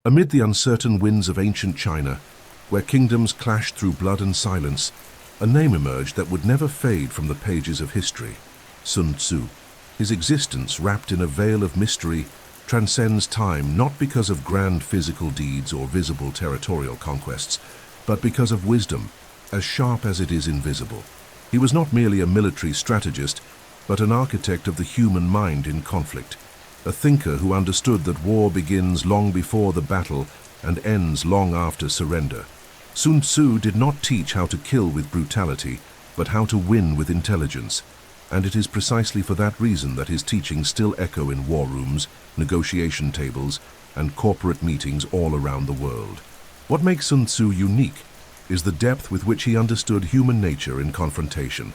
Amid the uncertain winds of ancient China, where kingdoms clashed through blood and silence, a name emerged that would never fade from the pages of history: Sun Tzu. His existence, wrapped in a veil of mystery, transcends time not because of grand physical deeds or visible territorial conquests, but because of wisdom, as sharp as it is invisible. He was not merely a military strategist, but an architect of the human mind in conflict, a thinker who understood that war begins long before the battle and ends long after surrender. Sun Tzu did not teach how to kill with brutality, but how to win with intelligence, and it is precisely for that reason that his teachings still echo in war rooms, negotiation tables, and corporate meetings all around the world. What makes Sun Tzu unique is the depth with which he understood human nature in confrontation.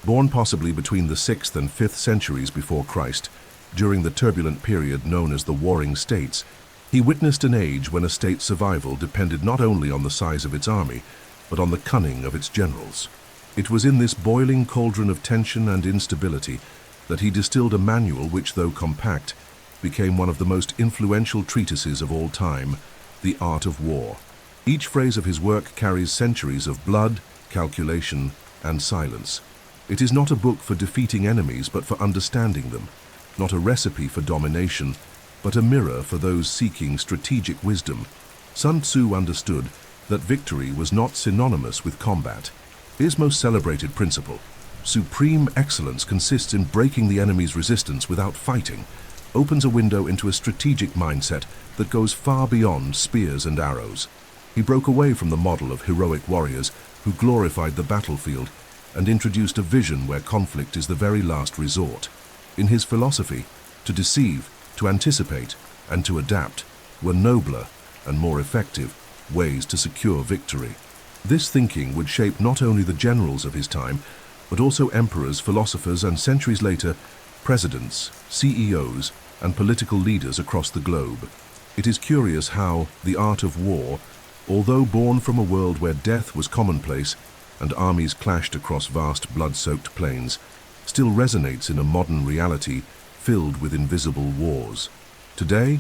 Born possibly between the 6th and 5th centuries before Christ, during the turbulent period known as the Warring States, he witnessed an age when a state's survival depended not only on the size of its army, but on the cunning of its generals. It was in this boiling cauldron of tension and instability that he distilled a manual which, though compact, became one of the most influential treatises of all time, The Art of War. Each phrase of his work carries centuries of blood, calculation, and silence. It is not a book for defeating enemies, but for understanding them, not a recipe for domination, but a mirror for those seeking strategic wisdom. Sun Tzu understood that victory was not synonymous with combat. His most celebrated principle, supreme excellence, consists in breaking the enemy's resistance without fighting, opens a window into a strategic mindset that goes far beyond spears and arrows. He broke away from the model of heroic warriors who glorified the battlefield and introduced a vision where conflict is the very last resort. In his philosophy, to deceive, to anticipate, and to adapt were nobler and more effective ways to secure victory. This thinking would shape not only the generals of his time, but also emperors, philosophers, and centuries later, presidents, CEOs, and political leaders across the globe. It is curious how The Art of War, although born from a world where death was commonplace and armies clashed across vast blood-soaked plains, still resonates in a modern reality filled with invisible wars. Today,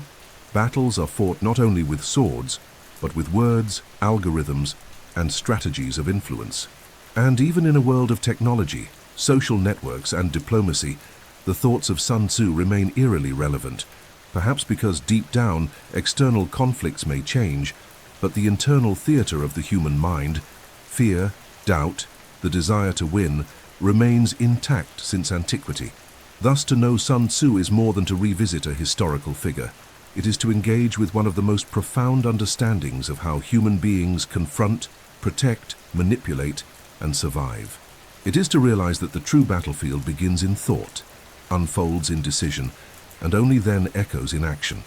battles are fought not only with swords, but with words, algorithms, and strategies of influence. And even in a world of technology, social networks, and diplomacy, the thoughts of Sun Tzu remain eerily relevant, perhaps because deep down, external conflicts may change, but the internal theater of the human mind, fear, doubt, the desire to win, remains intact since antiquity. Thus, to know Sun Tzu is more than to revisit a historical figure. It is to engage with one of the most profound understandings of how human beings confront, protect, manipulate, and survive. It is to realize that the true battlefield begins in thought, unfolds in decision, and only then echoes in action.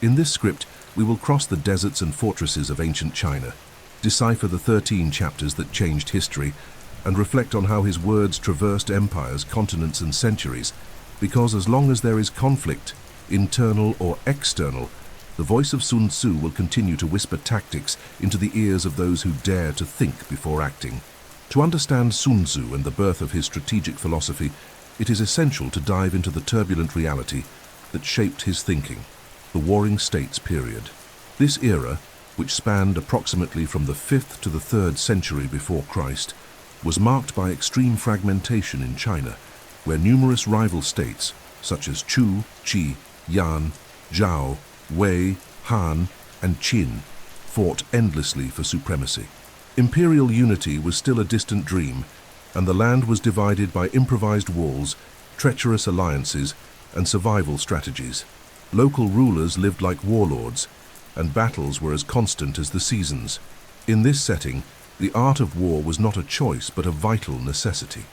In this script, we will cross the deserts and fortresses of ancient China, decipher the 13 chapters that changed history, and reflect on how his words traversed empires, continents, and centuries, because as long as there is conflict, internal or external, the voice of Sun Tzu will continue to whisper tactics into the ears of those who dare to think before acting. To understand Sun Tzu and the birth of his strategic philosophy, it is essential to dive into the turbulent reality that shaped his thinking, the Warring States period. This era, which spanned approximately from the 5th to the 3rd century before Christ, was marked by extreme fragmentation in China, where numerous rival states, such as Chu, Qi, Yan, Zhao, Wei, Han, and Qin, fought endlessly for supremacy. Imperial unity was still a distant dream, and the land was divided by improvised walls, treacherous alliances, and survival strategies. Local rulers lived like warlords, and battles were as constant as the seasons. In this setting, the art of war was not a choice but a vital necessity.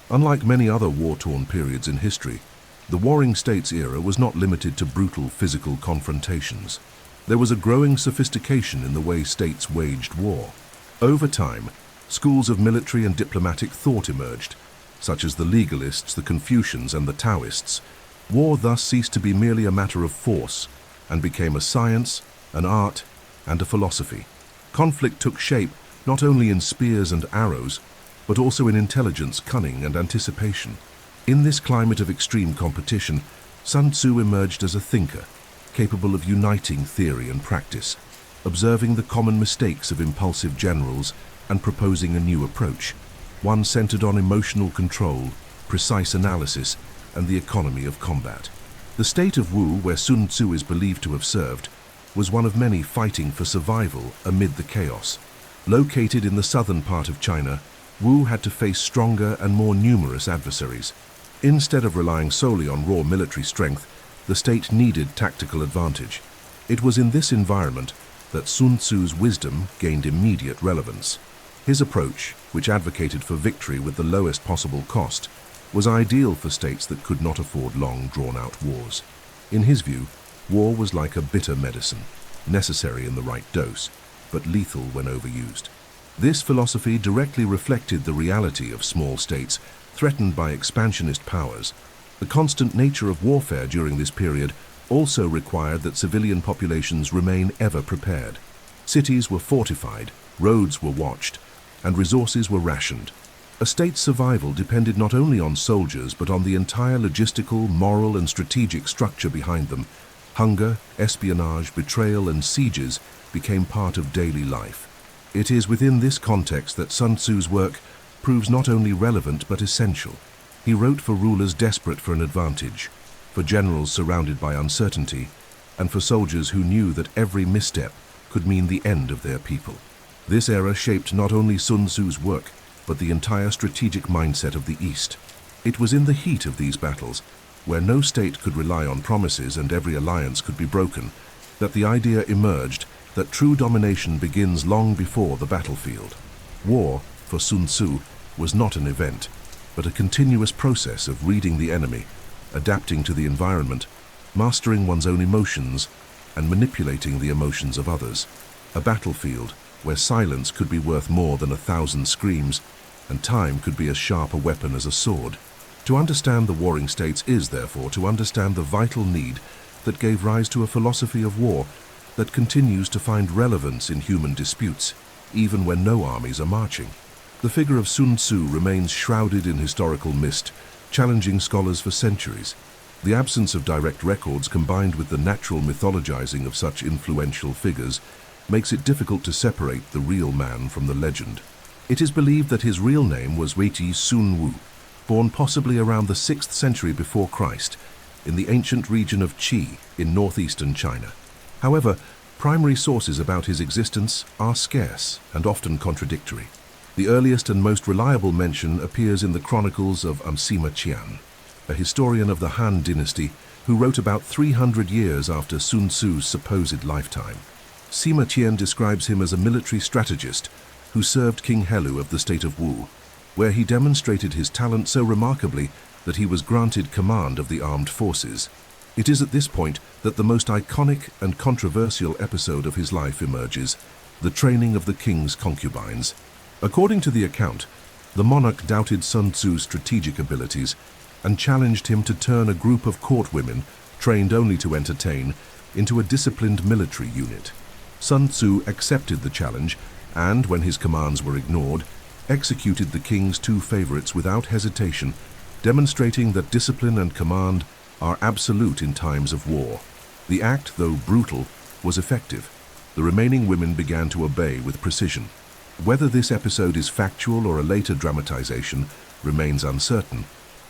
Unlike many other war-torn periods in history, the Warring States era was not limited to brutal physical confrontations. There was a growing sophistication in the way states waged war. Over time, schools of military and diplomatic thought emerged, such as the legalists, the Confucians, and the Taoists. War thus ceased to be merely a matter of force and became a science, an art, and a philosophy. Conflict took shape not only in spears and arrows, but also in intelligence, cunning, and anticipation. In this climate of extreme competition, Sun Tzu emerged as a thinker, capable of uniting theory and practice. observing the common mistakes of impulsive generals and proposing a new approach, one centered on emotional control, precise analysis, and the economy of combat. The state of Wu, where Sun Tzu is believed to have served, was one of many fighting for survival amid the chaos. Located in the southern part of China, Wu had to face stronger and more numerous adversaries. Instead of relying solely on raw military strength, the state needed tactical advantage. It was in this environment that Sun Tzu's wisdom gained immediate relevance. His approach, which advocated for victory with the lowest possible cost, was ideal for states that could not afford long, drawn-out wars. In his view, war was like a bitter medicine, necessary in the right dose, but lethal when overused. This philosophy directly reflected the reality of small states threatened by expansionist powers. The constant nature of warfare during this period also required that civilian populations remain ever prepared. Cities were fortified, roads were watched, and resources were rationed. A state's survival depended not only on soldiers but on the entire logistical, moral, and strategic structure behind them. Hunger, espionage, betrayal, and sieges became part of daily life. It is within this context that Sun Tzu's work proves not only relevant but essential. He wrote for rulers desperate for an advantage, for generals surrounded by uncertainty, and for soldiers who knew that every misstep could mean the end of their people. This era shaped not only Sun Tzu's work, but the entire strategic mindset of the East. It was in the heat of these battles, where no state could rely on promises and every alliance could be broken, that the idea emerged that true domination begins long before the battlefield. War, for Sun Tzu, was not an event, but a continuous process of reading the enemy, adapting to the environment, mastering one's own emotions, and manipulating the emotions of others. A battlefield where silence could be worth more than 1,000 screams, and time could be as sharp a weapon as a sword. To understand the warring states is, therefore, to understand the vital need that gave rise to a philosophy of war that continues to find relevance in human disputes, even when no armies are marching. The figure of Sun Tzu remains shrouded in historical mist, challenging scholars for centuries. The absence of direct records combined with the natural mythologizing of such influential figures makes it difficult to separate the real man from the legend. It is believed that his real name was Weiti Sun Wu, born possibly around the 6th century before Christ, in the ancient region of Qi in northeastern China. However, primary sources about his existence are scarce and often contradictory. The earliest and most reliable mention appears in the chronicles of Sima Qian, a historian of the Han dynasty who wrote about 300 years after Sun Tzu's supposed lifetime. Sima Qian describes him as a military strategist who served King Helu of the state of Wu, where he demonstrated his talent so remarkably that he was granted command of the armed forces. It is at this point that the most iconic and controversial episode of his life emerges, the training of the king's concubines. According to the account, the monarch doubted Sun Tzu's strategic abilities and challenged him to turn a group of court women, trained only to entertain, into a disciplined military unit. Sun Tzu accepted the challenge and, when his commands were ignored, executed the king's 2 favorites without hesitation, demonstrating that discipline and command are absolute in times of war. The act, though brutal, was effective. The remaining women began to obey with precision. Whether this episode is factual or a later dramatization remains uncertain,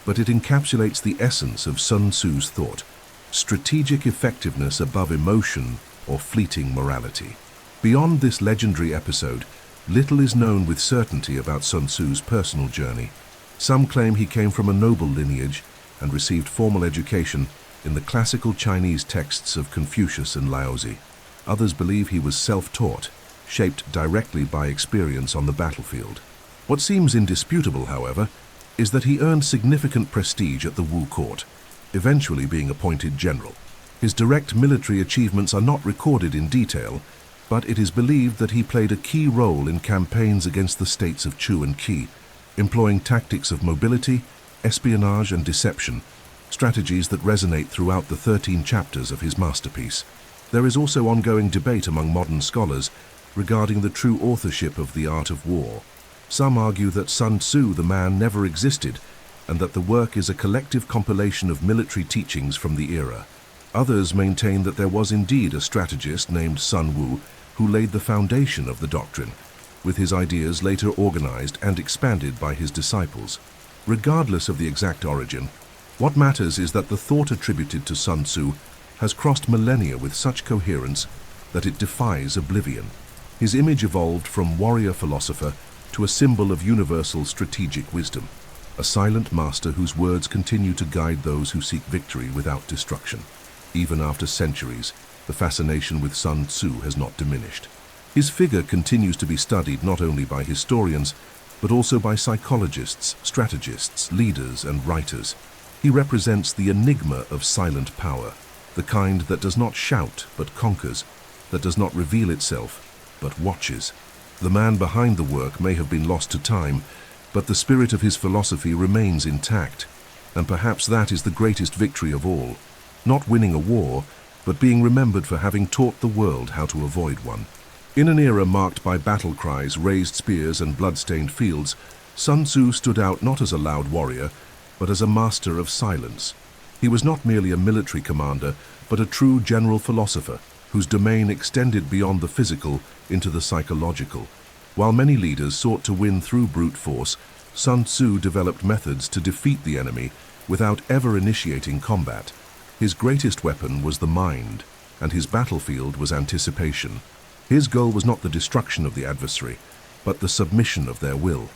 but it encapsulates the essence of Sun Tzu's thought: strategic effectiveness above emotion or fleeting morality. Beyond this legendary episode, little is known with certainty about Sun Tzu's personal journey. Some claim he came from a noble lineage and received formal education in the classical Chinese texts of Confucius and Laozi. Others believe he was self-taught, shaped directly by experience on the battlefield. What seems indisputable, however, is that he earned significant prestige at the Wu court, eventually being appointed general. His direct military achievements are not recorded in detail, but it is believed that he played a key role in campaigns against the states of Chu and Qi, employing tactics of mobility, espionage, and deception, strategies that resonate throughout the 13 chapters of his masterpiece. There is also ongoing debate among modern scholars regarding the true authorship of The Art of War. Some argue that Sun Tzu, the man, never existed, and that the work is a collective compilation of military teachings from the era. Others maintain that there was indeed a strategist named Sun Wu, who laid the foundation of the doctrine, with his ideas later organized and expanded by his disciples. Regardless of the exact origin, what matters is that the thought attributed to Sun Tzu has crossed millennia with such coherence that it defies oblivion. His image evolved from warrior philosopher to a symbol of universal strategic wisdom, a silent master whose words continue to guide those who seek victory without destruction. Even after centuries, the fascination with Sun Tzu has not diminished. His figure continues to be studied not only by historians, but also by psychologists, strategists, leaders, and writers. He represents the enigma of silent power, the kind that does not shout but conquers, that does not reveal itself but watches. The man behind the work may have been lost to time, but the spirit of his philosophy remains intact, and perhaps that is the greatest victory of all. Not winning a war, but being remembered for having taught the world how to avoid one. In an era marked by battle cries, raised spears, and blood-stained fields, Sun Tzu stood out not as a loud warrior, but as a master of silence. He was not merely a military commander, but a true general philosopher, whose domain extended beyond the physical into the psychological. While many leaders sought to win through brute force, Sun Tzu developed methods to defeat the enemy without ever initiating combat. His greatest weapon was the mind, and his battlefield was anticipation. His goal was not the destruction of the adversary, but the submission of their will,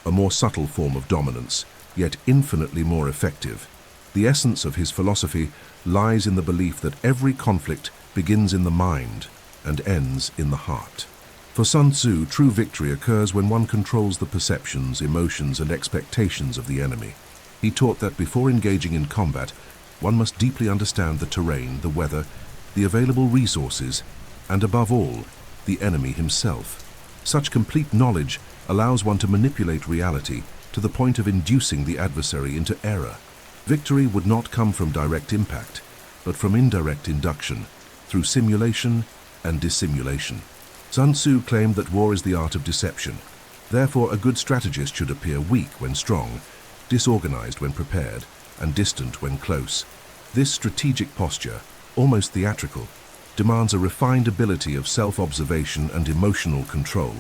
a more subtle form of dominance, yet infinitely more effective. The essence of his philosophy lies in the belief that every conflict begins in the mind and ends in the heart. For Sun Tzu, true victory occurs when one controls the perceptions, emotions, and expectations of the enemy. He taught that before engaging in combat, one must deeply understand the terrain, the weather, the available resources, and above all, the enemy himself. Such complete knowledge allows one to manipulate reality to the point of inducing the adversary into error. Victory would not come from direct impact, but from indirect induction, through simulation and dissimulation. Sun Tzu claimed that war is the art of deception. Therefore, a good strategist should appear weak when strong, disorganized when prepared, and distant when close. This strategic posture, almost theatrical, demands a refined ability of self-observation and emotional control.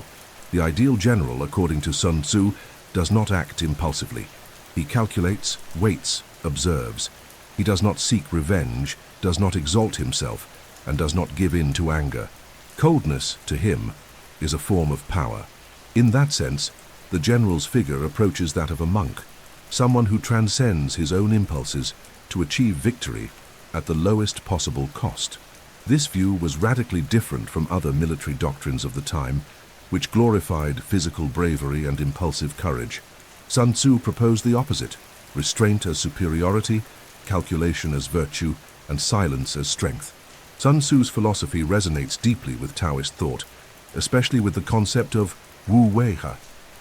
The ideal general, according to Sun Tzu, does not act impulsively. He calculates, waits, observes. He does not seek revenge, does not exalt himself, and does not give in to anger. Coldness, to him, is a form of power. In that sense, the general's figure approaches that of a monk, someone who transcends his own impulses to achieve victory at the lowest possible cost. This view was radically different from other military doctrines of the time, which glorified physical bravery and impulsive courage. Sun Tzu proposed the opposite: restraint as superiority, calculation as virtue, and silence as strength. Sun Tzu's philosophy resonates deeply with Taoist thought, especially with the concept of wu weihe,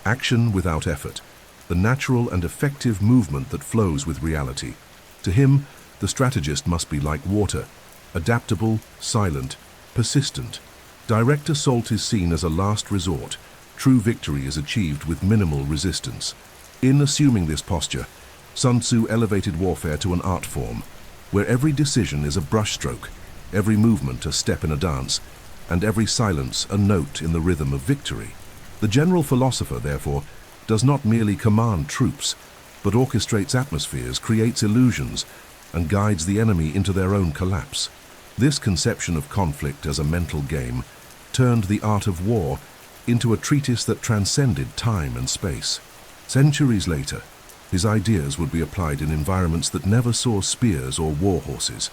action without effort, the natural and effective movement that flows with reality. To him, the strategist must be like water, adaptable, silent, persistent. Direct assault is seen as a last resort. True victory is achieved with minimal resistance. In assuming this posture, Sun Tzu elevated warfare to an art form, where every decision is a brushstroke, every movement a step in a dance, and every silence a note in the rhythm of victory. The general philosopher, therefore, does not merely command troops, but orchestrates atmospheres, creates illusions, and guides the enemy into their own collapse. This conception of conflict as a mental game turned the art of war into a treatise that transcended time and space. Centuries later, his ideas would be applied in environments that never saw spears or war horses.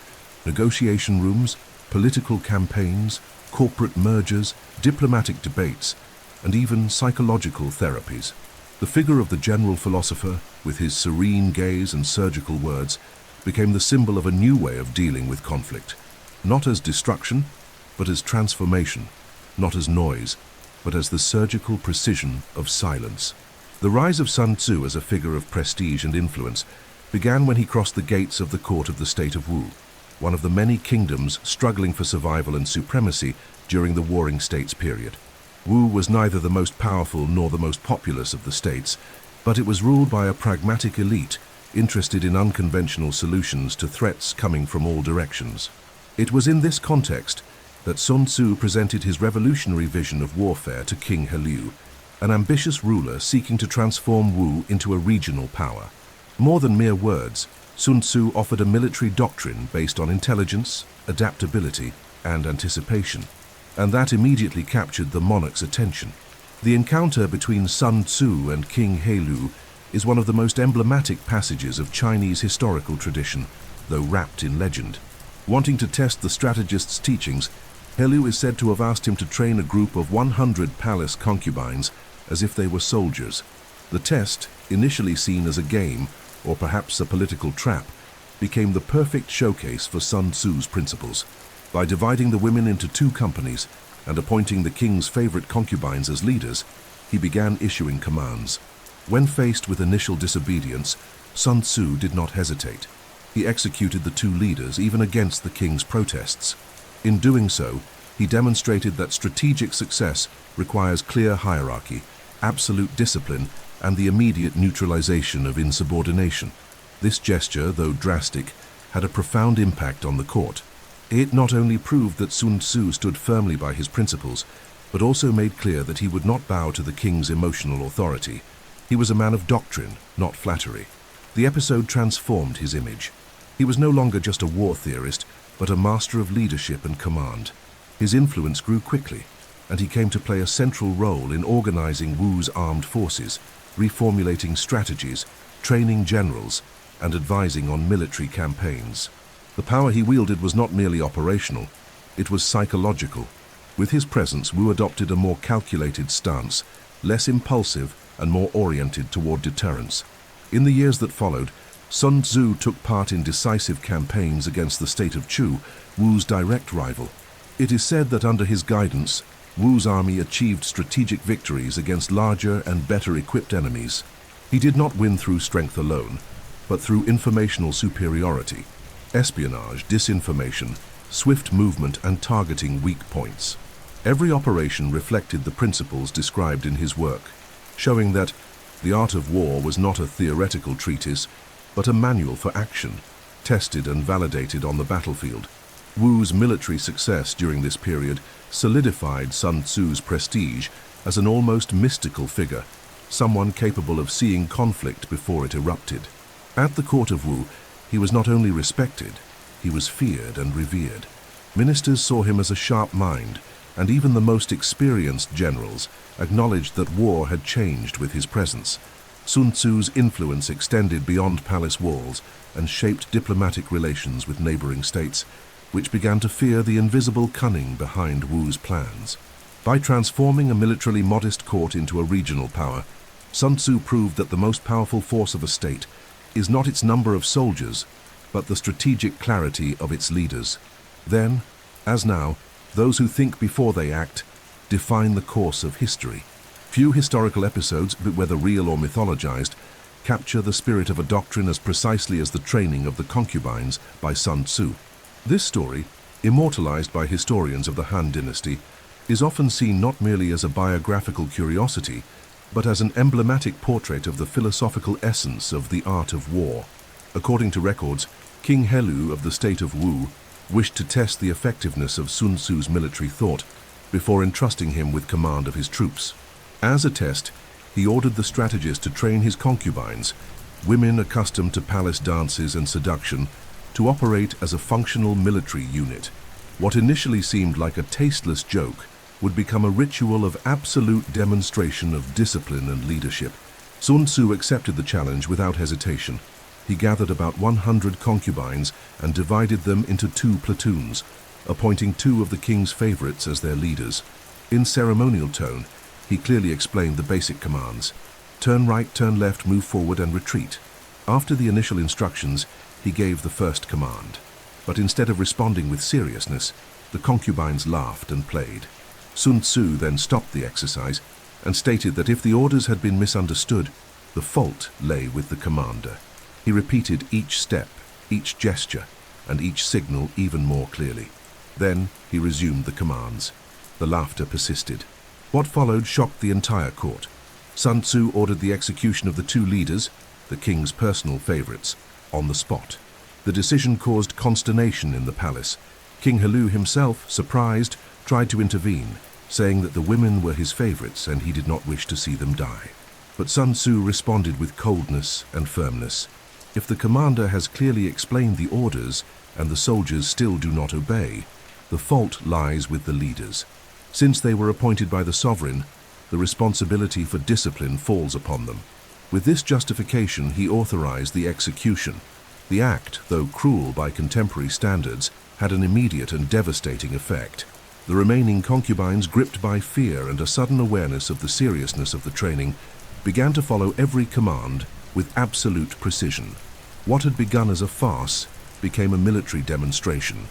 Negotiation rooms, political campaigns, corporate mergers, diplomatic debates, and even psychological therapies. The figure of the general philosopher, with his serene gaze and surgical words, became the symbol of a new way of dealing with conflict. Not as destruction, but as transformation. Not as noise, but as the surgical precision of silence. The rise of Sun Tzu as a figure of prestige and influence began when he crossed the gates of the court of the state of Wu, one of the many kingdoms struggling for survival and supremacy during the Warring States period. Wu was neither the most powerful nor the most populous of the states, but it was ruled by a pragmatic elite interested in unconventional solutions to threats coming from all directions. It was in this context that Sun Tzu presented his revolutionary vision of warfare to King Helü, an ambitious ruler seeking to transform Wu into a regional power. More than mere words, Sun Tzu offered a military doctrine based on intelligence, adaptability, and anticipation, and that immediately captured the monarch's attention. The encounter between Sun Tzu and King Helü is one of the most emblematic passages of Chinese historical tradition, though wrapped in legend. Wanting to test the strategist's teachings, Helü is said to have asked him to train a group of 100 palace concubines as if they were soldiers. The test, initially seen as a game, or perhaps a political trap, became the perfect showcase for Sun Tzu's principles. By dividing the women into 2 companies and appointing the king's favorite concubines as leaders, he began issuing commands. When faced with initial disobedience, Sun Tzu did not hesitate. He executed the 2 leaders even against the king's protests. In doing so, he demonstrated that strategic success requires clear hierarchy, absolute discipline, and the immediate neutralization of insubordination. This gesture, though drastic, had a profound impact on the court. It not only proved that Sun Tzu stood firmly by his principles, but also made clear that he would not bow to the king's emotional authority. He was a man of doctrine, not flattery. The episode transformed his image. He was no longer just a war theorist, but a master of leadership and command. His influence grew quickly, and he came to play a central role in organizing Wu's armed forces, reformulating strategies, training generals, and advising on military campaigns. The power he wielded was not merely operational, it was psychological. With his presence, Wu adopted a more calculated stance, less impulsive and more oriented toward deterrence. In the years that followed, Sun Tzu took part in decisive campaigns against the state of Chu, Wu's direct rival. It is said that under his guidance, Wu's army achieved strategic victories against larger and better equipped enemies. He did not win through strength alone, but through informational superiority, espionage, disinformation, swift movement, and targeting weak points. Every operation reflected the principles described in his work, showing that the art of war was not a theoretical treatise, but a manual for action, tested and validated on the battlefield. Wu's military success during this period solidified Sun Tzu's prestige as an almost mystical figure, someone capable of seeing conflict before it erupted. At the court of Wu, he was not only respected, he was feared and revered. Ministers saw him as a sharp mind, and even the most experienced generals acknowledged that war had changed with his presence. Sun Tzu's influence extended beyond palace walls and shaped diplomatic relations with neighboring states, which began to fear the invisible cunning behind Wu's plans. By transforming a militarily modest court into a regional power, Sun Tzu proved that the most powerful force of a state is not its number of soldiers, but the strategic clarity of its leaders. Then, as now, those who think before they act define the course of history. Few historical episodes, whether real or mythologized, capture the spirit of a doctrine as precisely as the training of the concubines by Sun Tzu. This story, immortalized by historians of the Han Dynasty, is often seen not merely as a biographical curiosity, but as an emblematic portrait of the philosophical essence of the art of war. According to records, King Helü of the state of Wu wished to test the effectiveness of Sun Tzu's military thought before entrusting him with command of his troops. As a test, he ordered the strategist to train his concubines, women accustomed to palace dances and seduction, to operate as a functional military unit. What initially seemed like a tasteless joke would become a ritual of absolute demonstration of discipline and leadership. Sun Tzu accepted the challenge without hesitation. He gathered about 100 concubines and divided them into 2 platoons, appointing 2 of the king's favorites as their leaders. In ceremonial tone, he clearly explained the basic commands: turn right, turn left, move forward, and retreat. After the initial instructions, he gave the first command. But instead of responding with seriousness, the concubines laughed and played. Sun Tzu then stopped the exercise and stated that if the orders had been misunderstood, the fault lay with the commander. He repeated each step, each gesture, and each signal even more clearly. Then he resumed the commands. The laughter persisted. What followed shocked the entire court. Sun Tzu ordered the execution of the 2 leaders, the king's personal favorites, on the spot. The decision caused consternation in the palace. King Helü himself, surprised, tried to intervene, saying that the women were his favorites and he did not wish to see them die. But Sun Tzu responded with coldness and firmness. If the commander has clearly explained the orders and the soldiers still do not obey, the fault lies with the leaders. Since they were appointed by the sovereign, the responsibility for discipline falls upon them. With this justification, he authorized the execution. The act, though cruel by contemporary standards, had an immediate and devastating effect. The remaining concubines, gripped by fear and a sudden awareness of the seriousness of the training, began to follow every command with absolute precision. What had begun as a farce became a military demonstration.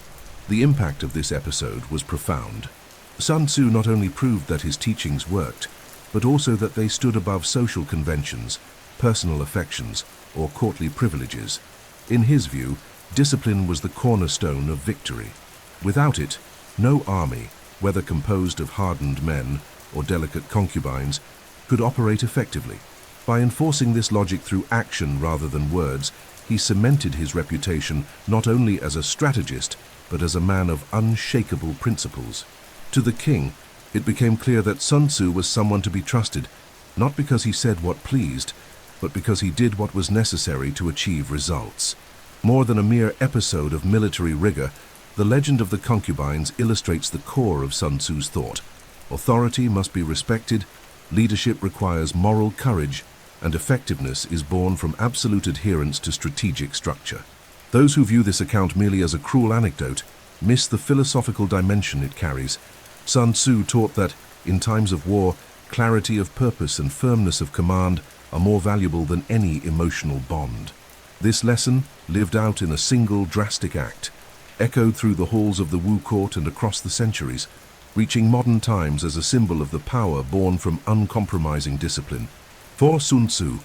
The impact of this episode was profound. Sun Tzu not only proved that his teachings worked, but also that they stood above social conventions, personal affections, or courtly privileges. In his view, discipline was the cornerstone of victory. Without it, no army, whether composed of hardened men or delicate concubines, could operate effectively. By enforcing this logic through action rather than words, he cemented his reputation not only as a strategist, but as a man of unshakable principles. To the king, it became clear that Sun Tzu was someone to be trusted, not because he said what pleased, but because he did what was necessary to achieve results. More than a mere episode of military rigor, the legend of the concubines illustrates the core of Sun Tzu's thought. Authority must be respected, leadership requires moral courage, and effectiveness is born from absolute adherence to strategic structure. Those who view this account merely as a cruel anecdote miss the philosophical dimension it carries. Sun Tzu taught that, in times of war, clarity of purpose and firmness of command are more valuable than any emotional bond. This lesson, lived out in a single drastic act, echoed through the halls of the Wu court and across the centuries, reaching modern times as a symbol of the power born from uncompromising discipline. For Sun Tzu,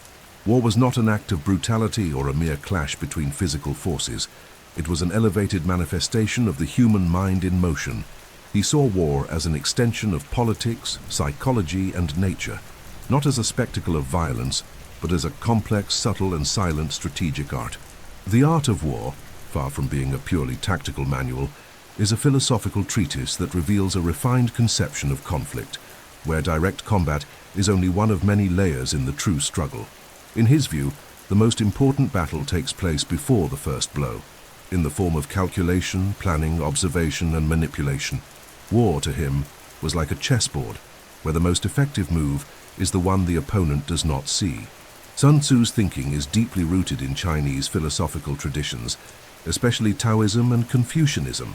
war was not an act of brutality or a mere clash between physical forces. It was an elevated manifestation of the human mind in motion. He saw war as an extension of politics, psychology, and nature, not as a spectacle of violence, but as a complex, subtle, and silent strategic art. The Art of War, far from being a purely tactical manual, is a philosophical treatise that reveals a refined conception of conflict, where direct combat is only one of many layers in the true struggle. In his view, the most important battle takes place before the first blow, in the form of calculation, planning, observation, and manipulation. War, to him, was like a chessboard, where the most effective move is the one the opponent does not see. Sun Tzu's thinking is deeply rooted in Chinese philosophical traditions, especially Taoism and Confucianism.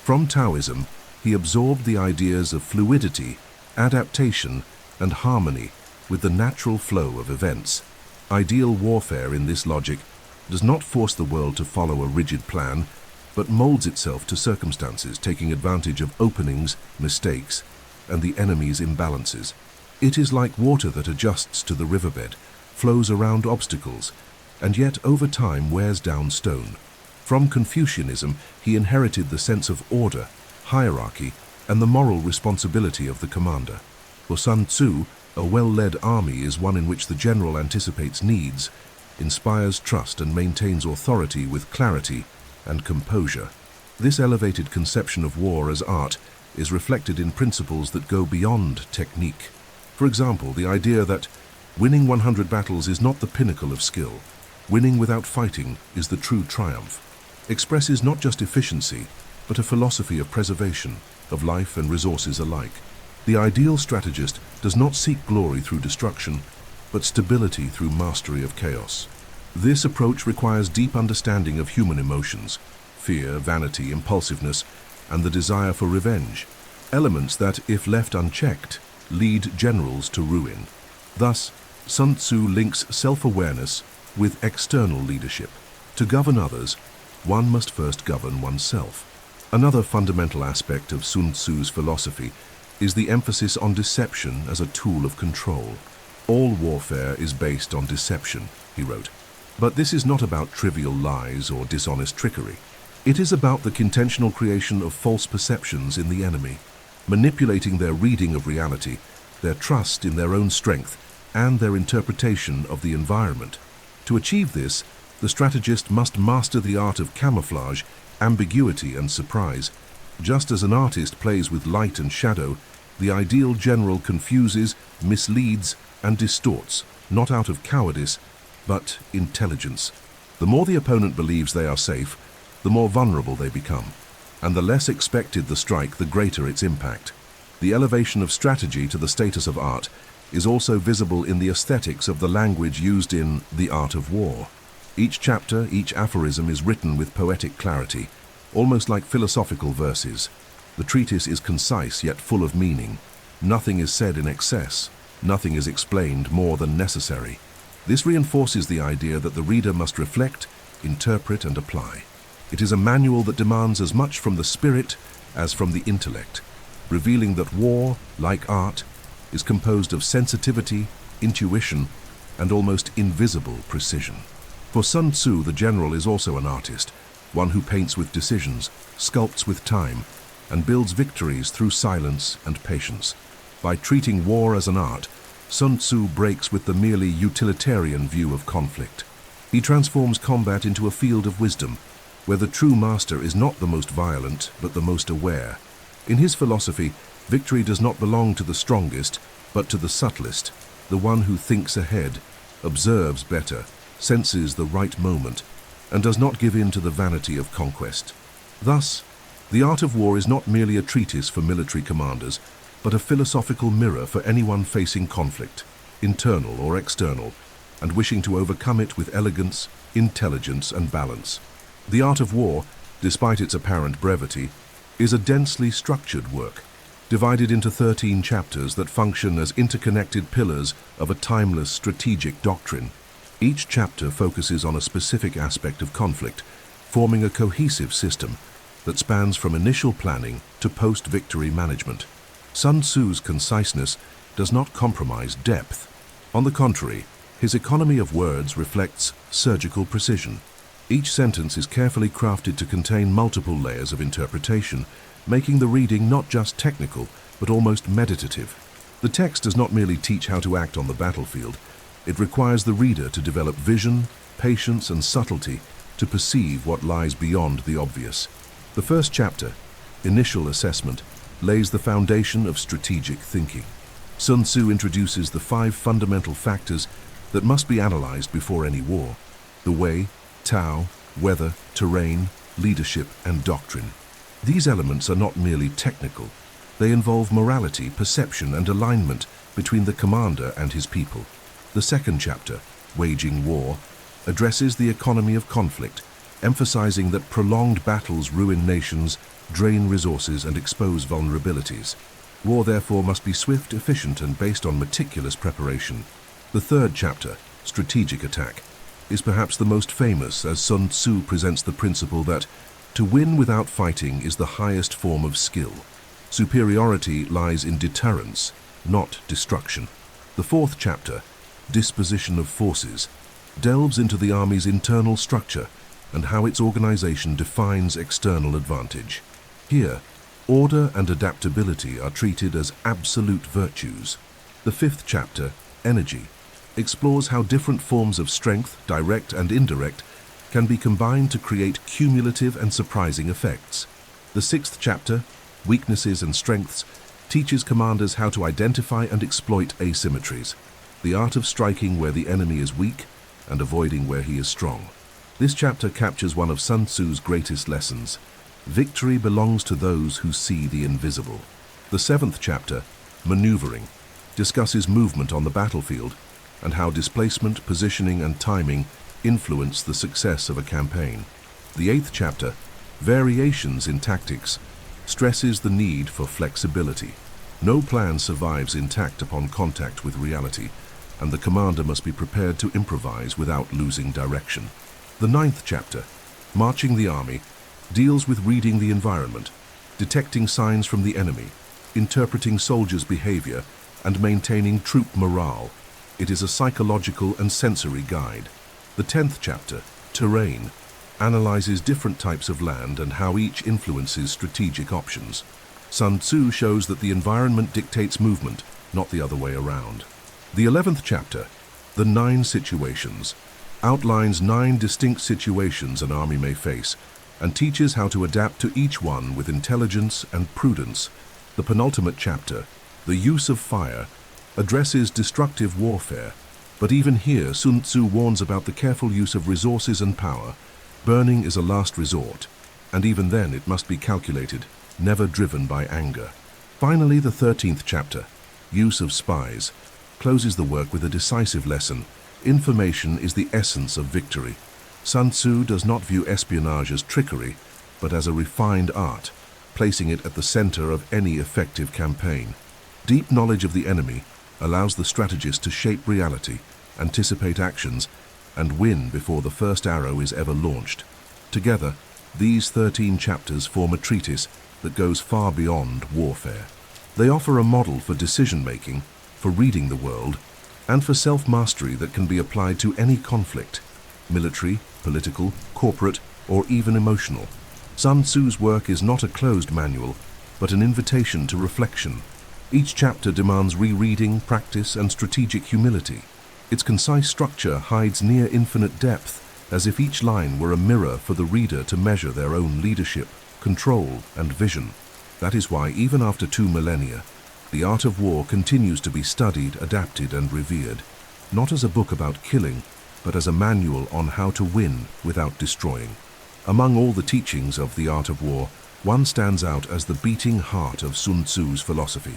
From Taoism, he absorbed the ideas of fluidity, adaptation, and harmony with the natural flow of events. Ideal warfare, in this logic, does not force the world to follow a rigid plan, but molds itself to circumstances, taking advantage of openings, mistakes, and the enemy's imbalances. It is like water that adjusts to the riverbed, flows around obstacles, and yet over time wears down stone. From Confucianism, he inherited the sense of order, hierarchy, and the moral responsibility of the commander. For Sun Tzu, a well-led army is one in which the general anticipates needs, inspires trust, and maintains authority with clarity and composure. This elevated conception of war as art is reflected in principles that go beyond technique. For example, the idea that winning 100 battles is not the pinnacle of skill. Winning without fighting is the true triumph. Expresses not just efficiency, but a philosophy of preservation, of life and resources alike. The ideal strategist does not seek glory through destruction, but stability through mastery of chaos. This approach requires deep understanding of human emotions, fear, vanity, impulsiveness, and the desire for revenge, elements that, if left unchecked, lead generals to ruin. Thus, Sun Tzu links self-awareness with external leadership. To govern others, one must first govern oneself. Another fundamental aspect of Sun Tzu's philosophy is the emphasis on deception as a tool of control. All warfare is based on deception, he wrote. But this is not about trivial lies or dishonest trickery. It is about the intentional creation of false perceptions in the enemy, manipulating their reading of reality, their trust in their own strength, and their interpretation of the environment. To achieve this, the strategist must master the art of camouflage, ambiguity, and surprise, Just as an artist plays with light and shadow, the ideal general confuses, misleads, and distorts, not out of cowardice, but intelligence. The more the opponent believes they are safe, the more vulnerable they become, and the less expected the strike, the greater its impact. The elevation of strategy to the status of art is also visible in the aesthetics of the language used in The Art of War. Each chapter, each aphorism is written with poetic clarity, almost like philosophical verses. The treatise is concise yet full of meaning. Nothing is said in excess. Nothing is explained more than necessary. This reinforces the idea that the reader must reflect, interpret, and apply. It is a manual that demands as much from the spirit as from the intellect, revealing that war, like art, is composed of sensitivity, intuition, and almost invisible precision. For Sun Tzu, the general is also an artist, one who paints with decisions, sculpts with time, and builds victories through silence and patience. By treating war as an art, Sun Tzu breaks with the merely utilitarian view of conflict. He transforms combat into a field of wisdom, where the true master is not the most violent, but the most aware. In his philosophy, victory does not belong to the strongest, but to the subtlest, the one who thinks ahead, observes better, senses the right moment, and does not give in to the vanity of conquest. Thus, The Art of War is not merely a treatise for military commanders, but a philosophical mirror for anyone facing conflict, internal or external, and wishing to overcome it with elegance, intelligence, and balance. The Art of War, despite its apparent brevity, is a densely structured work, divided into 13 chapters that function as interconnected pillars of a timeless strategic doctrine. Each chapter focuses on a specific aspect of conflict, forming a cohesive system that spans from initial planning to post-victory management. Sun Tzu's conciseness does not compromise depth. On the contrary, his economy of words reflects surgical precision. Each sentence is carefully crafted to contain multiple layers of interpretation, making the reading not just technical, but almost meditative. The text does not merely teach how to act on the battlefield. It requires the reader to develop vision, patience, and subtlety to perceive what lies beyond the obvious. The first chapter, Initial Assessment, lays the foundation of strategic thinking. Sun Tzu introduces the 5 fundamental factors that must be analyzed before any war: the way, Tao, weather, terrain, leadership, and doctrine. These elements are not merely technical. They involve morality, perception, and alignment between the commander and his people. The second chapter, Waging War, addresses the economy of conflict, emphasizing that prolonged battles ruin nations, drain resources, and expose vulnerabilities. War, therefore, must be swift, efficient, and based on meticulous preparation. The third chapter, Strategic Attack, is perhaps the most famous, as Sun Tzu presents the principle that to win without fighting is the highest form of skill. Superiority lies in deterrence, not destruction. The fourth chapter, Disposition of Forces, delves into the army's internal structure and how its organization defines external advantage. Here, order and adaptability are treated as absolute virtues. The fifth chapter, Energy, explores how different forms of strength, direct and indirect, can be combined to create cumulative and surprising effects. The sixth chapter, Weaknesses and Strengths, teaches commanders how to identify and exploit asymmetries, the art of striking where the enemy is weak and avoiding where he is strong. This chapter captures one of Sun Tzu's greatest lessons: victory belongs to those who see the invisible. The seventh chapter, Maneuvering, discusses movement on the battlefield and how displacement, positioning, and timing influence the success of a campaign. The eighth chapter, Variations in Tactics, stresses the need for flexibility. No plan survives intact upon contact with reality, and the commander must be prepared to improvise without losing direction. The ninth chapter, Marching the Army, deals with reading the environment, detecting signs from the enemy, interpreting soldiers' behavior, and maintaining troop morale. It is a psychological and sensory guide. The 10th chapter, Terrain, analyzes different types of land and how each influences strategic options. Sun Tzu shows that the environment dictates movement, not the other way around. The 11th chapter, The 9 Situations, outlines 9 distinct situations an army may face and teaches how to adapt to each one with intelligence and prudence. The penultimate chapter, The Use of Fire, addresses destructive warfare, but even here Sun Tzu warns about the careful use of resources and power. Burning is a last resort, and even then it must be calculated, never driven by anger. Finally, the 13th chapter, Use of Spies, closes the work with a decisive lesson. Information is the essence of victory. Sun Tzu does not view espionage as trickery, but as a refined art, placing it at the center of any effective campaign. Deep knowledge of the enemy allows the strategist to shape reality, anticipate actions, and win before the first arrow is ever launched. Together, these 13 chapters form a treatise that goes far beyond warfare. They offer a model for decision-making, for reading the world, and for self-mastery that can be applied to any conflict, military, political, corporate, or even emotional. Sun Tzu's work is not a closed manual, but an invitation to reflection. Each chapter demands rereading, practice, and strategic humility. Its concise structure hides near infinite depth, as if each line were a mirror for the reader to measure their own leadership, control, and vision. That is why, even after 2 millennia, the art of war continues to be studied, adapted, and revered, not as a book about killing, but as a manual on how to win without destroying. Among all the teachings of the art of war, one stands out as the beating heart of Sun Tzu's philosophy.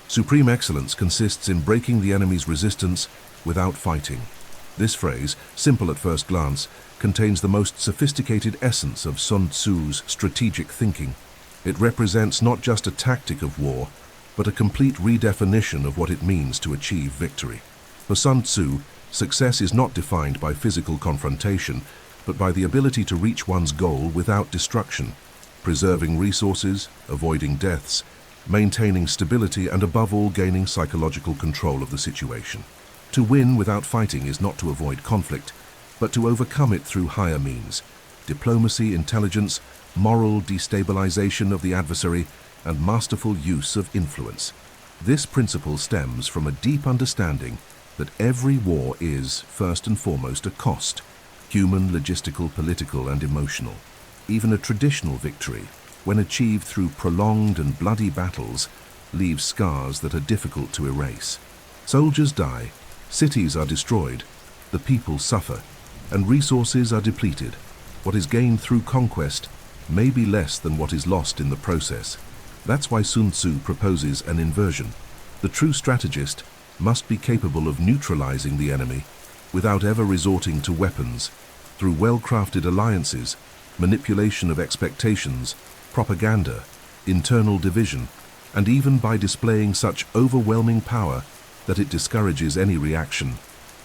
Supreme excellence consists in breaking the enemy's resistance without fighting. This phrase, simple at first glance, contains the most sophisticated essence of Sun Tzu's strategic thinking. It represents not just a tactic of war, but a complete redefinition of what it means to achieve victory. For Sun Tzu, success is not defined by physical confrontation, but by the ability to reach one's goal without destruction, preserving resources, avoiding deaths, maintaining stability, and above all gaining psychological control of the situation. To win without fighting is not to avoid conflict, but to overcome it through higher means: diplomacy, intelligence, moral destabilization of the adversary, and masterful use of influence. This principle stems from a deep understanding that every war is, first and foremost, a cost: human, logistical, political, and emotional. Even a traditional victory, when achieved through prolonged and bloody battles, leaves scars that are difficult to erase. Soldiers die, cities are destroyed, the people suffer, and resources are depleted. What is gained through conquest may be less than what is lost in the process. That's why Sun Tzu proposes an inversion. The true strategist must be capable of neutralizing the enemy without ever resorting to weapons, through well-crafted alliances, manipulation of expectations, propaganda, internal division, and even by displaying such overwhelming power that it discourages any reaction.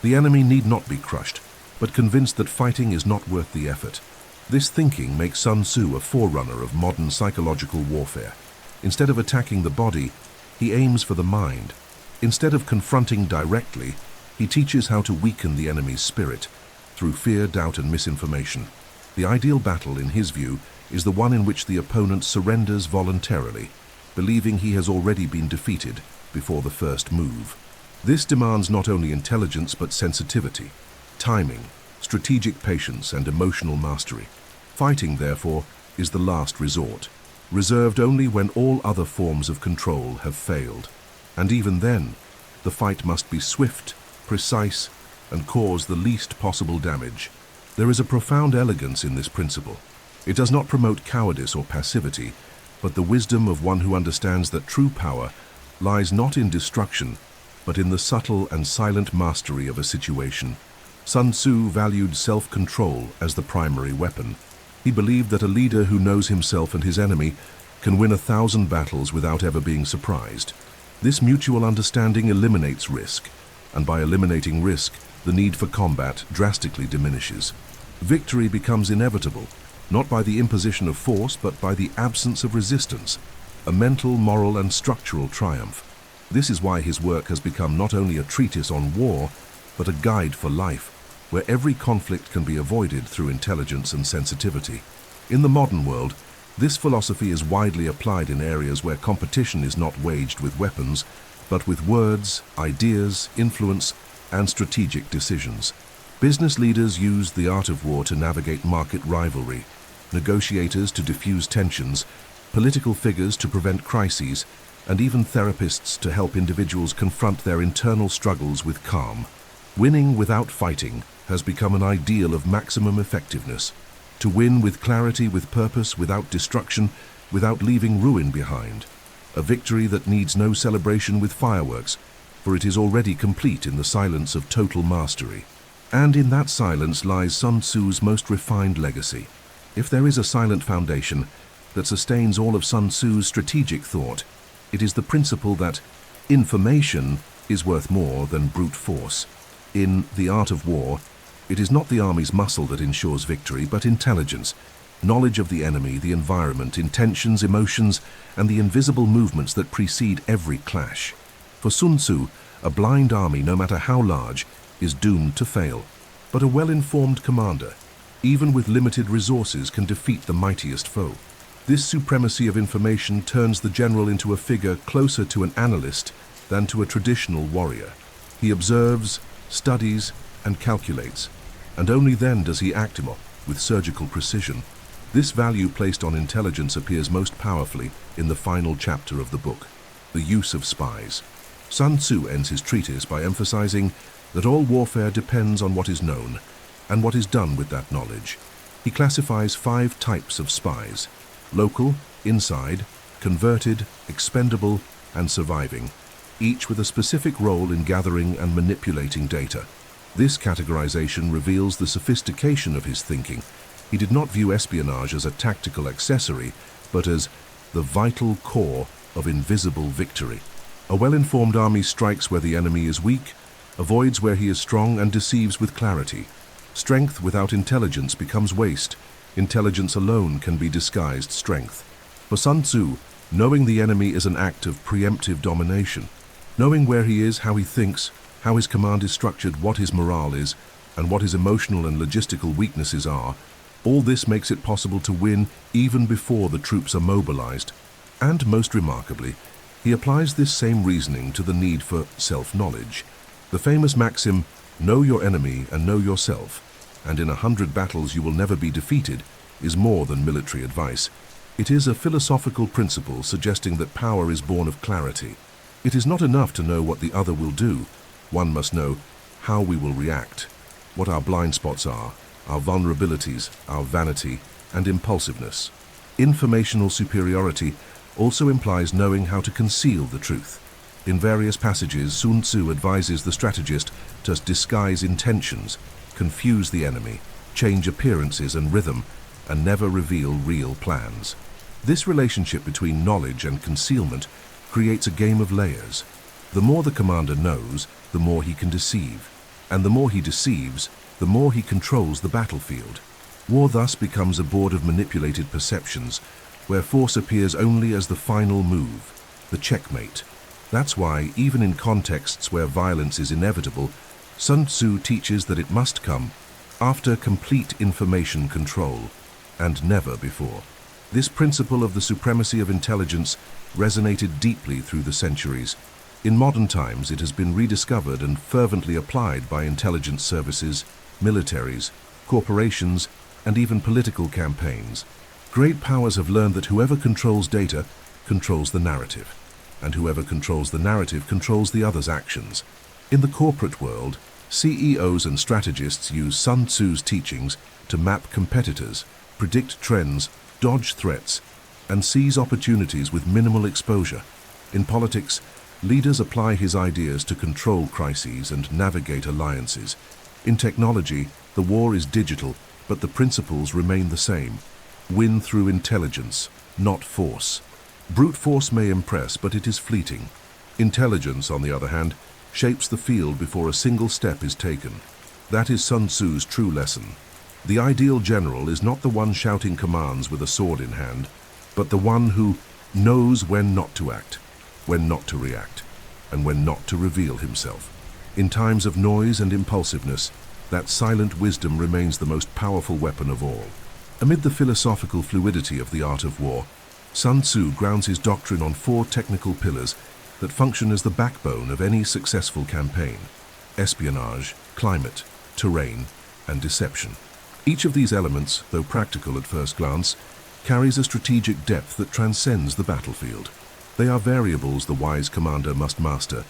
The enemy need not be crushed, but convinced that fighting is not worth the effort. This thinking makes Sun Tzu a forerunner of modern psychological warfare. Instead of attacking the body, he aims for the mind. Instead of confronting directly, he teaches how to weaken the enemy's spirit through fear, doubt, and misinformation. The ideal battle, in his view, is the one in which the opponent surrenders voluntarily, believing he has already been defeated before the first move. This demands not only intelligence but sensitivity, timing, strategic patience, and emotional mastery. Fighting, therefore, is the last resort, reserved only when all other forms of control have failed. And even then, the fight must be swift, precise, and cause the least possible damage. There is a profound elegance in this principle. It does not promote cowardice or passivity, but the wisdom of one who understands that true power lies not in destruction, but in the subtle and silent mastery of a situation. Sun Tzu valued self-control as the primary weapon. He believed that a leader who knows himself and his enemy can win 1,000 battles without ever being surprised. This mutual understanding eliminates risk, and by eliminating risk, the need for combat drastically diminishes. Victory becomes inevitable, not by the imposition of force, but by the absence of resistance, a mental, moral, and structural triumph. This is why his work has become not only a treatise on war, but a guide for life, where every conflict can be avoided through intelligence and sensitivity. In the modern world, this philosophy is widely applied in areas where competition is not waged with weapons, but with words, ideas, influence, and strategic decisions. Business leaders use the art of war to navigate market rivalry, negotiators to diffuse tensions, political figures to prevent crises, and even therapists to help individuals confront their internal struggles with calm. Winning without fighting has become an ideal of maximum effectiveness. To win with clarity, with purpose, without destruction, without leaving ruin behind. A victory that needs no celebration with fireworks, for it is already complete in the silence of total mastery. And in that silence lies Sun Tzu's most refined legacy. If there is a silent foundation that sustains all of Sun Tzu's strategic thought, it is the principle that information is worth more than brute force. In The Art of War, it is not the army's muscle that ensures victory, but intelligence, knowledge of the enemy, the environment, intentions, emotions, and the invisible movements that precede every clash. For Sun Tzu, a blind army, no matter how large, is doomed to fail. But a well-informed commander, even with limited resources, can defeat the mightiest foe. This supremacy of information turns the general into a figure closer to an analyst than to a traditional warrior. He observes, studies, and calculates, and only then does he act with surgical precision. This value placed on intelligence appears most powerfully in the final chapter of the book, the use of spies. Sun Tzu ends his treatise by emphasizing that all warfare depends on what is known and what is done with that knowledge. He classifies 5 types of spies: local, inside, converted, expendable, and surviving, each with a specific role in gathering and manipulating data. This categorization reveals the sophistication of his thinking. He did not view espionage as a tactical accessory, but as the vital core of invisible victory. A well-informed army strikes where the enemy is weak, avoids where he is strong, and deceives with clarity. Strength without intelligence becomes waste. Intelligence alone can be disguised strength. For Sun Tzu, knowing the enemy is an act of preemptive domination. Knowing where he is, how he thinks, how his command is structured, what his morale is, and what his emotional and logistical weaknesses are, all this makes it possible to win even before the troops are mobilized. And most remarkably, he applies this same reasoning to the need for self-knowledge. The famous maxim, "Know your enemy and know yourself, and in 100 battles you will never be defeated," is more than military advice. It is a philosophical principle suggesting that power is born of clarity. It is not enough to know what the other will do. One must know how we will react, what our blind spots are, our vulnerabilities, our vanity, and impulsiveness. Informational superiority also implies knowing how to conceal the truth. In various passages, Sun Tzu advises the strategist to disguise intentions, confuse the enemy, change appearances and rhythm, and never reveal real plans. This relationship between knowledge and concealment creates a game of layers. The more the commander knows, the more he can deceive. And the more he deceives, the more he controls the battlefield. War thus becomes a board of manipulated perceptions, where force appears only as the final move, the checkmate. That's why, even in contexts where violence is inevitable, Sun Tzu teaches that it must come after complete information control, and never before. This principle of the supremacy of intelligence resonated deeply through the centuries. In modern times, it has been rediscovered and fervently applied by intelligence services, militaries, corporations, and even political campaigns. Great powers have learned that whoever controls data controls the narrative, and whoever controls the narrative controls the other's actions. In the corporate world, CEOs and strategists use Sun Tzu's teachings to map competitors, predict trends, dodge threats, and seize opportunities with minimal exposure. In politics, leaders apply his ideas to control crises and navigate alliances. In technology, the war is digital, but the principles remain the same. Win through intelligence, not force. Brute force may impress, but it is fleeting. Intelligence, on the other hand, shapes the field before a single step is taken. That is Sun Tzu's true lesson. The ideal general is not the one shouting commands with a sword in hand, but the one who knows when not to act, when not to react, and when not to reveal himself. In times of noise and impulsiveness, that silent wisdom remains the most powerful weapon of all. Amid the philosophical fluidity of the art of war, Sun Tzu grounds his doctrine on 4 technical pillars that function as the backbone of any successful campaign: espionage, climate, terrain, and deception. Each of these elements, though practical at first glance, carries a strategic depth that transcends the battlefield. They are variables the wise commander must master,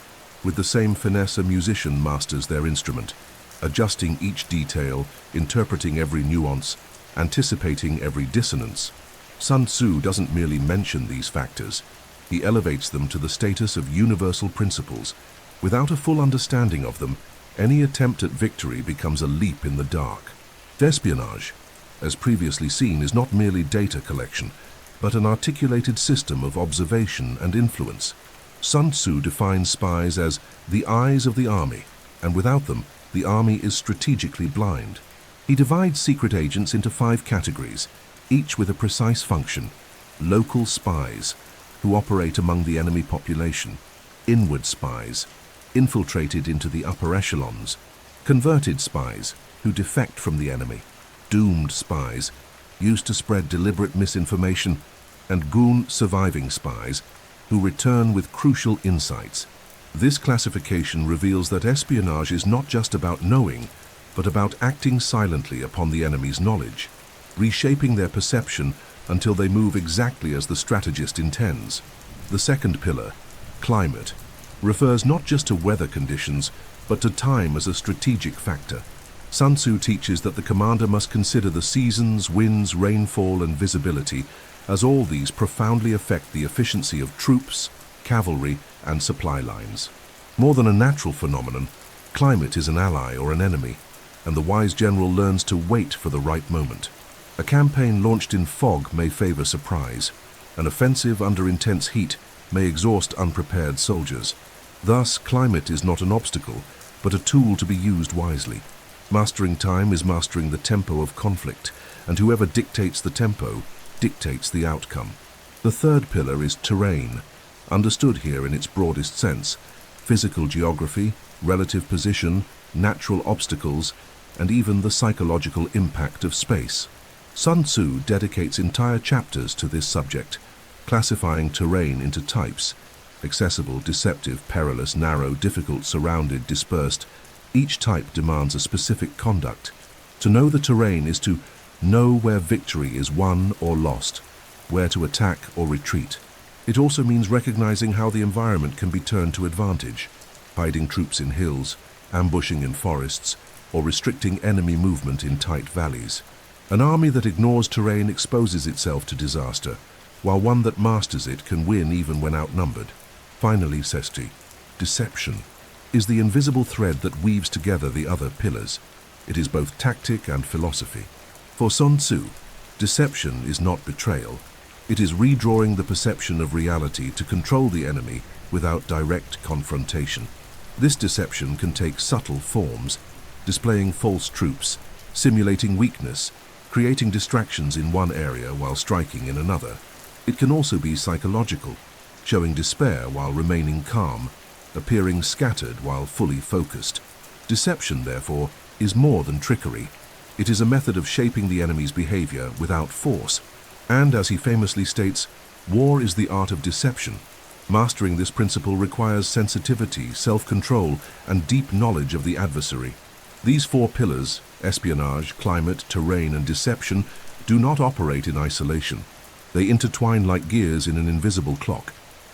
with the same finesse a musician masters their instrument, adjusting each detail, interpreting every nuance, anticipating every dissonance. Sun Tzu doesn't merely mention these factors, he elevates them to the status of universal principles. Without a full understanding of them, any attempt at victory becomes a leap in the dark. Espionage, as previously seen, is not merely data collection, but an articulated system of observation and influence. Sun Tzu defines spies as the eyes of the army, and without them, the army is strategically blind. He divides secret agents into 5 categories, each with a precise function: local spies, who operate among the enemy population; inward spies, infiltrated into the upper echelons; converted spies, who defect from the enemy; doomed spies, used to spread deliberate misinformation; and goon surviving spies, who return with crucial insights. This classification reveals that espionage is not just about knowing, but about acting silently upon the enemy's knowledge, reshaping their perception until they move exactly as the strategist intends. The second pillar, climate, refers not just to weather conditions, but to time as a strategic factor. Sun Tzu teaches that the commander must consider the seasons, winds, rainfall, and visibility, as all these profoundly affect the efficiency of troops, cavalry, and supply lines. More than a natural phenomenon, climate is an ally or an enemy, and the wise general learns to wait for the right moment. A campaign launched in fog may favor surprise. An offensive under intense heat may exhaust unprepared soldiers. Thus, climate is not an obstacle, but a tool to be used wisely. Mastering time is mastering the tempo of conflict, and whoever dictates the tempo dictates the outcome. The third pillar is terrain, understood here in its broadest sense: physical geography, relative position, natural obstacles, and even the psychological impact of space. Sun Tzu dedicates entire chapters to this subject, classifying terrain into types: accessible, deceptive, perilous, narrow, difficult, surrounded, dispersed. Each type demands a specific conduct. To know the terrain is to know where victory is won or lost, where to attack or retreat. It also means recognizing how the environment can be turned to advantage, hiding troops in hills, ambushing in forests, or restricting enemy movement in tight valleys. An army that ignores terrain exposes itself to disaster, while one that masters it can win even when outnumbered. Finally, Sesti, deception is the invisible thread that weaves together the other pillars. It is both tactic and philosophy. For Sun Tzu, deception is not betrayal. It is redrawing the perception of reality to control the enemy without direct confrontation. This deception can take subtle forms, displaying false troops, simulating weakness, creating distractions in one area while striking in another. It can also be psychological, showing despair while remaining calm, appearing scattered while fully focused. Deception, therefore, is more than trickery. It is a method of shaping the enemy's behavior without force. And, as he famously states, war is the art of deception. Mastering this principle requires sensitivity, self-control, and deep knowledge of the adversary. These 4 pillars, espionage, climate, terrain, and deception, do not operate in isolation. They intertwine like gears in an invisible clock.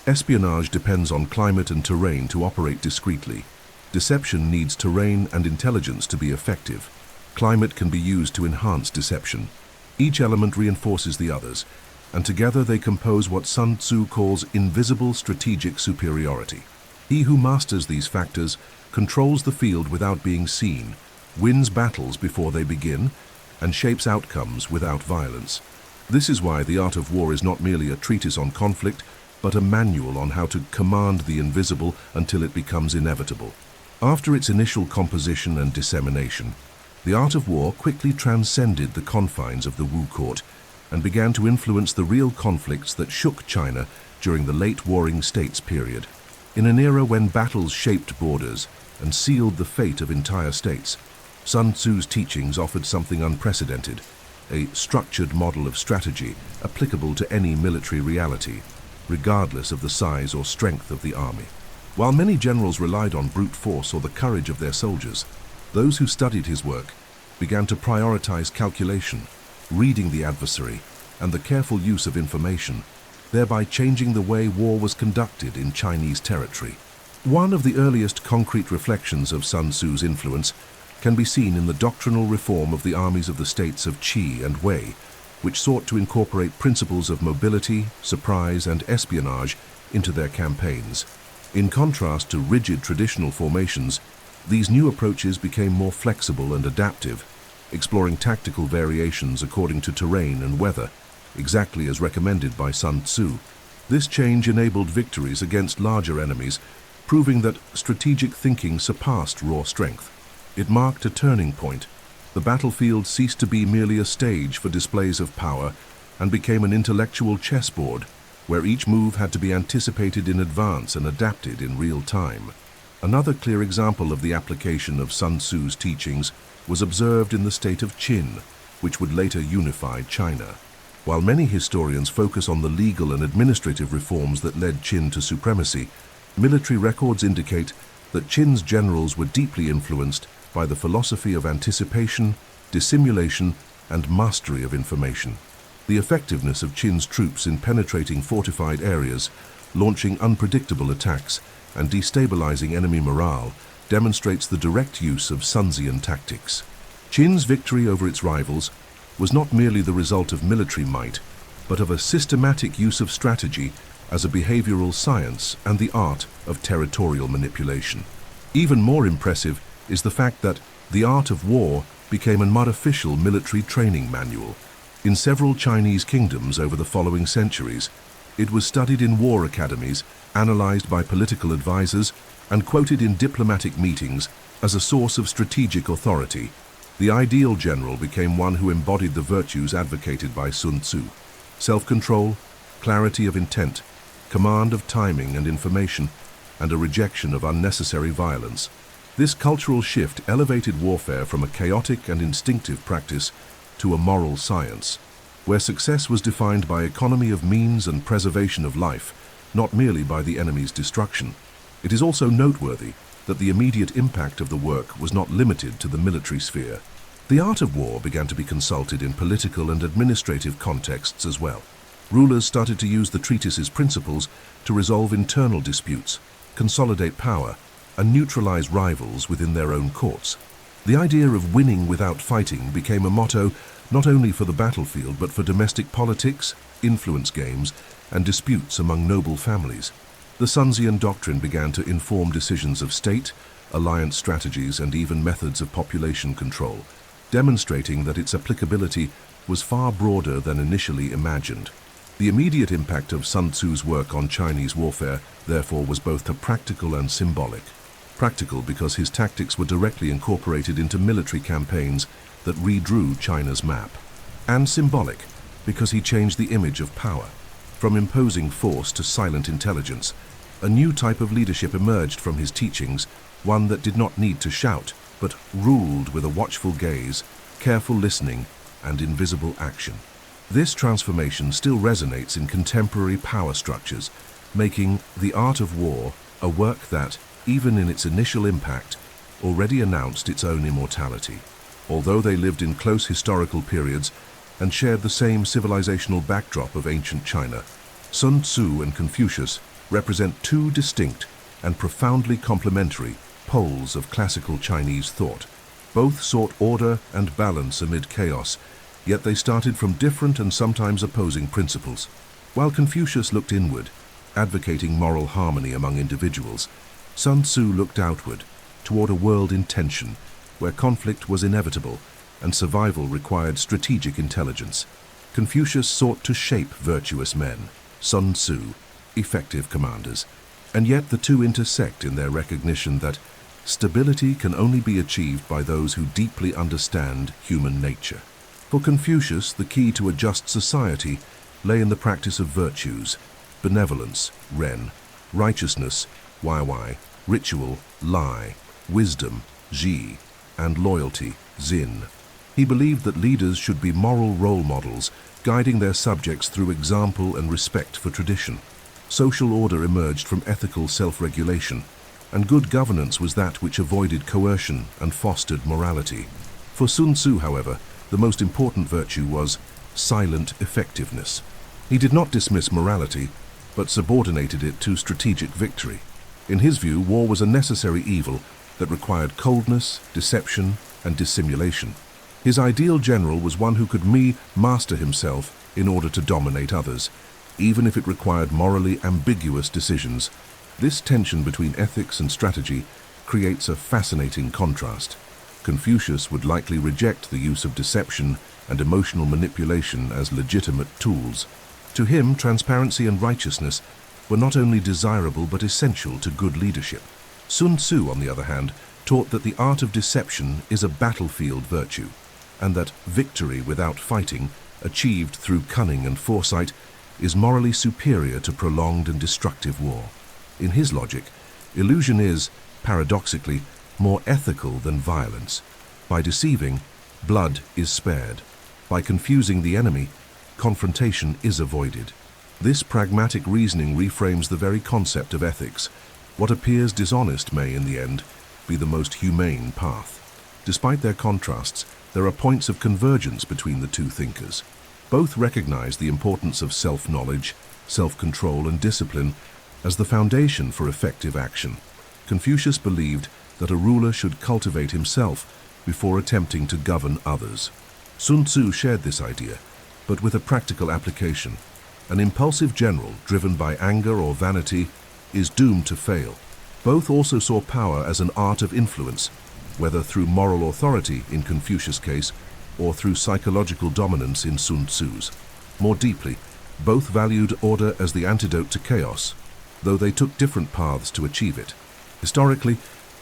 Espionage depends on climate and terrain to operate discreetly. Deception needs terrain and intelligence to be effective. Climate can be used to enhance deception. Each element reinforces the others, and together they compose what Sun Tzu calls invisible strategic superiority. He who masters these factors controls the field without being seen, wins battles before they begin, and shapes outcomes without violence. This is why the art of war is not merely a treatise on conflict, but a manual on how to command the invisible until it becomes inevitable. After its initial composition and dissemination, the art of war quickly transcended the confines of the Wu court and began to influence the real conflicts that shook China during the late Warring States period. In an era when battles shaped borders and sealed the fate of entire states, Sun Tzu's teachings offered something unprecedented, a structured model of strategy applicable to any military reality, regardless of the size or strength of the army. While many generals relied on brute force or the courage of their soldiers, those who studied his work began to prioritize calculation, reading the adversary, and the careful use of information, thereby changing the way war was conducted in Chinese territory. One of the earliest concrete reflections of Sun Tzu's influence can be seen in the doctrinal reform of the armies of the states of Qi and Wei, which sought to incorporate principles of mobility, surprise, and espionage into their campaigns. In contrast to rigid traditional formations, these new approaches became more flexible and adaptive, exploring tactical variations according to terrain and weather, exactly as recommended by Sun Tzu. This change enabled victories against larger enemies, proving that strategic thinking surpassed raw strength. It marked a turning point. The battlefield ceased to be merely a stage for displays of power and became an intellectual chessboard, where each move had to be anticipated in advance and adapted in real time. Another clear example of the application of Sun Tzu's teachings was observed in the state of Qin, which would later unify China. While many historians focus on the legal and administrative reforms that led Qin to supremacy, military records indicate that Qin's generals were deeply influenced by the philosophy of anticipation, dissimulation, and mastery of information. The effectiveness of Qin's troops in penetrating fortified areas, launching unpredictable attacks, and destabilizing enemy morale demonstrates the direct use of Sun Tzu tactics. Qin's victory over its rivals was not merely the result of military might, but of a systematic use of strategy as a behavioral science and the art of territorial manipulation. Even more impressive is the fact that the art of war became an unofficial military training manual. In several Chinese kingdoms over the following centuries, it was studied in war academies, analyzed by political advisors, and quoted in diplomatic meetings as a source of strategic authority. The ideal general became one who embodied the virtues advocated by Sun Tzu: self-control, clarity of intent, command of timing and information, and a rejection of unnecessary violence. This cultural shift elevated warfare from a chaotic and instinctive practice to a moral science, where success was defined by economy of means and preservation of life, not merely by the enemy's destruction. It is also noteworthy that the immediate impact of the work was not limited to the military sphere. The art of war began to be consulted in political and administrative contexts as well. Rulers started to use the treatise's principles to resolve internal disputes, consolidate power, and neutralize rivals within their own courts. The idea of winning without fighting became a motto not only for the battlefield but for domestic politics, influence games, and disputes among noble families. The Sun Tzu doctrine began to inform decisions of state, alliance strategies, and even methods of population control, demonstrating that its applicability was far broader than initially imagined. The immediate impact of Sun Tzu's work on Chinese warfare, therefore, was both practical and symbolic. Practical because his tactics were directly incorporated into military campaigns that redrew China's map. And symbolic because he changed the image of power. From imposing force to silent intelligence, a new type of leadership emerged from his teachings, one that did not need to shout, but ruled with a watchful gaze, careful listening, and invisible action. This transformation still resonates in contemporary power structures, making The Art of War a work that, even in its initial impact, already announced its own immortality. Although they lived in close historical periods and shared the same civilizational backdrop of ancient China, Sun Tzu and Confucius represent two distinct and profoundly complementary poles of classical Chinese thought. Both sought order and balance amid chaos, yet they started from different and sometimes opposing principles. While Confucius looked inward, advocating moral harmony among individuals, Sun Tzu looked outward, toward a world in tension, where conflict was inevitable and survival required strategic intelligence. Confucius sought to shape virtuous men, Sun Tzu, effective commanders, and yet the two intersect in their recognition that stability can only be achieved by those who deeply understand human nature. For Confucius, the key to a just society lay in the practice of virtues: benevolence, ren; righteousness, wai; ritual, lai; wisdom, ji; and loyalty, zin. He believed that leaders should be moral role models, guiding their subjects through example and respect for tradition. Social order emerged from ethical self-regulation, and good governance was that which avoided coercion and fostered morality. For Sun Tzu, however, the most important virtue was silent effectiveness. He did not dismiss morality, but subordinated it to strategic victory. In his view, war was a necessary evil that required coldness, deception, and dissimulation. His ideal general was one who could master himself in order to dominate others, even if it required morally ambiguous decisions. This tension between ethics and strategy creates a fascinating contrast. Confucius would likely reject the use of deception and emotional manipulation as legitimate tools. To him, transparency and righteousness were not only desirable but essential to good leadership. Sun Tzu, on the other hand, taught that the art of deception is a battlefield virtue, and that victory without fighting, achieved through cunning and foresight, is morally superior to prolonged and destructive war. In his logic, illusion is, paradoxically, more ethical than violence. By deceiving, blood is spared. By confusing the enemy, confrontation is avoided. This pragmatic reasoning reframes the very concept of ethics. What appears dishonest may, in the end, be the most humane path. Despite their contrasts, there are points of convergence between the two thinkers. Both recognize the importance of self-knowledge, self-control, and discipline as the foundation for effective action. Confucius believed that a ruler should cultivate himself before attempting to govern others. Sun Tzu shared this idea, but with a practical application. An impulsive general, driven by anger or vanity, is doomed to fail. Both also saw power as an art of influence, whether through moral authority in Confucius' case, or through psychological dominance in Sun Tzu's. More deeply, both valued order as the antidote to chaos, though they took different paths to achieve it. Historically,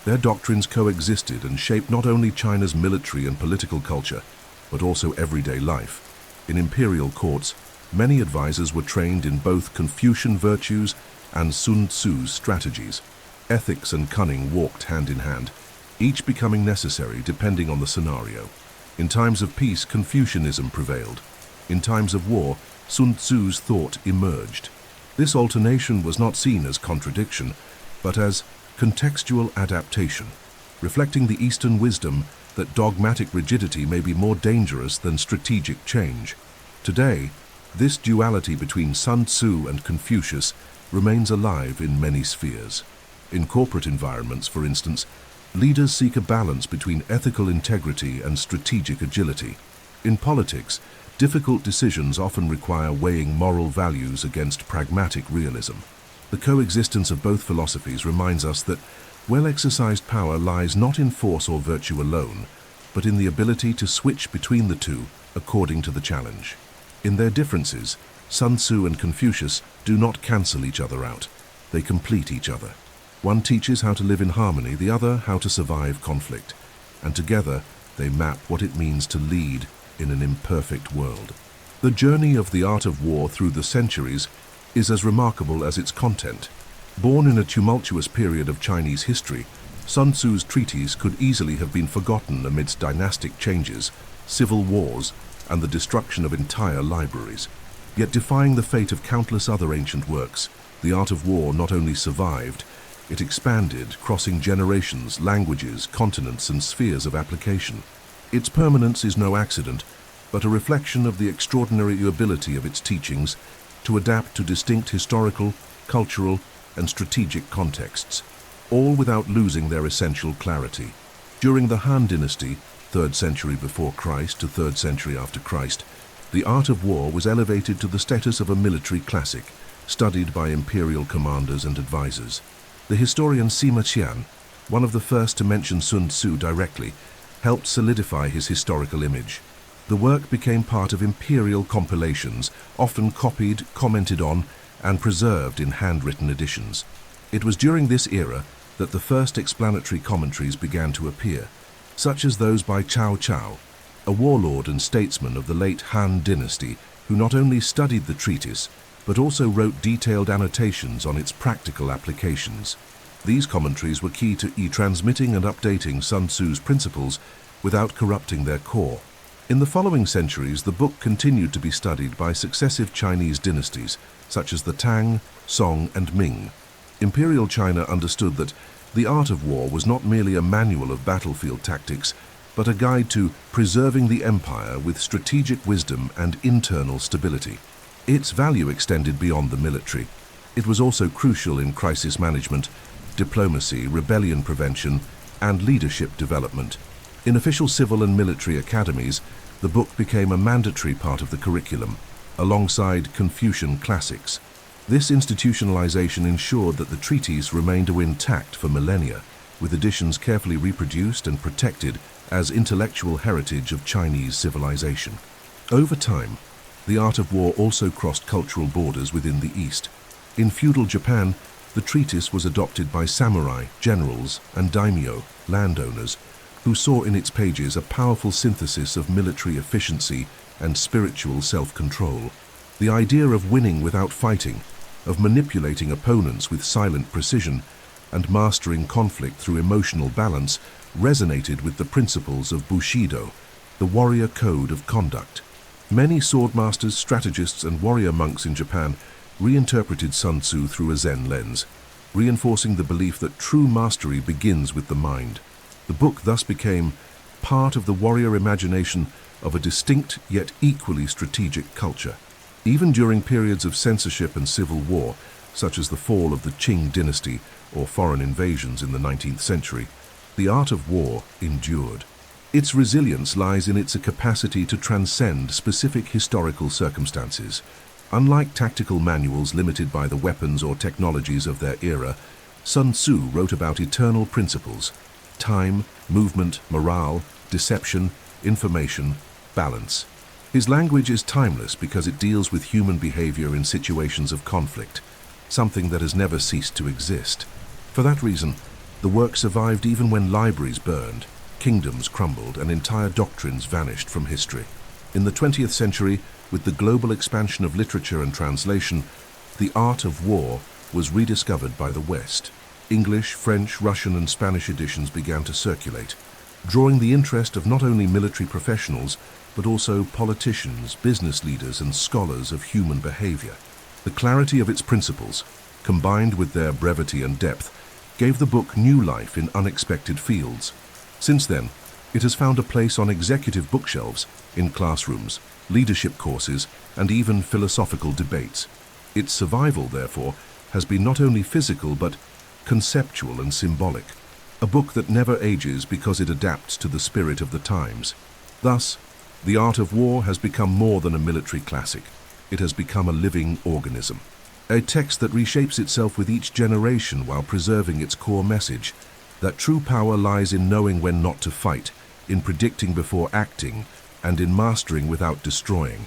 their doctrines coexisted and shaped not only China's military and political culture, but also everyday life. In imperial courts, many advisors were trained in both Confucian virtues and Sun Tzu's strategies. Ethics and cunning walked hand in hand, each becoming necessary depending on the scenario. In times of peace, Confucianism prevailed. In times of war, Sun Tzu's thought emerged. This alternation was not seen as contradiction, but as contextual adaptation, reflecting the Eastern wisdom that dogmatic rigidity may be more dangerous than strategic change. Today, this duality between Sun Tzu and Confucius remains alive in many spheres. In corporate environments, for instance, leaders seek a balance between ethical integrity and strategic agility. In politics, difficult decisions often require weighing moral values against pragmatic realism. The coexistence of both philosophies reminds us that well-exercised power lies not in force or virtue alone, but in the ability to switch between the two according to the challenge. In their differences, Sun Tzu and Confucius do not cancel each other out. They complete each other. One teaches how to live in harmony, the other how to survive conflict. And together, they map what it means to lead in an imperfect world. The journey of the art of war through the centuries is as remarkable as its content. Born in a tumultuous period of Chinese history, Sun Tzu's treatise could easily have been forgotten amidst dynastic changes, civil wars, and the destruction of entire libraries. Yet defying the fate of countless other ancient works, the art of war not only survived, it expanded, crossing generations, languages, continents, and spheres of application. Its permanence is no accident, but a reflection of the extraordinary ability of its teachings to adapt to distinct historical, cultural, and strategic contexts, all without losing their essential clarity. During the Han Dynasty, 3rd century before Christ to 3rd century after Christ, the art of war was elevated to the status of a military classic, studied by imperial commanders and advisors. The historian Sima Qian, one of the first to mention Sun Tzu directly, helped solidify his historical image. The work became part of imperial compilations, often copied, commented on, and preserved in handwritten editions. It was during this era that the first explanatory commentaries began to appear, such as those by Cao Cao, a warlord and statesman of the late Han Dynasty, who not only studied the treatise, but also wrote detailed annotations on its practical applications. These commentaries were key to transmitting and updating Sun Tzu's principles without corrupting their core. In the following centuries, the book continued to be studied by successive Chinese dynasties, such as the Tang, Song, and Ming. Imperial China understood that the art of war was not merely a manual of battlefield tactics, but a guide to preserving the empire with strategic wisdom and internal stability. Its value extended beyond the military. It was also crucial in crisis management, diplomacy, rebellion prevention, and leadership development. In official civil and military academies, the book became a mandatory part of the curriculum, alongside Confucian classics. This institutionalization ensured that the treatise remained intact for millennia, with editions carefully reproduced and protected as intellectual heritage of Chinese civilization. Over time, the art of war also crossed cultural borders within the East. In feudal Japan, the treatise was adopted by samurai, generals, and daimyo, landowners, who saw in its pages a powerful synthesis of military efficiency and spiritual self-control. The idea of winning without fighting, of manipulating opponents with silent precision, and mastering conflict through emotional balance resonated with the principles of Bushido, the warrior code of conduct. Many swordmasters, strategists, and warrior monks in Japan reinterpreted Sun Tzu through a Zen lens, reinforcing the belief that true mastery begins with the mind. The book thus became part of the warrior imagination of a distinct yet equally strategic culture. Even during periods of censorship and civil war, such as the fall of the Qing dynasty or foreign invasions in the 19th century, the art of war endured. Its resilience lies in its capacity to transcend specific historical circumstances. Unlike tactical manuals limited by the weapons or technologies of their era, Sun Tzu wrote about eternal principles: time, movement, morale, deception, information, balance. His language is timeless because it deals with human behavior in situations of conflict, something that has never ceased to exist. For that reason, the work survived even when libraries burned, kingdoms crumbled, and entire doctrines vanished from history. In the 20th century, with the global expansion of literature and translation, the art of war was rediscovered by the West. English, French, Russian, and Spanish editions began to circulate, drawing the interest of not only military professionals, but also politicians, business leaders, and scholars of human behavior. The clarity of its principles, combined with their brevity and depth, gave the book new life in unexpected fields. Since then, it has found a place on executive bookshelves, in classrooms, leadership courses, and even philosophical debates. Its survival, therefore, has been not only physical but conceptual and symbolic, a book that never ages because it adapts to the spirit of the times. Thus, The Art of War has become more than a military classic. It has become a living organism, a text that reshapes itself with each generation while preserving its core message, that true power lies in knowing when not to fight, in predicting before acting, and in mastering without destroying.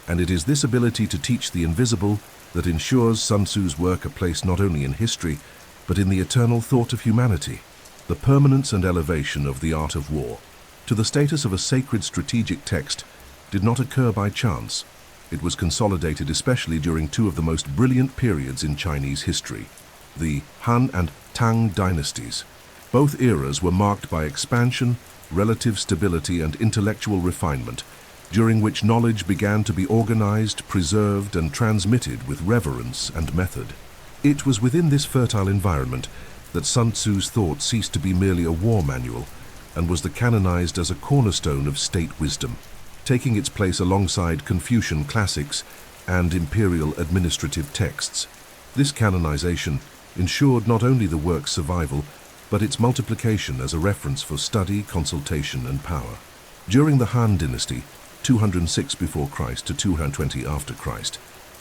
And it is this ability to teach the invisible that ensures Sun Tzu's work a place not only in history, but in the eternal thought of humanity. The permanence and elevation of The Art of War to the status of a sacred strategic text did not occur by chance. It was consolidated especially during two of the most brilliant periods in Chinese history, the Han and Tang dynasties. Both eras were marked by expansion, relative stability, and intellectual refinement, during which knowledge began to be organized, preserved, and transmitted with reverence and method. It was within this fertile environment that Sun Tzu's thought ceased to be merely a war manual and was canonized as a cornerstone of state wisdom, taking its place alongside Confucian classics and imperial administrative texts. This canonization ensured not only the work's survival, but its multiplication as a reference for study, consultation, and power. During the Han dynasty, 206 before Christ to 220 after Christ,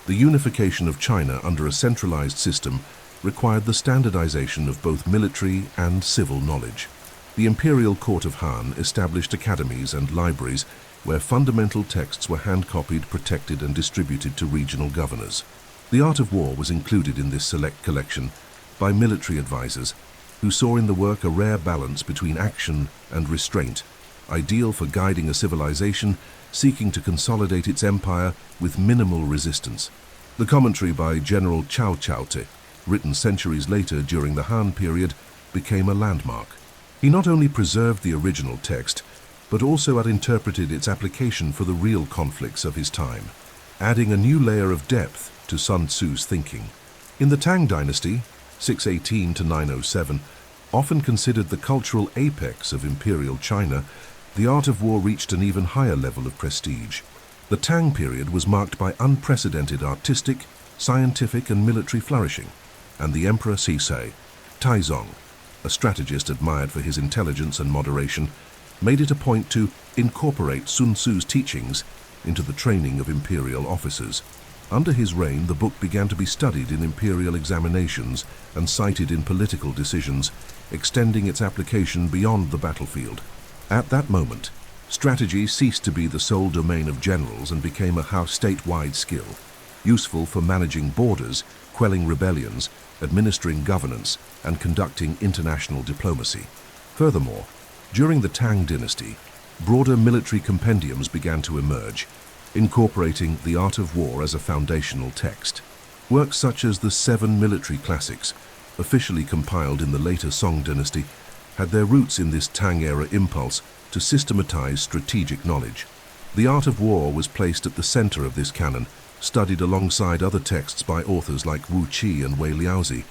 the unification of China under a centralized system required the standardization of both military and civil knowledge. The imperial court of Han established academies and libraries where fundamental texts were hand-copied, protected, and distributed to regional governors. The Art of War was included in this select collection by military advisors who saw in the work a rare balance between action and restraint, ideal for guiding a civilization seeking to consolidate its empire with minimal resistance. The commentary by General Cao Caote, written centuries later during the Han period, became a landmark. He not only preserved the original text, but also had interpreted its application for the real conflicts of his time, adding a new layer of depth to Sun Tzu's thinking. In the Tang dynasty, 618 to 907, often considered the cultural apex of imperial China, the art of war reached an even higher level of prestige. The Tang period was marked by unprecedented artistic, scientific and military flourishing, and the Emperor Sisei, Taizong, a strategist admired for his intelligence and moderation, made it a point to incorporate Sun Tzu's teachings into the training of imperial officers. Under his reign, the book began to be studied in imperial examinations and cited in political decisions, extending its application beyond the battlefield. At that moment, strategy ceased to be the sole domain of generals and became a statewide skill, useful for managing borders, quelling rebellions, administering governance, and conducting international diplomacy. Furthermore, during the Tang dynasty, broader military compendiums began to emerge, incorporating the art of war as a foundational text. Works such as the 7 military classics, officially compiled in the later Song dynasty, had their roots in this Tang-era impulse to systematize strategic knowledge. The art of war was placed at the center of this canon, studied alongside other texts by authors like Wu Qi and Wei Liaozi.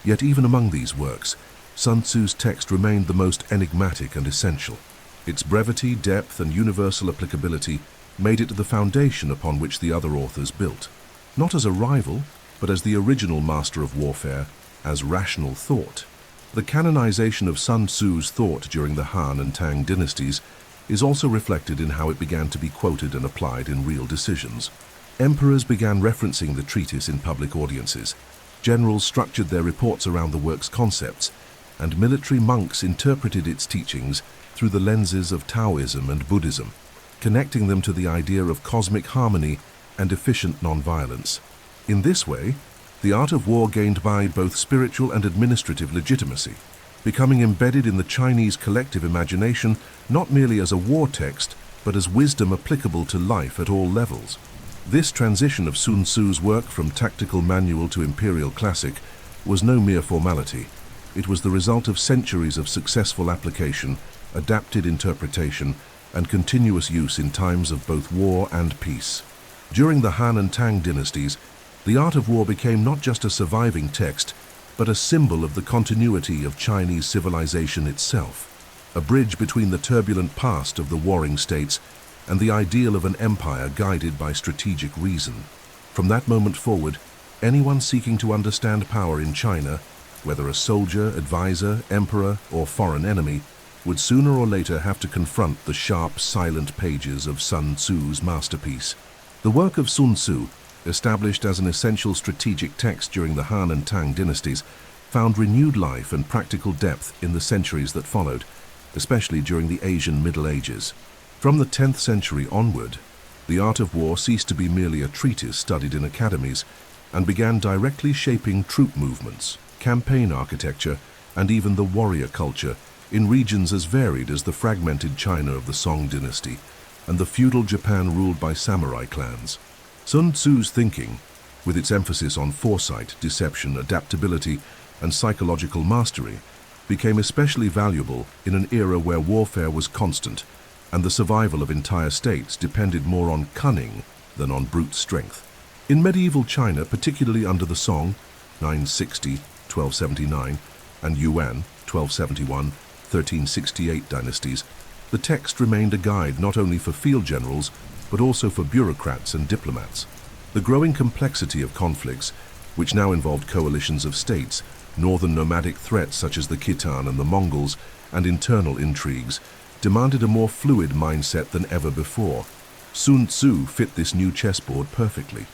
Yet even among these works, Sun Tzu's text remained the most enigmatic and essential. Its brevity, depth, and universal applicability made it the foundation upon which the other authors built. Not as a rival, but as the original master of warfare, as rational thought. The canonization of Sun Tzu's thought during the Han and Tang dynasties is also reflected in how it began to be quoted and applied in real decisions. Emperors began referencing the treatise in public audiences, generals structured their reports around the work's concepts, and military monks interpreted its teachings through the lenses of Taoism and Buddhism, connecting them to the idea of cosmic harmony and efficient nonviolence. In this way, the art of war gained by both spiritual and administrative legitimacy, becoming embedded in the Chinese collective imagination not merely as a war text, but as wisdom applicable to life at all levels. This transition of Sun Tzu's work from tactical manual to imperial classic was no mere formality. It was the result of centuries of successful application, adapted interpretation, and continuous use in times of both war and peace. During the Han and Tang dynasties, the art of war became not just a surviving text, but a symbol of the continuity of Chinese civilization itself, a bridge between the turbulent past of the warring states and the ideal of an empire guided by strategic reason. From that moment forward, anyone seeking to understand power in China, whether a soldier, advisor, emperor, or foreign enemy, would sooner or later have to confront the sharp, silent pages of Sun Tzu's masterpiece. The work of Sun Tzu, established as an essential strategic text during the Han and Tang dynasties, found renewed life and practical depth in the centuries that followed, especially during the Asian Middle Ages. From the 10th century onward, the art of war ceased to be merely a treatise studied in academies and began directly shaping troop movements, campaign architecture, and even the warrior culture in regions as varied as the fragmented China of the Song dynasty and the feudal Japan ruled by samurai clans. Sun Tzu's thinking, with its emphasis on foresight, deception, adaptability, and psychological mastery, became especially valuable in an era where warfare was constant and the survival of entire states depended more on cunning than on brute strength. In medieval China, particularly under the Song, 960–1279, and Yuan, 1271–1368 dynasties, the text remained a guide not only for field generals, but also for bureaucrats and diplomats. The growing complexity of conflicts, which now involved coalitions of states, northern nomadic threats such as the Khitan and the Mongols, and internal intrigues, demanded a more fluid mindset than ever before. Sun Tzu fit this new chessboard perfectly.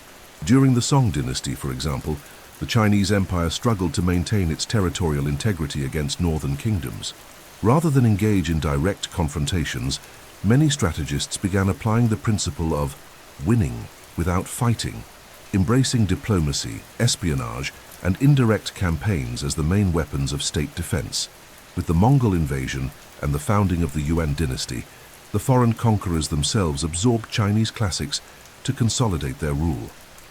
During the Song dynasty, for example, the Chinese empire struggled to maintain its territorial integrity against northern kingdoms. Rather than engage in direct confrontations, many strategists began applying the principle of winning without fighting, embracing diplomacy, espionage, and indirect campaigns as the main weapons of state defense. With the Mongol invasion and the founding of the Yuan dynasty, the foreign conquerors themselves absorbed Chinese classics to consolidate their rule.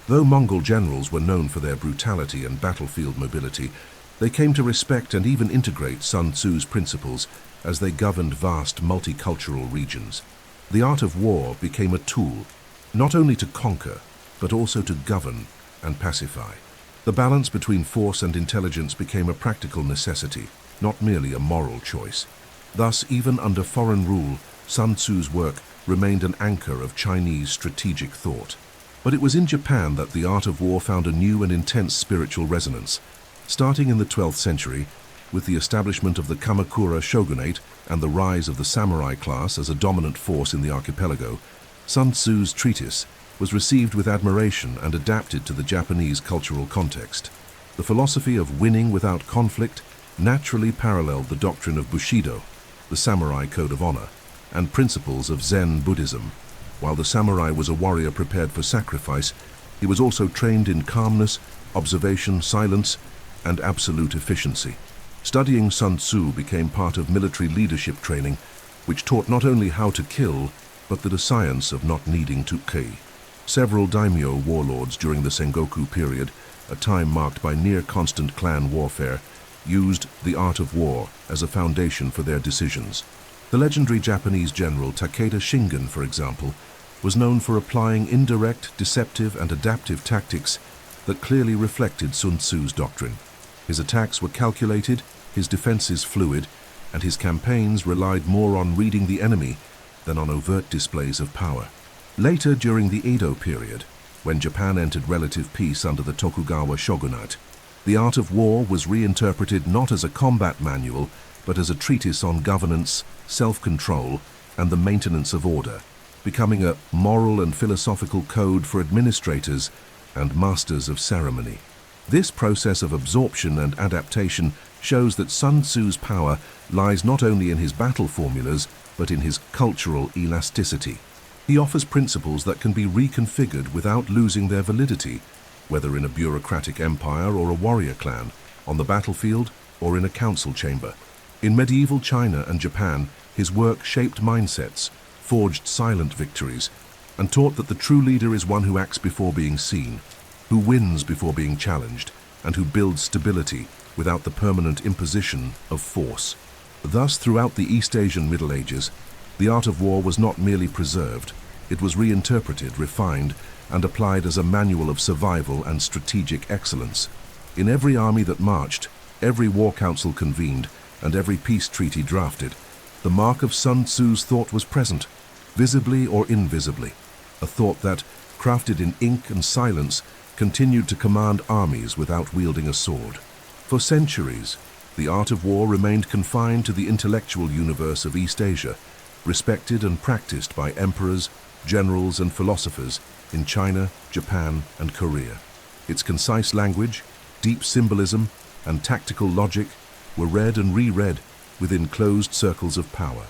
Though Mongol generals were known for their brutality and battlefield mobility, they came to respect and even integrate Sun Tzu's principles as they governed vast multicultural regions. The art of war became a tool, not only to conquer, but also to govern and pacify. The balance between force and intelligence became a practical necessity, not merely a moral choice. Thus, even under foreign rule, Sun Tzu's work remained an anchor of Chinese strategic thought. But it was in Japan that the art of war found a new and intense spiritual resonance. Starting in the 12th century, with the establishment of the Kamakura shogunate and the rise of the samurai class as a dominant force in the archipelago, Sun Tzu's treatise was received with admiration and adapted to the Japanese cultural context. The philosophy of winning without conflict naturally paralleled the doctrine of Bushido, the samurai code of honor, and principles of Zen Buddhism. While the samurai was a warrior prepared for sacrifice, he was also trained in calmness, observation, silence, and absolute efficiency. Studying Sun Tzu became part of military leadership training, which taught not only how to kill, but the science of not needing to kill. Several daimyo warlords during the Sengoku period, a time marked by near-constant clan warfare, used the art of war as a foundation for their decisions. The legendary Japanese general Takeda Shingen, for example, was known for applying indirect, deceptive, and adaptive tactics that clearly reflected Sun Tzu's doctrine. His attacks were calculated, his defenses fluid, and his campaigns relied more on reading the enemy than on overt displays of power. Later, during the Edo period, when Japan entered relative peace under the Tokugawa shogunate, the art of war was reinterpreted not as a combat manual, but as a treatise on governance, self-control, and the maintenance of order, becoming a moral and philosophical code for administrators and masters of ceremony. This process of absorption and adaptation shows that Sun Tzu's power lies not only in his battle formulas, but in his cultural elasticity. He offers principles that can be reconfigured without losing their validity, whether in a bureaucratic empire or a warrior clan, on the battlefield or in a council chamber. In medieval China and Japan, his work shaped mindsets, forged silent victories, and taught that the true leader is one who acts before being seen, who wins before being challenged, and who builds stability without the permanent imposition of force. Thus, throughout the East Asian Middle Ages, the art of war was not merely preserved, it was reinterpreted, refined, and applied as a manual of survival and strategic excellence. In every army that marched, every war council convened, and every peace treaty drafted, the mark of Sun Tzu's thought was present, visibly or invisibly, a thought that, crafted in ink and silence, continued to command armies without wielding a sword. For centuries, the art of war remained confined to the intellectual universe of East Asia, respected and practiced by emperors, generals, and philosophers in China, Japan, and Korea. Its concise language, deep symbolism, and tactical logic were read and reread within closed circles of power.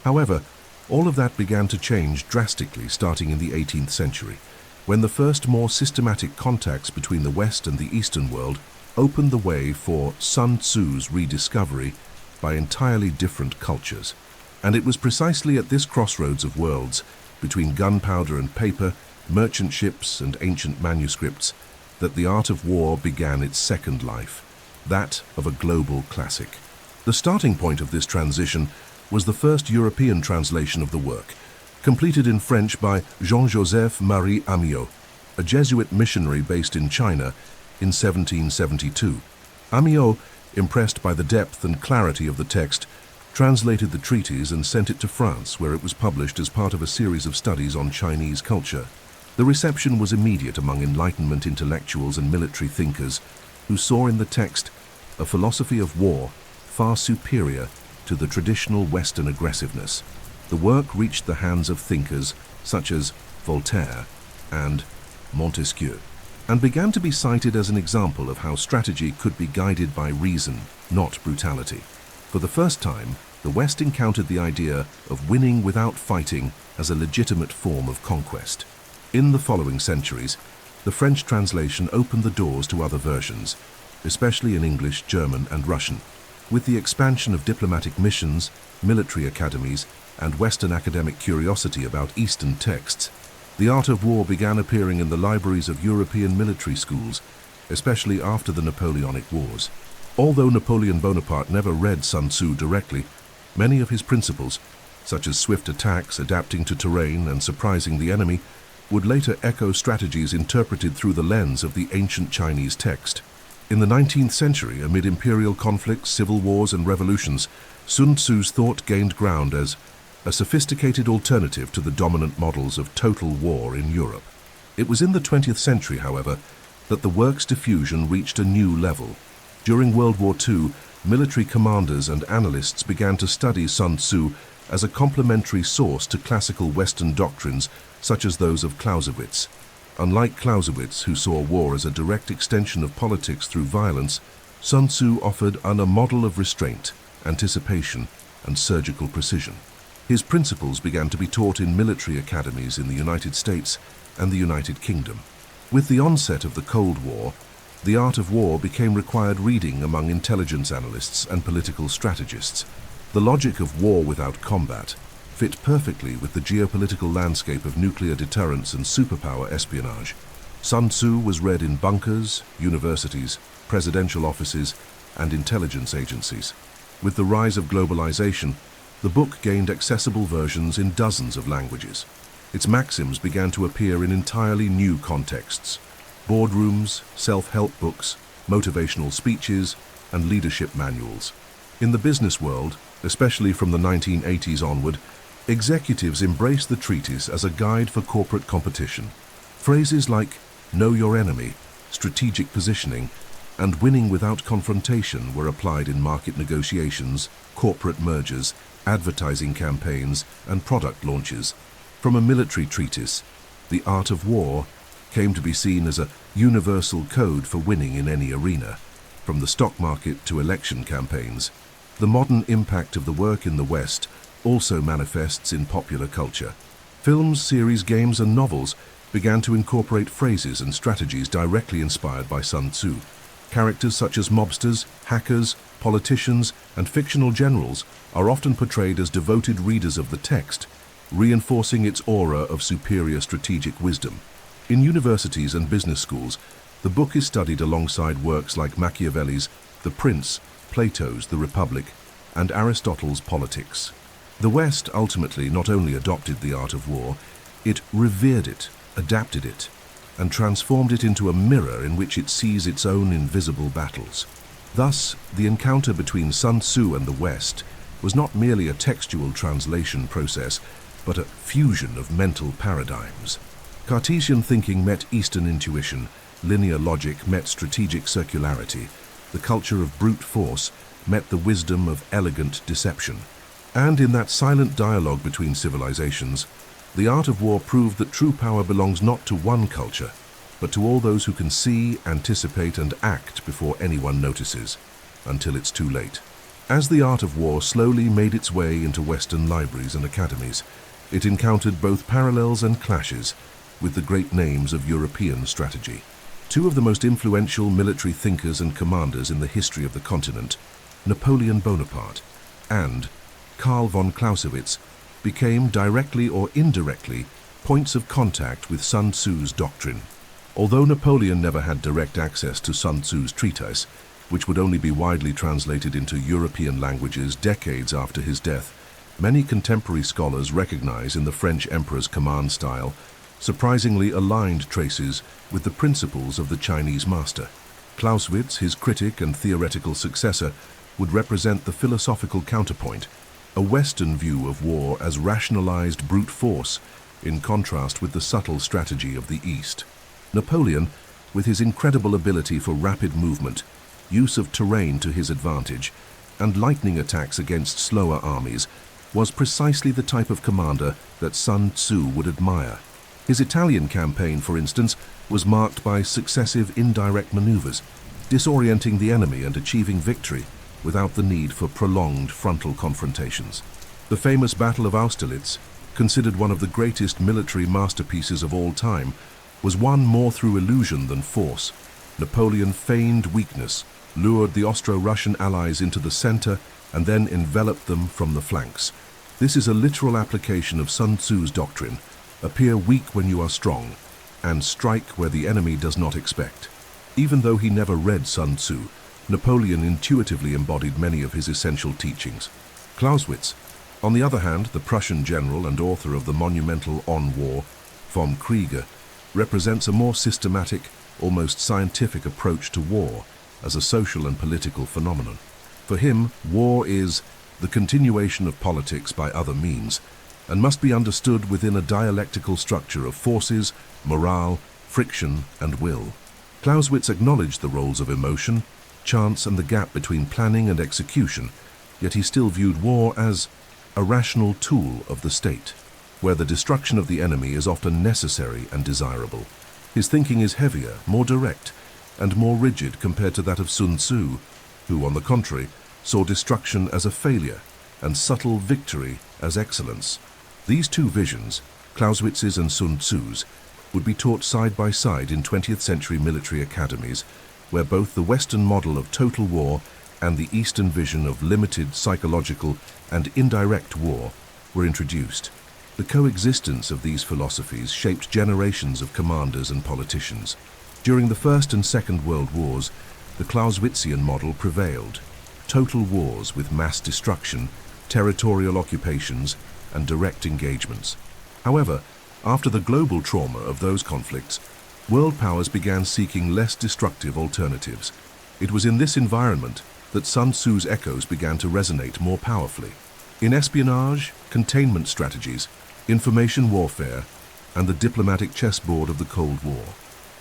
However, all of that began to change drastically starting in the 18th century, when the first more systematic contacts between the West and the Eastern world opened the way for Sun Tzu's rediscovery by entirely different cultures. And it was precisely at this crossroads of worlds, between gunpowder and paper, merchant ships and ancient manuscripts, that the art of war began its second life, that of a global classic. The starting point of this transition was the first European translation of the work, completed in French by Jean-Joseph Marie Amiot, a Jesuit missionary based in China in 1772. Amiot, impressed by the depth and clarity of the text, translated the treatise and sent it to France, where it was published as part of a series of studies on Chinese culture. The reception was immediate among Enlightenment intellectuals and military thinkers, who saw in the text a philosophy of war far superior to the traditional Western aggressiveness. The work reached the hands of thinkers such as Voltaire and Montesquieu, and began to be cited as an example of how strategy could be guided by reason, not brutality. For the first time, the West encountered the idea of winning without fighting as a legitimate form of conquest. In the following centuries, the French translation opened the doors to other versions, especially in English, German, and Russian. With the expansion of diplomatic missions, military academies, and Western academic curiosity about Eastern texts, the art of war began appearing in the libraries of European military schools, especially after the Napoleonic Wars. Although Napoleon Bonaparte never read Sun Tzu directly, many of his principles, such as swift attacks, adapting to terrain, and surprising the enemy, would later echo strategies interpreted through the lens of the ancient Chinese text. In the 19th century, amid imperial conflicts, civil wars, and revolutions, Sun Tzu's thought gained ground as a sophisticated alternative to the dominant models of total war in Europe. It was in the 20th century, however, that the work's diffusion reached a new level. During World War II, military commanders and analysts began to study Sun Tzu as a complementary source to classical Western doctrines such as those of Clausewitz. Unlike Clausewitz, who saw war as a direct extension of politics through violence, Sun Tzu offered a model of restraint, anticipation, and surgical precision. His principles began to be taught in military academies in the United States and the United Kingdom. With the onset of the Cold War, the art of war became required reading among intelligence analysts and political strategists. The logic of war without combat fit perfectly with the geopolitical landscape of nuclear deterrence and superpower espionage. Sun Tzu was read in bunkers, universities, presidential offices, and intelligence agencies. With the rise of globalization, the book gained accessible versions in dozens of languages. Its maxims began to appear in entirely new contexts: boardrooms, self-help books, motivational speeches, and leadership manuals. In the business world, especially from the 1980s onward, executives embraced the treatise as a guide for corporate competition. Phrases like "know your enemy," "strategic positioning," and "winning without confrontation" were applied in market negotiations, corporate mergers, advertising campaigns, and product launches. From a military treatise, The Art of War came to be seen as a universal code for winning in any arena. From the stock market to election campaigns, the modern impact of the work in the West also manifests in popular culture. Films, series, games, and novels began to incorporate phrases and strategies directly inspired by Sun Tzu. Characters such as mobsters, hackers, politicians, and fictional generals are often portrayed as devoted readers of the text, reinforcing its aura of superior strategic wisdom. In universities and business schools, the book is studied alongside works like Machiavelli's The Prince, Plato's The Republic, and Aristotle's Politics. The West ultimately not only adopted the art of war, it revered it, adapted it, and transformed it into a mirror in which it sees its own invisible battles. Thus, the encounter between Sun Tzu and the West was not merely a textual translation process, but a fusion of mental paradigms. Cartesian thinking met Eastern intuition, linear logic met strategic circularity, the culture of brute force met the wisdom of elegant deception. And in that silent dialogue between civilizations, the art of war proved that true power belongs not to one culture, but to all those who can see, anticipate, and act before anyone notices, until it's too late. As the art of war slowly made its way into Western libraries and academies, it encountered both parallels and clashes with the great names of European strategy. Two of the most influential military thinkers and commanders in the history of the continent, Napoleon Bonaparte and Karl von Clausewitz, became directly or indirectly points of contact with Sun Tzu's doctrine. Although Napoleon never had direct access to Sun Tzu's treatise, which would only be widely translated into European languages decades after his death, many contemporary scholars recognize in the French emperor's command style surprisingly aligned traces with the principles of the Chinese master. Clausewitz, his critic and theoretical successor, would represent the philosophical counterpoint, a Western view of war as rationalized brute force, in contrast with the subtle strategy of the East. Napoleon, with his incredible ability for rapid movement, use of terrain to his advantage, and lightning attacks against slower armies, was precisely the type of commander that Sun Tzu would admire. His Italian campaign, for instance, was marked by successive indirect maneuvers, disorienting the enemy and achieving victory without the need for prolonged frontal confrontations. The famous Battle of Austerlitz, considered one of the greatest military masterpieces of all time, was won more through illusion than force. Napoleon feigned weakness, lured the Austro-Russian allies into the center, and then enveloped them from the flanks. This is a literal application of Sun Tzu's doctrine: appear weak when you are strong, and strike where the enemy does not expect. Even though he never read Sun Tzu, Napoleon intuitively embodied many of his essential teachings. Clausewitz, on the other hand, the Prussian general and author of the monumental On War, Vom Kriege, represents a more systematic, almost scientific approach to war as a social and political phenomenon. For him, war is the continuation of politics by other means, and must be understood within a dialectical structure of forces, morale, friction, and will. Clausewitz acknowledged the roles of emotion, chance, and the gap between planning and execution, yet he still viewed war as a rational tool of the state, where the destruction of the enemy is often necessary and desirable. His thinking is heavier, more direct, and more rigid compared to that of Sun Tzu, who, on the contrary, saw destruction as a failure and subtle victory as excellence. These two visions, Clausewitz's and Sun Tzu's, would be taught side by side in 20th century military academies, where both the Western model of total war and the Eastern vision of limited psychological and indirect war were introduced. The coexistence of these philosophies shaped generations of commanders and politicians. During the First and Second World Wars, the Clausewitzian model prevailed. Total wars with mass destruction, territorial occupations, and direct engagements. However, after the global trauma of those conflicts, world powers began seeking less destructive alternatives. It was in this environment that Sun Tzu's echoes began to resonate more powerfully. In espionage, containment strategies, information warfare, and the diplomatic chessboard of the Cold War.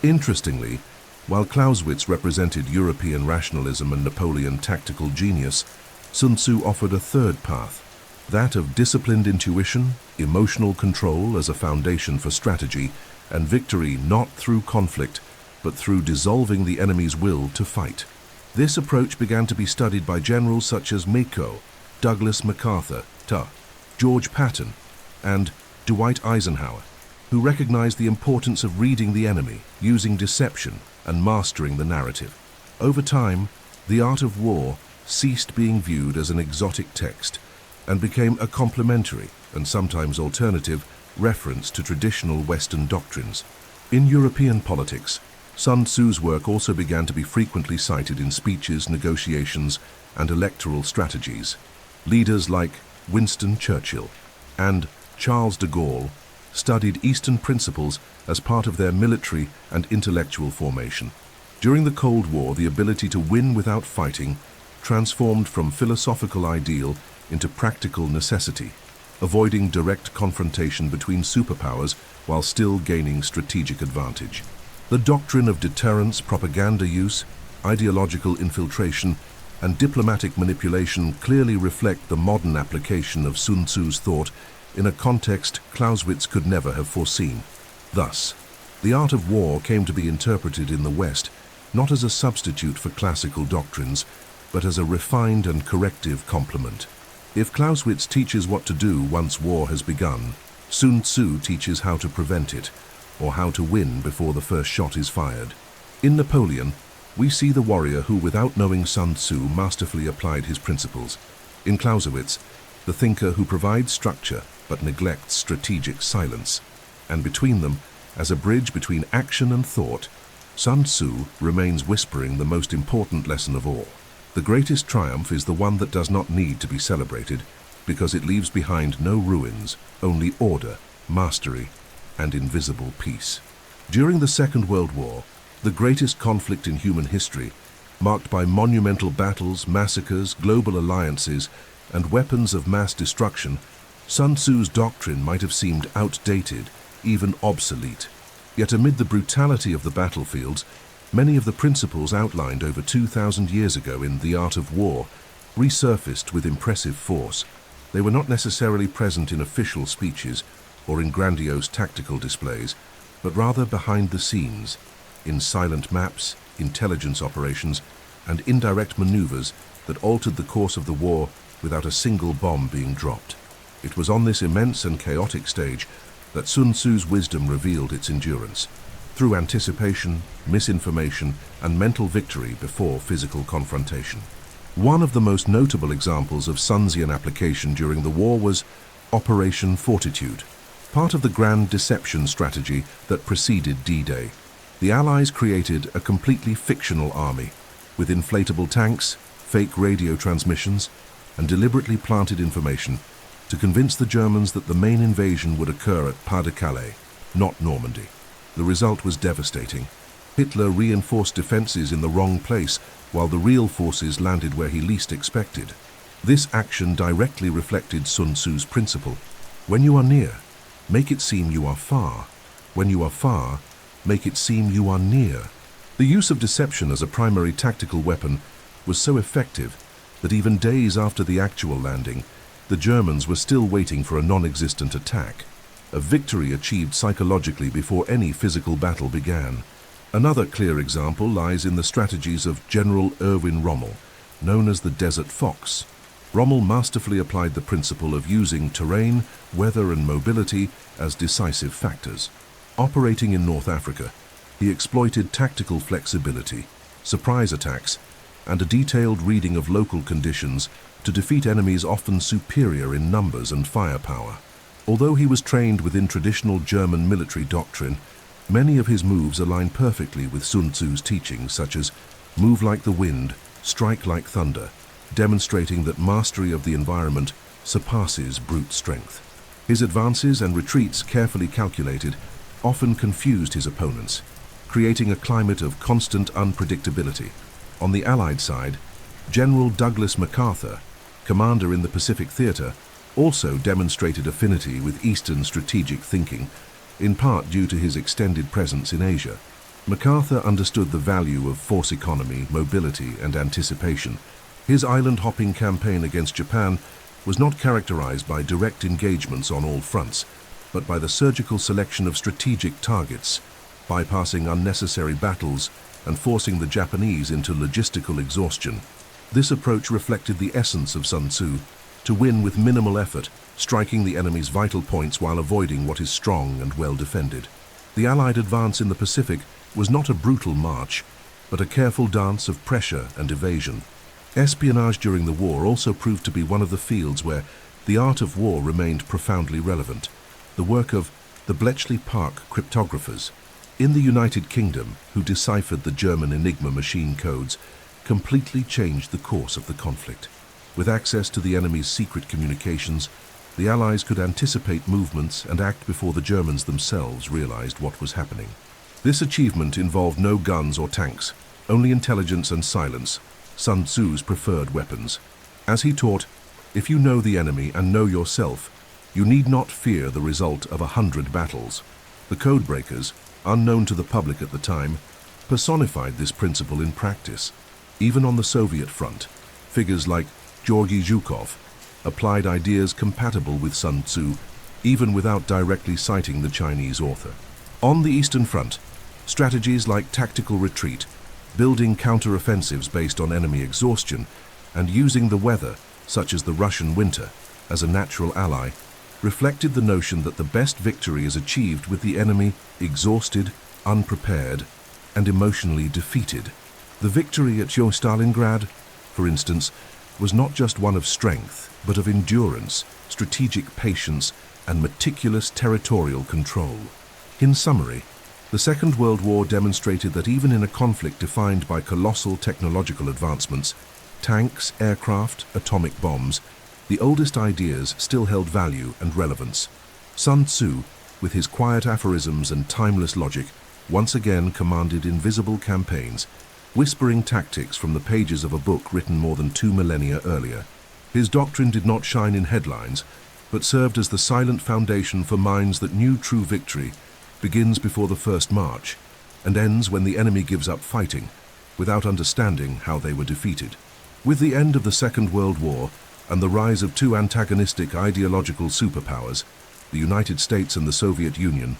Interestingly, while Clausewitz represented European rationalism and Napoleon tactical genius, Sun Tzu offered a third path, that of disciplined intuition, emotional control as a foundation for strategy, and victory not through conflict, but through dissolving the enemy's will to fight. This approach began to be studied by generals such as Mako, Douglas MacArthur, George Patton, and Dwight Eisenhower, who recognized the importance of reading the enemy, using deception, and mastering the narrative. Over time, the art of war ceased being viewed as an exotic text and became a complementary, and sometimes alternative, reference to traditional Western doctrines. In European politics, Sun Tzu's work also began to be frequently cited in speeches, negotiations, and electoral strategies. Leaders like Winston Churchill and Charles de Gaulle studied Eastern principles as part of their military and intellectual formation. During the Cold War, the ability to win without fighting transformed from philosophical ideal into practical necessity, avoiding direct confrontation between superpowers while still gaining strategic advantage. The doctrine of deterrence, propaganda use, ideological infiltration, and diplomatic manipulation clearly reflect the modern application of Sun Tzu's thought in a context Clausewitz could never have foreseen. Thus, the art of war came to be interpreted in the West not as a substitute for classical doctrines, but as a refined and corrective complement. If Clausewitz teaches what to do once war has begun, Sun Tzu teaches how to prevent it, or how to win before the first shot is fired. In Napoleon, we see the warrior who, without knowing Sun Tzu, masterfully applied his principles. In Clausewitz, the thinker who provides structure but neglects strategic silence. And between them, as a bridge between action and thought, Sun Tzu remains whispering the most important lesson of all. The greatest triumph is the one that does not need to be celebrated, because it leaves behind no ruins, only order, mastery, and invisible peace. During the Second World War, the greatest conflict in human history, marked by monumental battles, massacres, global alliances, and weapons of mass destruction, Sun Tzu's doctrine might have seemed outdated, even obsolete. Yet amid the brutality of the battlefields, many of the principles outlined over 2,000 years ago in The Art of War resurfaced with impressive force. They were not necessarily present in official speeches or in grandiose tactical displays, but rather behind the scenes, in silent maps, intelligence operations, and indirect maneuvers that altered the course of the war without a single bomb being dropped. It was on this immense and chaotic stage that Sun Tzu's wisdom revealed its endurance, through anticipation, misinformation, and mental victory before physical confrontation. One of the most notable examples of Sun Tzuan application during the war was Operation Fortitude, part of the grand deception strategy that preceded D-Day. The Allies created a completely fictional army, with inflatable tanks, fake radio transmissions, and deliberately planted information to convince the Germans that the main invasion would occur at Pas-de-Calais, not Normandy. The result was devastating. Hitler reinforced defenses in the wrong place, while the real forces landed where he least expected. This action directly reflected Sun Tzu's principle: when you are near, make it seem you are far. When you are far, make it seem you are near. The use of deception as a primary tactical weapon was so effective that even days after the actual landing, the Germans were still waiting for a non-existent attack, a victory achieved psychologically before any physical battle began. Another clear example lies in the strategies of General Erwin Rommel, known as the Desert Fox. Rommel masterfully applied the principle of using terrain, weather, and mobility as decisive factors. Operating in North Africa, he exploited tactical flexibility, surprise attacks, and a detailed reading of local conditions to defeat enemies often superior in numbers and firepower. Although he was trained within traditional German military doctrine, many of his moves align perfectly with Sun Tzu's teachings, such as move like the wind, strike like thunder, demonstrating that mastery of the environment surpasses brute strength. His advances and retreats, carefully calculated, often confused his opponents, creating a climate of constant unpredictability. On the Allied side, General Douglas MacArthur, commander in the Pacific Theater, also demonstrated affinity with Eastern strategic thinking, in part due to his extended presence in Asia. MacArthur understood the value of force economy, mobility, and anticipation. His island-hopping campaign against Japan was not characterized by direct engagements on all fronts, but by the surgical selection of strategic targets, bypassing unnecessary battles and forcing the Japanese into logistical exhaustion. This approach reflected the essence of Sun Tzu: to win with minimal effort, striking the enemy's vital points while avoiding what is strong and well defended. The Allied advance in the Pacific was not a brutal march, but a careful dance of pressure and evasion. Espionage during the war also proved to be one of the fields where the art of war remained profoundly relevant. The work of the Bletchley Park cryptographers in the United Kingdom, who deciphered the German Enigma machine codes, completely changed the course of the conflict. With access to the enemy's secret communications, the Allies could anticipate movements and act before the Germans themselves realized what was happening. This achievement involved no guns or tanks, only intelligence and silence, Sun Tzu's preferred weapons. As he taught, if you know the enemy and know yourself, you need not fear the result of 100 battles. The codebreakers, unknown to the public at the time, personified this principle in practice. Even on the Soviet front, figures like Georgy Zhukov applied ideas compatible with Sun Tzu, even without directly citing the Chinese author. On the Eastern Front, strategies like tactical retreat, building counter-offensives based on enemy exhaustion, and using the weather, such as the Russian winter, as a natural ally, reflected the notion that the best victory is achieved with the enemy exhausted, unprepared, and emotionally defeated. The victory at Stalingrad, for instance, was not just one of strength, but of endurance, strategic patience, and meticulous territorial control. In summary, the Second World War demonstrated that even in a conflict defined by colossal technological advancements, tanks, aircraft, atomic bombs, the oldest ideas still held value and relevance. Sun Tzu, with his quiet aphorisms and timeless logic, once again commanded invisible campaigns, whispering tactics from the pages of a book written more than 2 millennia earlier. His doctrine did not shine in headlines, but served as the silent foundation for minds that knew true victory begins before the first march and ends when the enemy gives up fighting, without understanding how they were defeated. With the end of the Second World War and the rise of two antagonistic ideological superpowers, the United States and the Soviet Union,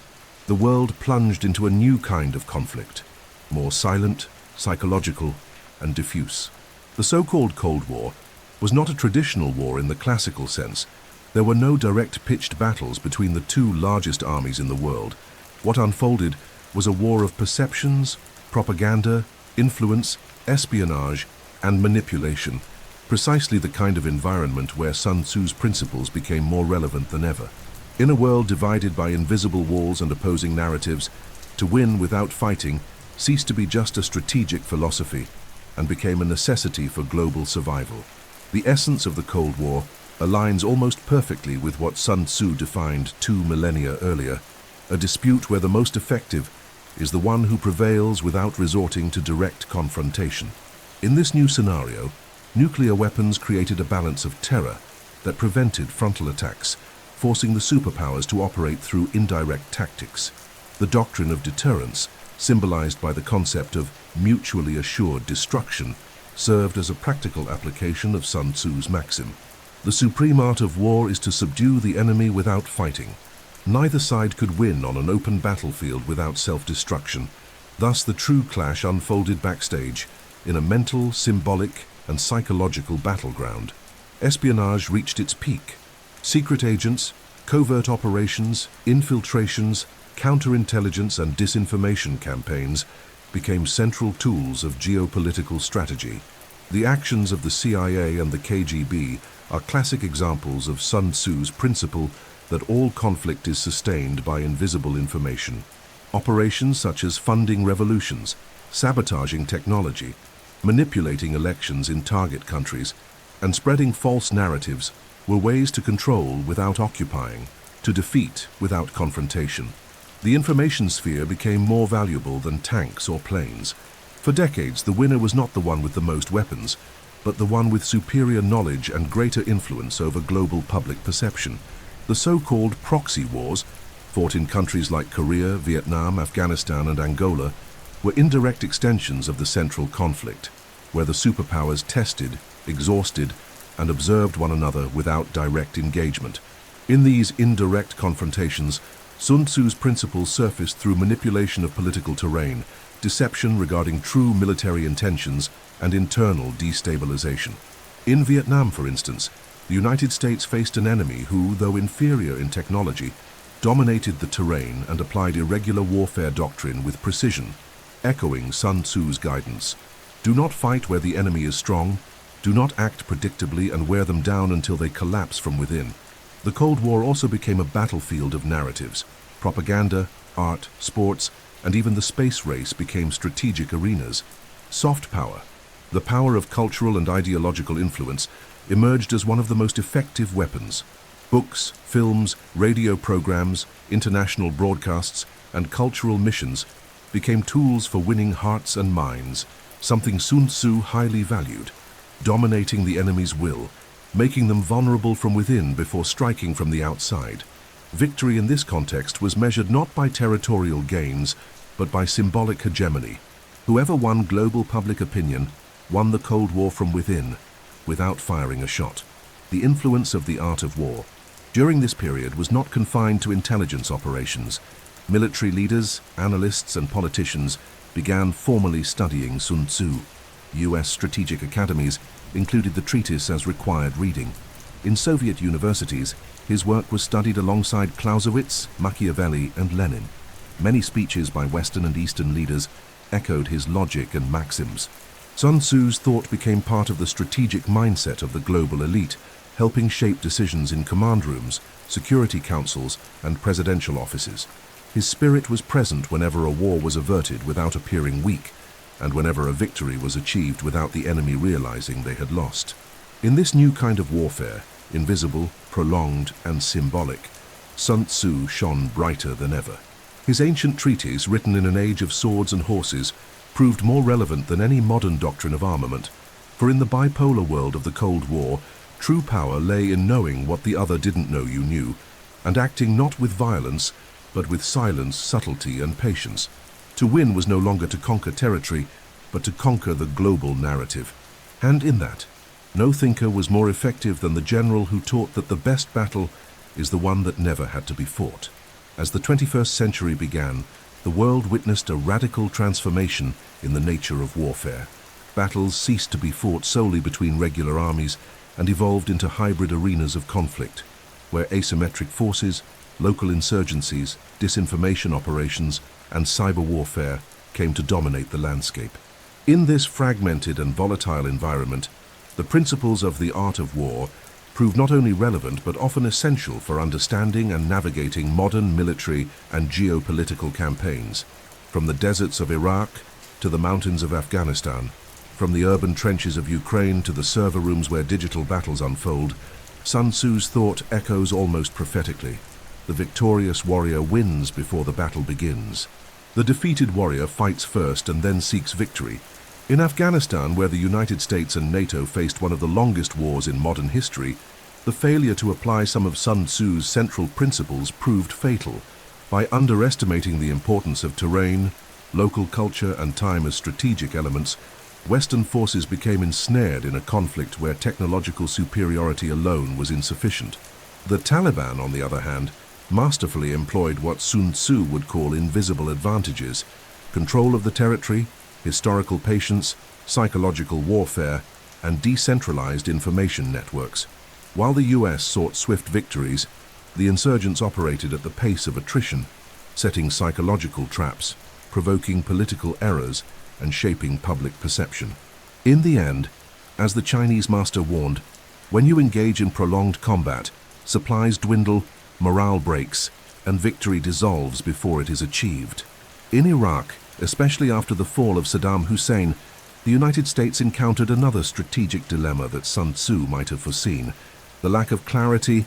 the world plunged into a new kind of conflict, more silent, psychological, and diffuse. The so-called Cold War was not a traditional war in the classical sense. There were no direct pitched battles between the two largest armies in the world. What unfolded was a war of perceptions, propaganda, influence, espionage, and manipulation, precisely the kind of environment where Sun Tzu's principles became more relevant than ever. In a world divided by invisible walls and opposing narratives, to win without fighting ceased to be just a strategic philosophy and became a necessity for global survival. The essence of the Cold War aligns almost perfectly with what Sun Tzu defined 2 millennia earlier, a dispute where the most effective is the one who prevails without resorting to direct confrontation. In this new scenario, Nuclear weapons created a balance of terror that prevented frontal attacks, forcing the superpowers to operate through indirect tactics. The doctrine of deterrence, symbolized by the concept of mutually assured destruction, served as a practical application of Sun Tzu's maxim. The supreme art of war is to subdue the enemy without fighting. Neither side could win on an open battlefield without self-destruction. Thus the true clash unfolded backstage, in a mental, symbolic, and psychological battleground. Espionage reached its peak. Secret agents, covert operations, infiltrations, counterintelligence and disinformation campaigns became central tools of geopolitical strategy. The actions of the CIA and the KGB are classic examples of Sun Tzu's principle that all conflict is sustained by invisible information. Operations such as funding revolutions, sabotaging technology, manipulating elections in target countries, and spreading false narratives were ways to control without occupying, to defeat without confrontation. The information sphere became more valuable than tanks or planes. For decades, the winner was not the one with the most weapons, but the one with superior knowledge and greater influence over global public perception. The so-called proxy wars, fought in countries like Korea, Vietnam, Afghanistan, and Angola, were indirect extensions of the central conflict, where the superpowers tested, exhausted, and observed one another without direct engagement. In these indirect confrontations, Sun Tzu's principles surfaced through manipulation of political terrain, deception regarding true military intentions, and internal destabilization. In Vietnam, for instance, the United States faced an enemy who, though inferior in technology, dominated the terrain and applied irregular warfare doctrine with precision, echoing Sun Tzu's guidance. Do not fight where the enemy is strong, do not act predictably and wear them down until they collapse from within. The Cold War also became a battlefield of narratives. Propaganda, art, sports, and even the space race became strategic arenas. Soft power, the power of cultural and ideological influence, emerged as one of the most effective weapons. Books, films, radio programs, international broadcasts, and cultural missions became tools for winning hearts and minds, something Sun Tzu highly valued, dominating the enemy's will, making them vulnerable from within before striking from the outside. Victory in this context was measured not by territorial gains, but by symbolic hegemony. Whoever won global public opinion won the Cold War from within, without firing a shot. The influence of the art of war during this period was not confined to intelligence operations. Military leaders, analysts, and politicians began formally studying Sun Tzu. US strategic academies included the treatise as required reading. In Soviet universities, his work was studied alongside Clausewitz, Machiavelli, and Lenin. Many speeches by Western and Eastern leaders echoed his logic and maxims. Sun Tzu's thought became part of the strategic mindset of the global elite, helping shape decisions in command rooms, security councils, and presidential offices. His spirit was present whenever a war was averted without appearing weak, and whenever a victory was achieved without the enemy realizing they had lost. In this new kind of warfare, invisible, prolonged, and symbolic, Sun Tzu shone brighter than ever. His ancient treatise, written in an age of swords and horses, proved more relevant than any modern doctrine of armament, for in the bipolar world of the Cold War, true power lay in knowing what the other didn't know you knew, and acting not with violence, but with silence, subtlety, and patience. To win was no longer to conquer territory, but to conquer the global narrative. And in that, no thinker was more effective than the general who taught that the best battle is the one that never had to be fought. As the 21st century began, the world witnessed a radical transformation in the nature of warfare. Battles ceased to be fought solely between regular armies and evolved into hybrid arenas of conflict, where asymmetric forces, local insurgencies, disinformation operations, and cyber warfare came to dominate the landscape. In this fragmented and volatile environment, the principles of the art of war proved not only relevant but often essential for understanding and navigating modern military and geopolitical campaigns. From the deserts of Iraq to the mountains of Afghanistan, from the urban trenches of Ukraine to the server rooms where digital battles unfold, Sun Tzu's thought echoes almost prophetically. The victorious warrior wins before the battle begins. The defeated warrior fights first and then seeks victory, In Afghanistan, where the United States and NATO faced one of the longest wars in modern history, the failure to apply some of Sun Tzu's central principles proved fatal. By underestimating the importance of terrain, local culture, and time as strategic elements, Western forces became ensnared in a conflict where technological superiority alone was insufficient. The Taliban, on the other hand, masterfully employed what Sun Tzu would call invisible advantages: control of the territory, historical patience, psychological warfare, and decentralized information networks. While the US sought swift victories, the insurgents operated at the pace of attrition, setting psychological traps, provoking political errors, and shaping public perception. In the end, as the Chinese master warned, when you engage in prolonged combat, supplies dwindle, morale breaks, and victory dissolves before it is achieved. In Iraq, especially after the fall of Saddam Hussein, the United States encountered another strategic dilemma that Sun Tzu might have foreseen: the lack of clarity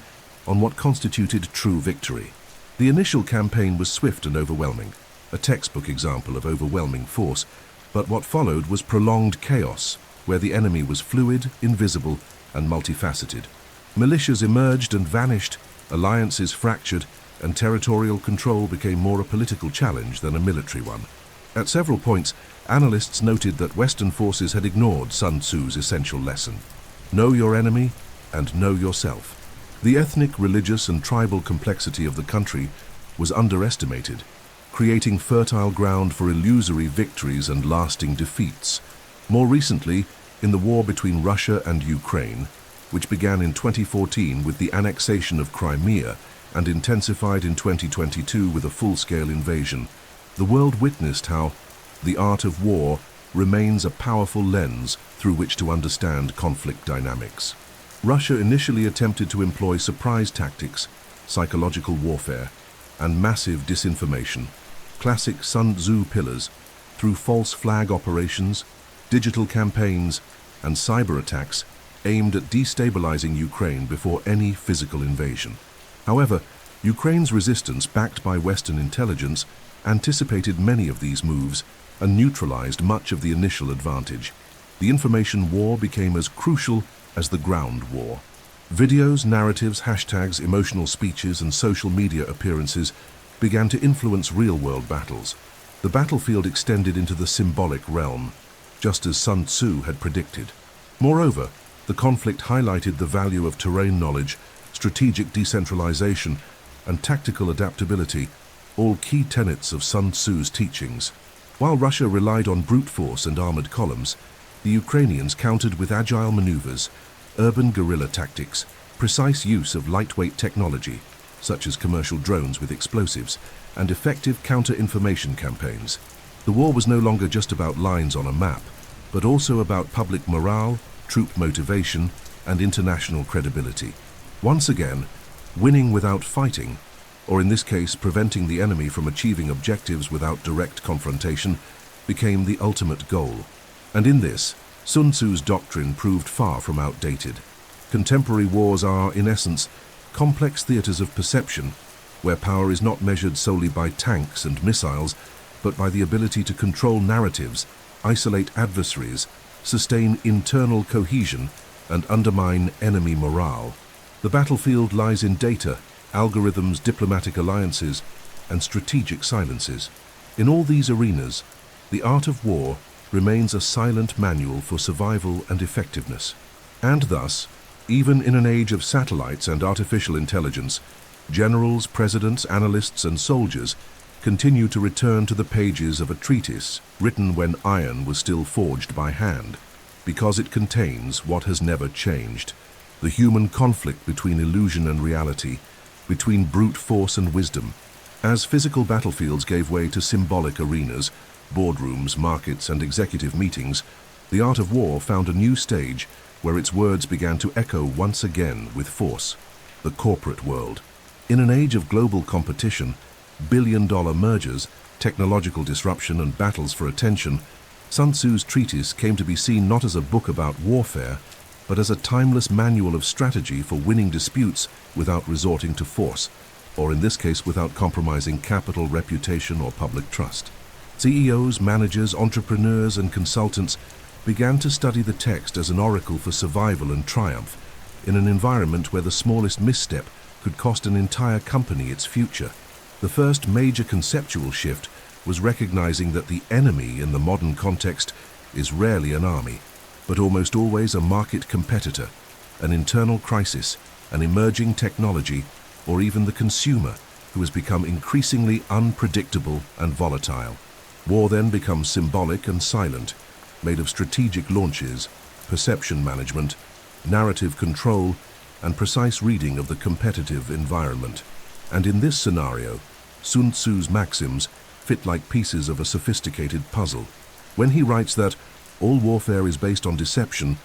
on what constituted true victory. The initial campaign was swift and overwhelming, a textbook example of overwhelming force, but what followed was prolonged chaos, where the enemy was fluid, invisible, and multifaceted. Militias emerged and vanished, alliances fractured, and territorial control became more a political challenge than a military one. At several points, analysts noted that Western forces had ignored Sun Tzu's essential lesson: know your enemy and know yourself. The ethnic, religious, and tribal complexity of the country was underestimated, creating fertile ground for illusory victories and lasting defeats. More recently, in the war between Russia and Ukraine, which began in 2014 with the annexation of Crimea and intensified in 2022 with a full-scale invasion, the world witnessed how the art of war remains a powerful lens through which to understand conflict dynamics. Russia initially attempted to employ surprise tactics, psychological warfare, and massive disinformation, classic Sun Tzu pillars, through false flag operations, digital campaigns, and cyber attacks aimed at destabilizing Ukraine before any physical invasion. However, Ukraine's resistance, backed by Western intelligence, anticipated many of these moves and neutralized much of the initial advantage. The information war became as crucial as the ground war. Videos, narratives, hashtags, emotional speeches, and social media appearances began to influence real-world battles. The battlefield extended into the symbolic realm, just as Sun Tzu had predicted. Moreover, the conflict highlighted the value of terrain knowledge, strategic decentralization, and tactical adaptability, all key tenets of Sun Tzu's teachings. While Russia relied on brute force and armored columns, the Ukrainians countered with agile maneuvers, urban guerrilla tactics, precise use of lightweight technology, such as commercial drones with explosives, and effective counter-information campaigns. The war was no longer just about lines on a map, but also about public morale, troop motivation, and international credibility. Once again, winning without fighting, or in this case preventing the enemy from achieving objectives without direct confrontation, became the ultimate goal. And in this, Sun Tzu's doctrine proved far from outdated. Contemporary wars are, in essence, complex theaters of perception, where power is not measured solely by tanks and missiles, but by the ability to control narratives, isolate adversaries, sustain internal cohesion, and undermine enemy morale. The battlefield lies in data, algorithms, diplomatic alliances, and strategic silences. In all these arenas, the art of war remains a silent manual for survival and effectiveness. And thus, even in an age of satellites and artificial intelligence, generals, presidents, analysts, and soldiers continue to return to the pages of a treatise written when iron was still forged by hand, because it contains what has never changed: the human conflict between illusion and reality, between brute force and wisdom. As physical battlefields gave way to symbolic arenas, boardrooms, markets, and executive meetings, the art of war found a new stage where its words began to echo once again with force: the corporate world. In an age of global competition, billion-dollar mergers, technological disruption, and battles for attention, Sun Tzu's treatise came to be seen not as a book about warfare, but as a timeless manual of strategy for winning disputes without resorting to force, or in this case without compromising capital, reputation, or public trust. CEOs, managers, entrepreneurs, and consultants began to study the text as an oracle for survival and triumph in an environment where the smallest misstep could cost an entire company its future. The first major conceptual shift was recognizing that the enemy in the modern context is rarely an army, but almost always a market competitor, an internal crisis, an emerging technology, or even the consumer, who has become increasingly unpredictable and volatile. War then becomes symbolic and silent, made of strategic launches, perception management, narrative control, and precise reading of the competitive environment. And in this scenario, Sun Tzu's maxims fit like pieces of a sophisticated puzzle. When he writes that all warfare is based on deception,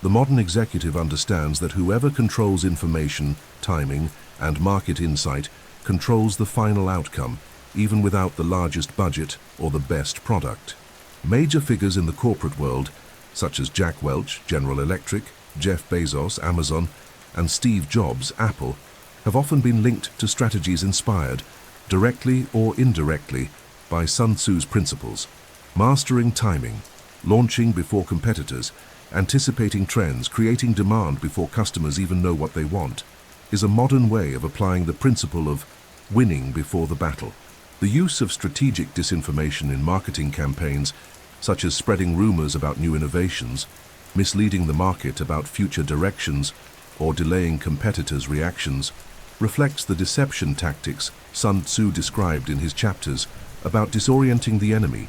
the modern executive understands that whoever controls information, timing, and market insight controls the final outcome, even without the largest budget or the best product. Major figures in the corporate world, such as Jack Welch, General Electric, Jeff Bezos, Amazon, and Steve Jobs, Apple, have often been linked to strategies inspired, directly or indirectly, by Sun Tzu's principles. Mastering timing, launching before competitors, anticipating trends, creating demand before customers even know what they want, is a modern way of applying the principle of winning before the battle. The use of strategic disinformation in marketing campaigns, such as spreading rumors about new innovations, misleading the market about future directions, or delaying competitors' reactions, reflects the deception tactics Sun Tzu described in his chapters about disorienting the enemy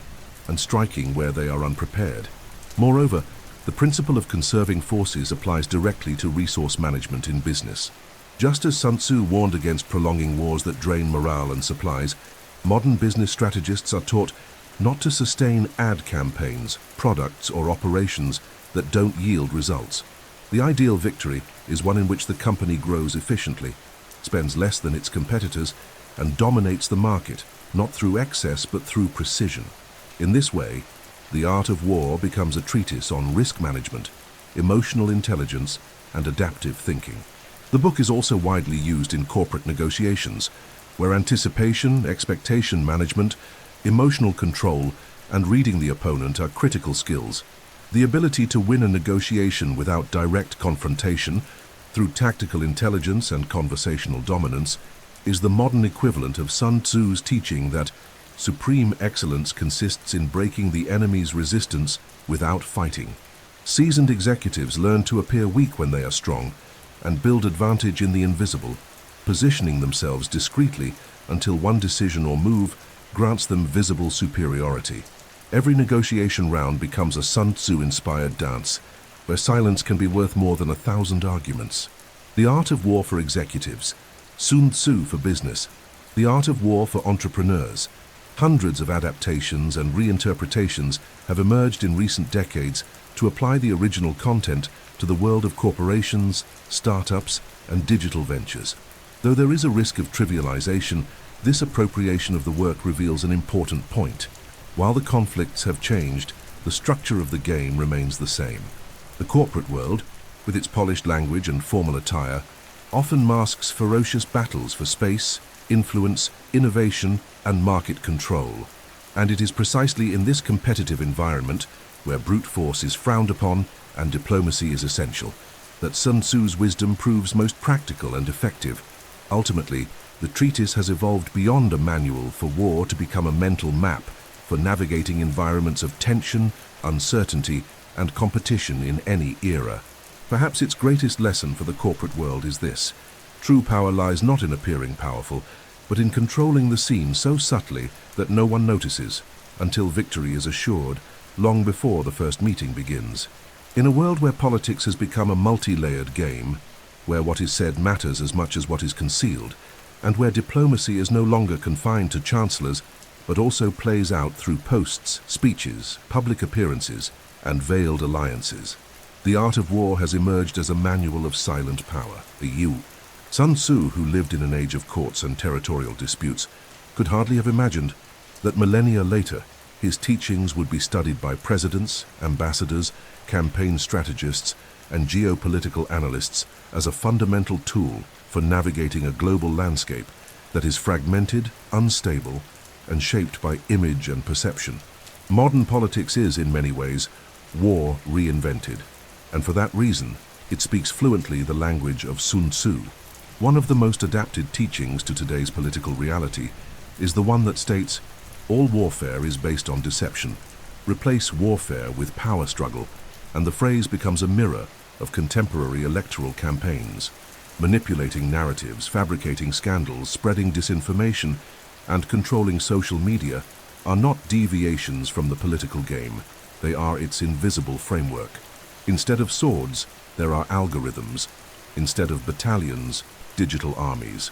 and striking where they are unprepared. Moreover, the principle of conserving forces applies directly to resource management in business. Just as Sun Tzu warned against prolonging wars that drain morale and supplies, modern business strategists are taught not to sustain ad campaigns, products, or operations that don't yield results. The ideal victory is one in which the company grows efficiently, spends less than its competitors, and dominates the market, not through excess but through precision. In this way, the art of war becomes a treatise on risk management, emotional intelligence, and adaptive thinking. The book is also widely used in corporate negotiations, where anticipation, expectation management, emotional control, and reading the opponent are critical skills. The ability to win a negotiation without direct confrontation, through tactical intelligence and conversational dominance, is the modern equivalent of Sun Tzu's teaching that supreme excellence consists in breaking the enemy's resistance without fighting. Seasoned executives learn to appear weak when they are strong and build advantage in the invisible, positioning themselves discreetly until one decision or move grants them visible superiority. Every negotiation round becomes a Sun Tzu-inspired dance, where silence can be worth more than 1,000 arguments. The art of war for executives, Sun Tzu for business, the art of war for entrepreneurs. Hundreds of adaptations and reinterpretations have emerged in recent decades to apply the original content to the world of corporations, startups, and digital ventures. Though there is a risk of trivialization, this appropriation of the work reveals an important point. While the conflicts have changed, the structure of the game remains the same. The corporate world, with its polished language and formal attire, often masks ferocious battles for space, influence, innovation, and market control. And it is precisely in this competitive environment, where brute force is frowned upon and diplomacy is essential, that Sun Tzu's wisdom proves most practical and effective. Ultimately, the treatise has evolved beyond a manual for war to become a mental map for navigating environments of tension, uncertainty, and competition in any era. Perhaps its greatest lesson for the corporate world is this: true power lies not in appearing powerful, but in controlling the scene so subtly that no one notices, until victory is assured, long before the first meeting begins. In a world where politics has become a multi-layered game, where what is said matters as much as what is concealed, and where diplomacy is no longer confined to chancellors, but also plays out through posts, speeches, public appearances, and veiled alliances, the art of war has emerged as a manual of silent power, the Yu. Sun Tzu, who lived in an age of courts and territorial disputes, could hardly have imagined that millennia later his teachings would be studied by presidents, ambassadors, campaign strategists, and geopolitical analysts as a fundamental tool for navigating a global landscape that is fragmented, unstable, and shaped by image and perception. Modern politics is, in many ways, war reinvented, and for that reason, it speaks fluently the language of Sun Tzu. One of the most adapted teachings to today's political reality is the one that states, all warfare is based on deception. Replace warfare with power struggle, and the phrase becomes a mirror of contemporary electoral campaigns. Manipulating narratives, fabricating scandals, spreading disinformation, and controlling social media are not deviations from the political game. They are its invisible framework. Instead of swords, there are algorithms. Instead of battalions, digital armies.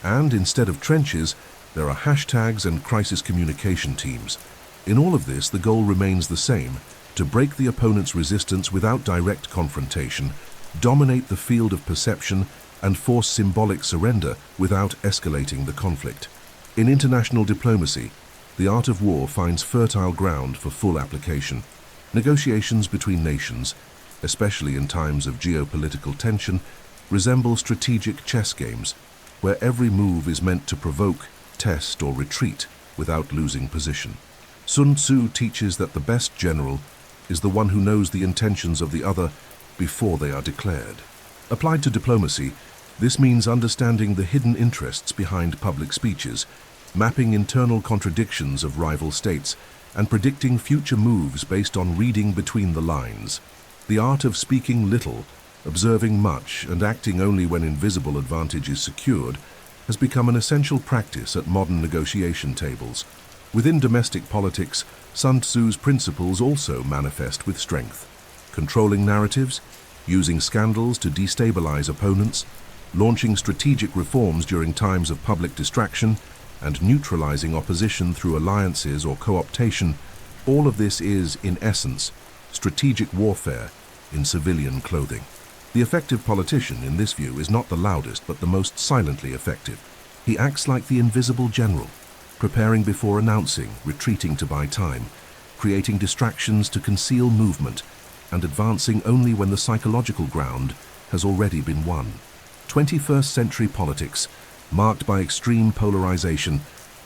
And instead of trenches, there are hashtags and crisis communication teams. In all of this, the goal remains the same: to break the opponent's resistance without direct confrontation, dominate the field of perception, and force symbolic surrender without escalating the conflict. In international diplomacy, the art of war finds fertile ground for full application. Negotiations between nations, especially in times of geopolitical tension, resemble strategic chess games, where every move is meant to provoke, test, or retreat without losing position. Sun Tzu teaches that the best general is the one who knows the intentions of the other before they are declared. Applied to diplomacy, this means understanding the hidden interests behind public speeches, mapping internal contradictions of rival states, and predicting future moves based on reading between the lines. The art of speaking little, observing much, and acting only when invisible advantage is secured has become an essential practice at modern negotiation tables. Within domestic politics, Sun Tzu's principles also manifest with strength. Controlling narratives, using scandals to destabilize opponents, launching strategic reforms during times of public distraction, and neutralizing opposition through alliances or co-optation, all of this is, in essence, strategic warfare in civilian clothing. The effective politician, in this view, is not the loudest but the most silently effective. He acts like the invisible general, preparing before announcing, retreating to buy time, creating distractions to conceal movement, and advancing only when the psychological ground has already been won. 21st century politics, marked by extreme polarization,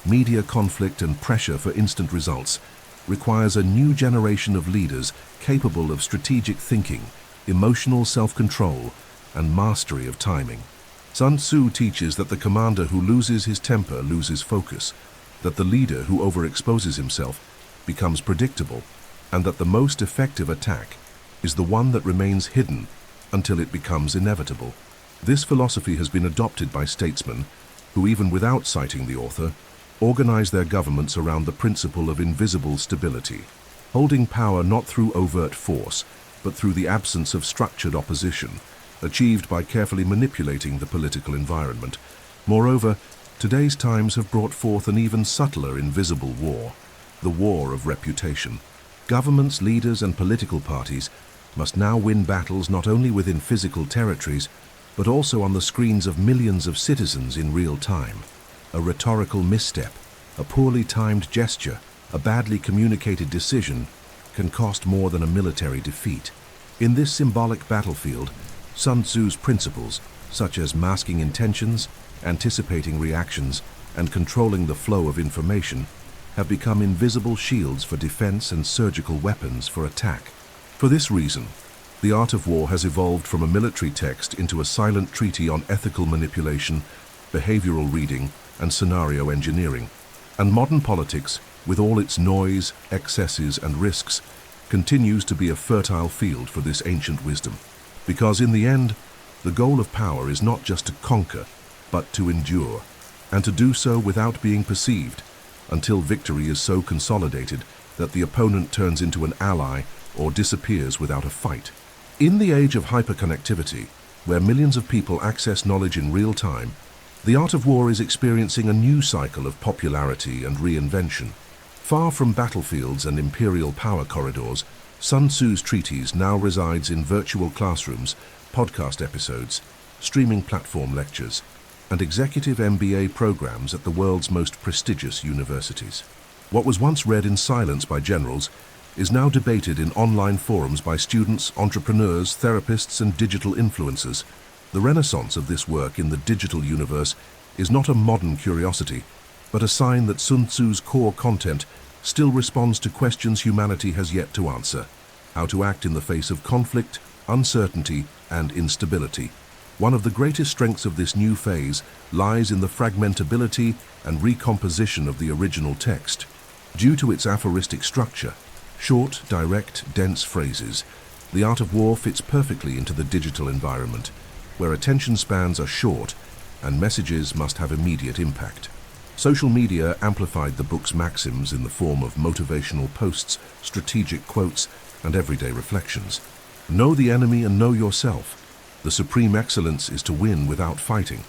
media conflict, and pressure for instant results, requires a new generation of leaders capable of strategic thinking, emotional self-control, and mastery of timing. Sun Tzu teaches that the commander who loses his temper loses focus, that the leader who overexposes himself becomes predictable, and that the most effective attack is the one that remains hidden until it becomes inevitable. This philosophy has been adopted by statesmen who, even without citing the author, organize their governments around the principle of invisible stability, holding power not through overt force, but through the absence of structured opposition, achieved by carefully manipulating the political environment. Moreover, today's times have brought forth an even subtler invisible war, the war of reputation. Governments, leaders, and political parties must now win battles not only within physical territories, but also on the screens of millions of citizens in real time. A rhetorical misstep, a poorly timed gesture, a badly communicated decision can cost more than a military defeat. In this symbolic battlefield, Sun Tzu's principles, such as masking intentions, anticipating reactions, and controlling the flow of information, have become invisible shields for defense and surgical weapons for attack. For this reason, the art of war has evolved from a military text into a silent treatise on ethical manipulation, behavioral reading, and scenario engineering. And modern politics, with all its noise, excesses, and risks, continues to be a fertile field for this ancient wisdom. Because in the end, the goal of power is not just to conquer, but to endure, and to do so without being perceived, until victory is so consolidated that the opponent turns into an ally or disappears without a fight. In the age of hyperconnectivity, where millions of people access knowledge in real time, the art of war is experiencing a new cycle of popularity and reinvention. Far from battlefields and imperial power corridors, Sun Tzu's treatise now resides in virtual classrooms, podcast episodes, streaming platform lectures, and executive MBA programs at the world's most prestigious universities. What was once read in silence by generals is now debated in online forums by students, entrepreneurs, therapists, and digital influencers. The renaissance of this work in the digital universe is not a modern curiosity, but a sign that Sun Tzu's core content still responds to questions humanity has yet to answer: how to act in the face of conflict, uncertainty, and instability. One of the greatest strengths of this new phase lies in the fragmentability and recomposition of the original text. Due to its aphoristic structure, short, direct, dense phrases, The Art of War fits perfectly into the digital environment, where attention spans are short and messages must have immediate impact. Social media amplified the book's maxims in the form of motivational posts, strategic quotes, and everyday reflections. Know the enemy and know yourself. The supreme excellence is to win without fighting.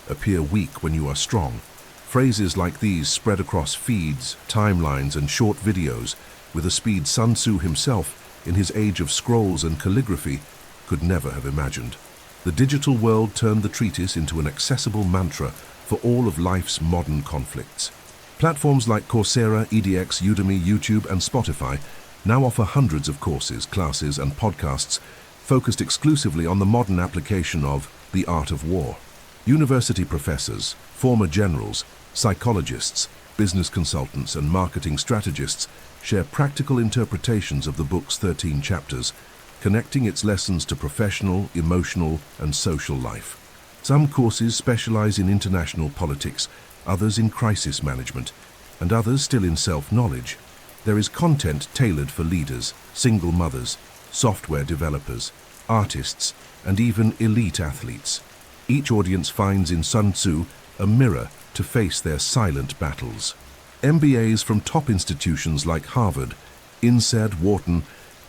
Appear weak when you are strong. Phrases like these spread across feeds, timelines, and short videos with a speed Sun Tzu himself, in his age of scrolls and calligraphy, could never have imagined. The digital world turned the treatise into an accessible mantra for all of life's modern conflicts. Platforms like Coursera, EDX, Udemy, YouTube, and Spotify now offer hundreds of courses, classes, and podcasts focused exclusively on the modern application of The Art of War. University professors, former generals, psychologists, business consultants, and marketing strategists share practical interpretations of the book's 13 chapters, connecting its lessons to professional, emotional, and social life. Some courses specialize in international politics, others in crisis management, and others still in self-knowledge. There is content tailored for leaders, single mothers, software developers, artists, and even elite athletes. Each audience finds in Sun Tzu a mirror to face their silent battles. MBAs from top institutions like Harvard, INSEAD, Wharton,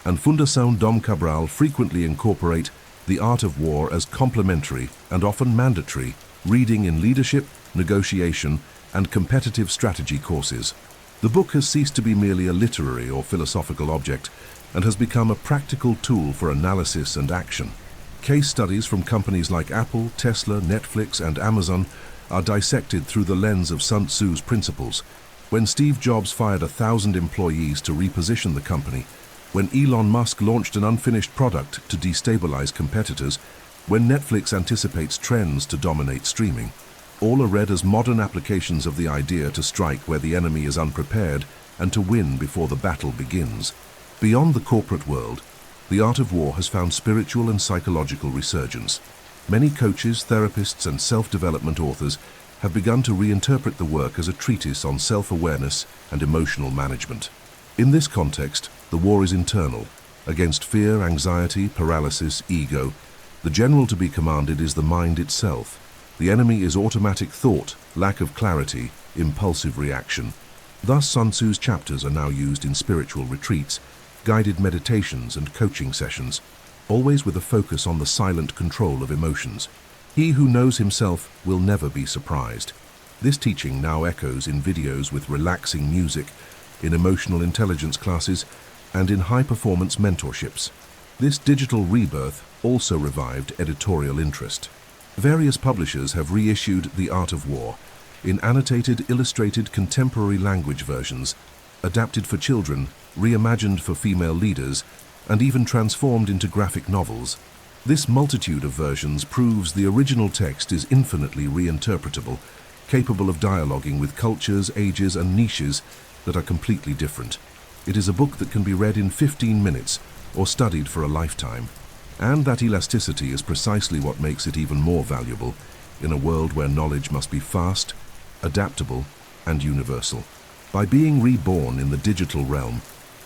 and Fundação Dom Cabral frequently incorporate The Art of War as complementary and often mandatory reading in leadership, negotiation, and competitive strategy courses. The book has ceased to be merely a literary or philosophical object and has become a practical tool for analysis and action. Case studies from companies like Apple, Tesla, Netflix, and Amazon are dissected through the lens of Sun Tzu's principles. When Steve Jobs fired 1,000 employees to reposition the company, when Elon Musk launched an unfinished product to destabilize competitors, when Netflix anticipates trends to dominate streaming, all are read as modern applications of the idea to strike where the enemy is unprepared and to win before the battle begins. Beyond the corporate world, The Art of War has found spiritual and psychological resurgence. Many coaches, therapists, and self-development authors have begun to reinterpret the work as a treatise on self-awareness and emotional management. In this context, the war is internal, against fear, anxiety, paralysis, ego. The general to be commanded is the mind itself. The enemy is automatic thought, lack of clarity, impulsive reaction. Thus, Sun Tzu's chapters are now used in spiritual retreats, guided meditations, and coaching sessions, always with a focus on the silent control of emotions. He who knows himself will never be surprised. This teaching now echoes in videos with relaxing music, in emotional intelligence classes, and in high-performance mentorships. This digital rebirth also revived editorial interest. Various publishers have reissued The Art of War in annotated, illustrated, contemporary language versions, adapted for children, reimagined for female leaders, and even transformed into graphic novels. This multitude of versions proves the original text is infinitely reinterpretable, capable of dialoguing with cultures, ages, and niches that are completely different. It is a book that can be read in 15 minutes or studied for a lifetime. And that elasticity is precisely what makes it even more valuable in a world where knowledge must be fast, adaptable, and universal. By being reborn in the digital realm,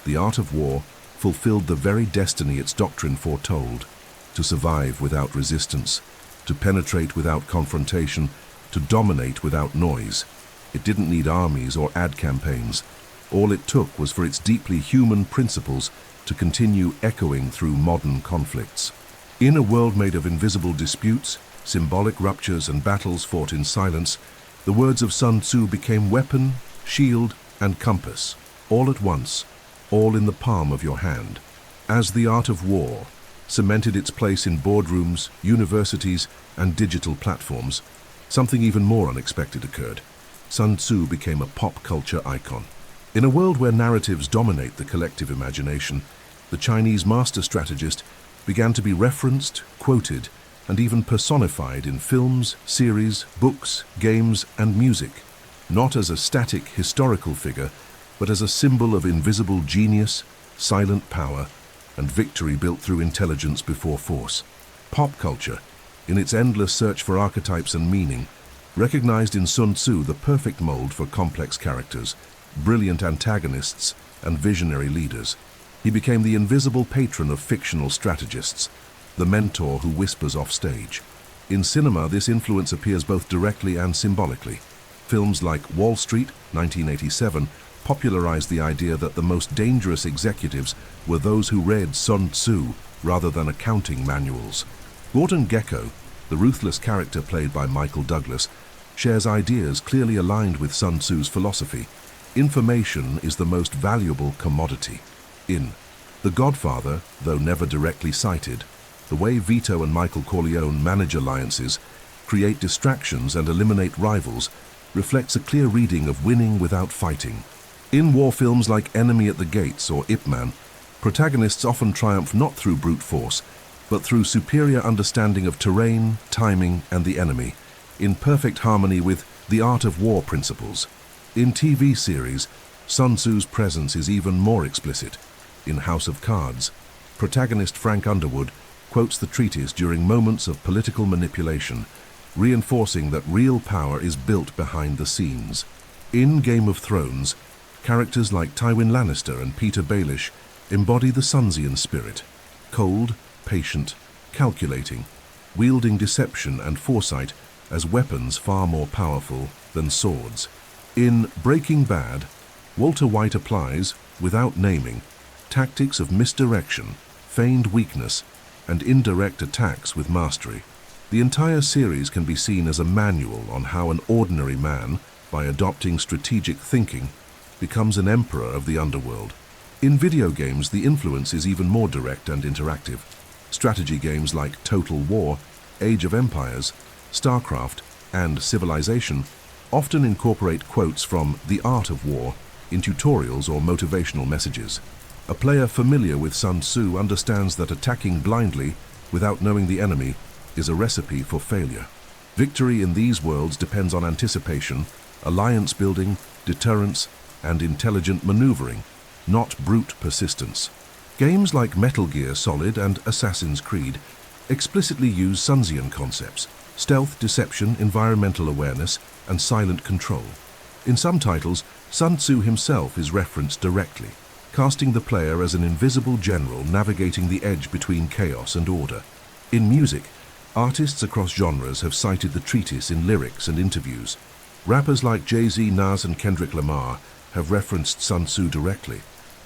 The Art of War fulfilled the very destiny its doctrine foretold: to survive without resistance, to penetrate without confrontation, to dominate without noise. It didn't need armies or ad campaigns. All it took was for its deeply human principles to continue echoing through modern conflicts. In a world made of invisible disputes, symbolic ruptures, and battles fought in silence, the words of Sun Tzu became weapon, shield, and compass, all at once, all in the palm of your hand. As The Art of War cemented its place in boardrooms, universities, and digital platforms, something even more unexpected occurred. Sun Tzu became a pop culture icon. In a world where narratives dominate the collective imagination, the Chinese master strategist began to be referenced, quoted, and even personified in films, series, books, games, and music. not as a static historical figure, but as a symbol of invisible genius, silent power, and victory built through intelligence before force. Pop culture, in its endless search for archetypes and meaning, recognized in Sun Tzu the perfect mold for complex characters, brilliant antagonists, and visionary leaders. He became the invisible patron of fictional strategists, the mentor who whispers off stage. In cinema, this influence appears both directly and symbolically. Films like Wall Street, 1987, popularized the idea that the most dangerous executives were those who read Sun Tzu rather than accounting manuals. Gordon Gekko, the ruthless character played by Michael Douglas, shares ideas clearly aligned with Sun Tzu's philosophy. Information is the most valuable commodity. In The Godfather, though never directly cited, the way Vito and Michael Corleone manage alliances, create distractions and eliminate rivals, reflects a clear reading of winning without fighting. In war films like Enemy at the Gates or Ip Man, protagonists often triumph not through brute force, but through superior understanding of terrain, timing, and the enemy, in perfect harmony with the art of war principles. In TV series, Sun Tzu's presence is even more explicit. In House of Cards, protagonist Frank Underwood quotes the treatise during moments of political manipulation, reinforcing that real power is built behind the scenes. In Game of Thrones, characters like Tywin Lannister and Peter Baelish embody the Sun Tzuian spirit, cold, patient, calculating, wielding deception and foresight as weapons far more powerful than swords. In Breaking Bad, Walter White applies, without naming, tactics of misdirection, feigned weakness, and indirect attacks with mastery. The entire series can be seen as a manual on how an ordinary man, by adopting strategic thinking, becomes an emperor of the underworld. In video games, the influence is even more direct and interactive. Strategy games like Total War, Age of Empires, StarCraft, and Civilization often incorporate quotes from The Art of War in tutorials or motivational messages. A player familiar with Sun Tzu understands that attacking blindly, without knowing the enemy, is a recipe for failure. Victory in these worlds depends on anticipation, alliance building, deterrence, and intelligent maneuvering, not brute persistence. Games like Metal Gear Solid and Assassin's Creed explicitly use Sun Tzuian concepts: stealth, deception, environmental awareness, and silent control. In some titles, Sun Tzu himself is referenced directly, casting the player as an invisible general navigating the edge between chaos and order. In music, artists across genres have cited the treatise in lyrics and interviews. Rappers like Jay-Z, Nas, and Kendrick Lamar have referenced Sun Tzu directly,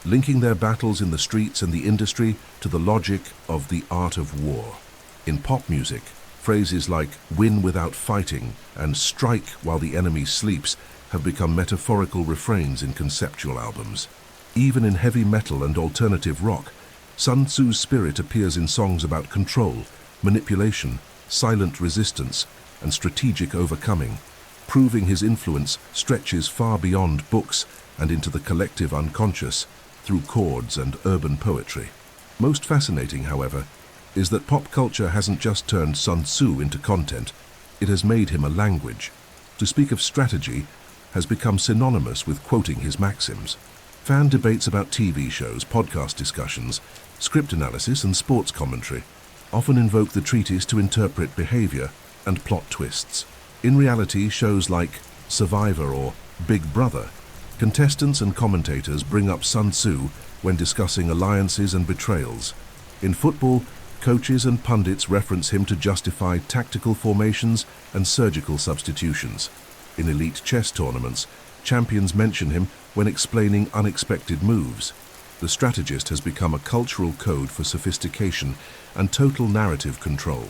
linking their battles in the streets and the industry to the logic of the art of war. In pop music, phrases like "win without fighting" and "strike while the enemy sleeps" have become metaphorical refrains in conceptual albums. Even in heavy metal and alternative rock, Sun Tzu's spirit appears in songs about control, manipulation, silent resistance, and strategic overcoming, proving his influence stretches far beyond books and into the collective unconscious through chords and urban poetry. Most fascinating, however, is that pop culture hasn't just turned Sun Tzu into content, it has made him a language. To speak of strategy has become synonymous with quoting his maxims. Fan debates about TV shows, podcast discussions, script analysis, and sports commentary often invoke the treatise to interpret behavior and plot twists. In reality, shows like Survivor or Big Brother, contestants and commentators bring up Sun Tzu when discussing alliances and betrayals. In football, coaches and pundits reference him to justify tactical formations and surgical substitutions. In elite chess tournaments, champions mention him when explaining unexpected moves. The strategist has become a cultural code for sophistication and total narrative control.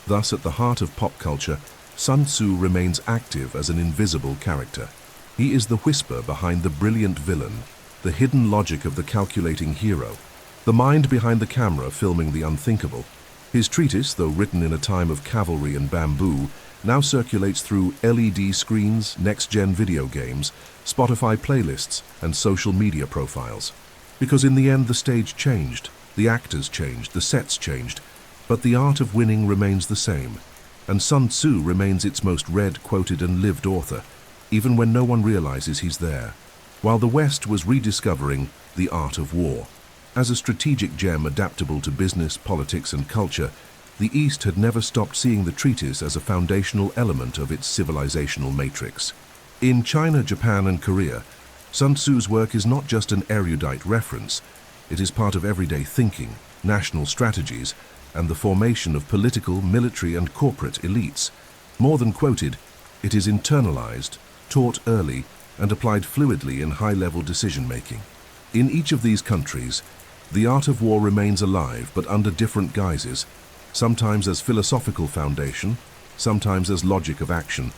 Thus, at the heart of pop culture, Sun Tzu remains active as an invisible character. He is the whisper behind the brilliant villain, the hidden logic of the calculating hero, the mind behind the camera filming the unthinkable. His treatise, though written in a time of cavalry and bamboo, now circulates through LED screens, next-gen video games, Spotify playlists, and social media profiles. Because in the end, the stage changed, the actors changed, the sets changed, but the art of winning remains the same, and Sun Tzu remains its most read, quoted, and lived author, even when no one realizes he's there, while the West was rediscovering the art of war. As a strategic gem adaptable to business, politics, and culture, the East had never stopped seeing the treatise as a foundational element of its civilizational matrix. In China, Japan, and Korea, Sun Tzu's work is not just an erudite reference, it is part of everyday thinking, national strategies, and the formation of political, military, and corporate elites. More than quoted, it is internalized, taught early, and applied fluidly in high-level decision-making. In each of these countries, the art of war remains alive, but under different guises, sometimes as philosophical foundation, sometimes as logic of action,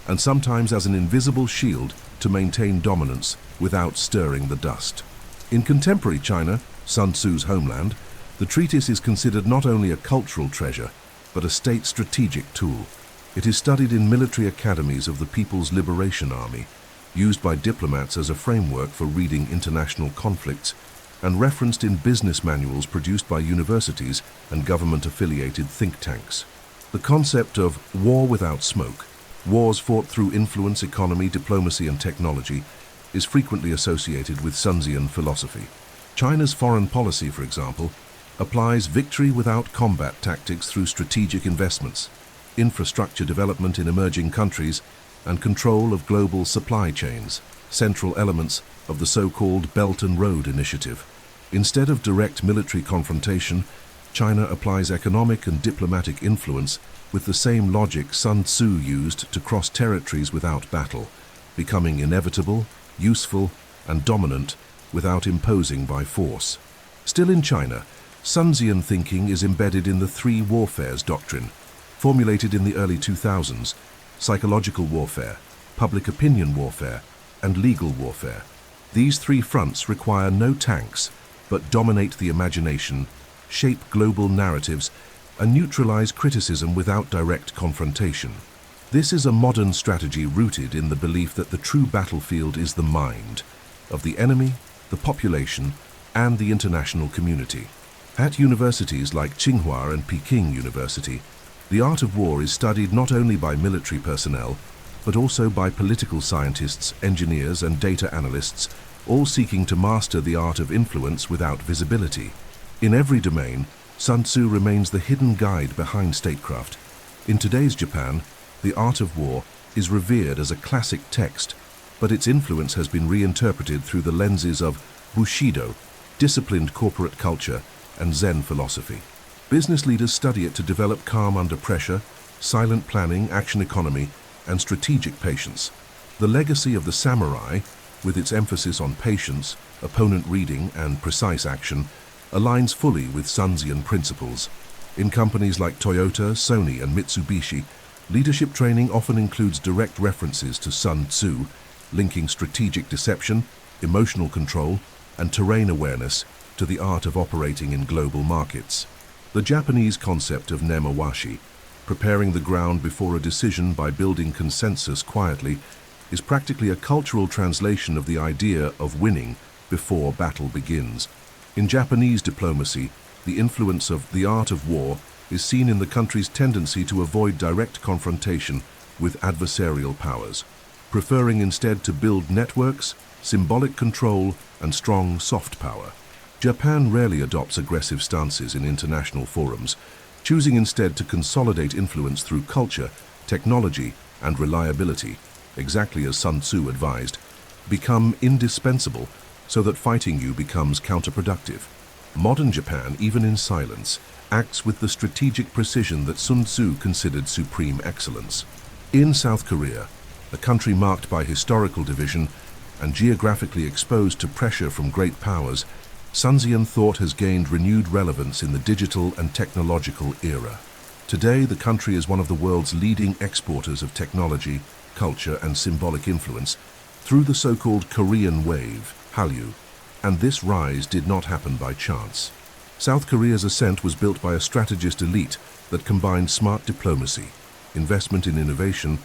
and sometimes as an invisible shield to maintain dominance without stirring the dust. In contemporary China, Sun Tzu's homeland, the treatise is considered not only a cultural treasure, but a state strategic tool. It is studied in military academies of the People's Liberation Army, used by diplomats as a framework for reading international conflicts, and referenced in business manuals produced by universities and government-affiliated think tanks. The concept of war without smoke, wars fought through influence, economy, diplomacy, and technology, is frequently associated with Sun Tzuian philosophy. China's foreign policy, for example, applies victory without combat tactics through strategic investments, infrastructure development in emerging countries, and control of global supply chains, central elements of the so-called Belt and Road Initiative. Instead of direct military confrontation, China applies economic and diplomatic influence with the same logic Sun Tzu used to cross territories without battle, becoming inevitable, useful, and dominant without imposing by force. Still in China, Sun Tzuian thinking is embedded in the three warfares doctrine, formulated in the early 2000s: psychological warfare, public opinion warfare, and legal warfare. These three fronts require no tanks, but dominate the imagination, shape global narratives, and neutralize criticism without direct confrontation. This is a modern strategy rooted in the belief that the true battlefield is the mind of the enemy, the population, and the international community. At universities like Tsinghua and Peking University, the art of war is studied not only by military personnel, but also by political scientists, engineers, and data analysts, all seeking to master the art of influence without visibility. In every domain, Sun Tzu remains the hidden guide behind statecraft. In today's Japan, the art of war is revered as a classic text, but its influence has been reinterpreted through the lenses of Bushido, disciplined corporate culture, and Zen philosophy. Business leaders study it to develop calm under pressure, silent planning, action economy, and strategic patience. The legacy of the samurai, with its emphasis on patience, opponent reading, and precise action, aligns fully with Sun Tzuian principles. In companies like Toyota, Sony, and Mitsubishi, leadership training often includes direct references to Sun Tzu, linking strategic deception, emotional control, and terrain awareness to the art of operating in global markets. The Japanese concept of nemawashi, preparing the ground before a decision by building consensus quietly, is practically a cultural translation of the idea of winning before battle begins. In Japanese diplomacy, the influence of the art of war is seen in the country's tendency to avoid direct confrontation with adversarial powers, preferring instead to build networks, symbolic control, and strong soft power. Japan rarely adopts aggressive stances in international forums, choosing instead to consolidate influence through culture, technology, and reliability, exactly as Sun Tzu advised, become indispensable so that fighting you becomes counterproductive. Modern Japan, even in silence, acts with the strategic precision that Sun Tzu considered supreme excellence. In South Korea, a country marked by historical division and geographically exposed to pressure from great powers, Sun Tzuian thought has gained renewed relevance in the digital and technological era. Today, the country is one of the world's leading exporters of technology, culture, and symbolic influence through the so-called Korean wave, Hallyu, and this rise did not happen by chance. South Korea's ascent was built by a strategist elite that combined smart diplomacy, investment in innovation,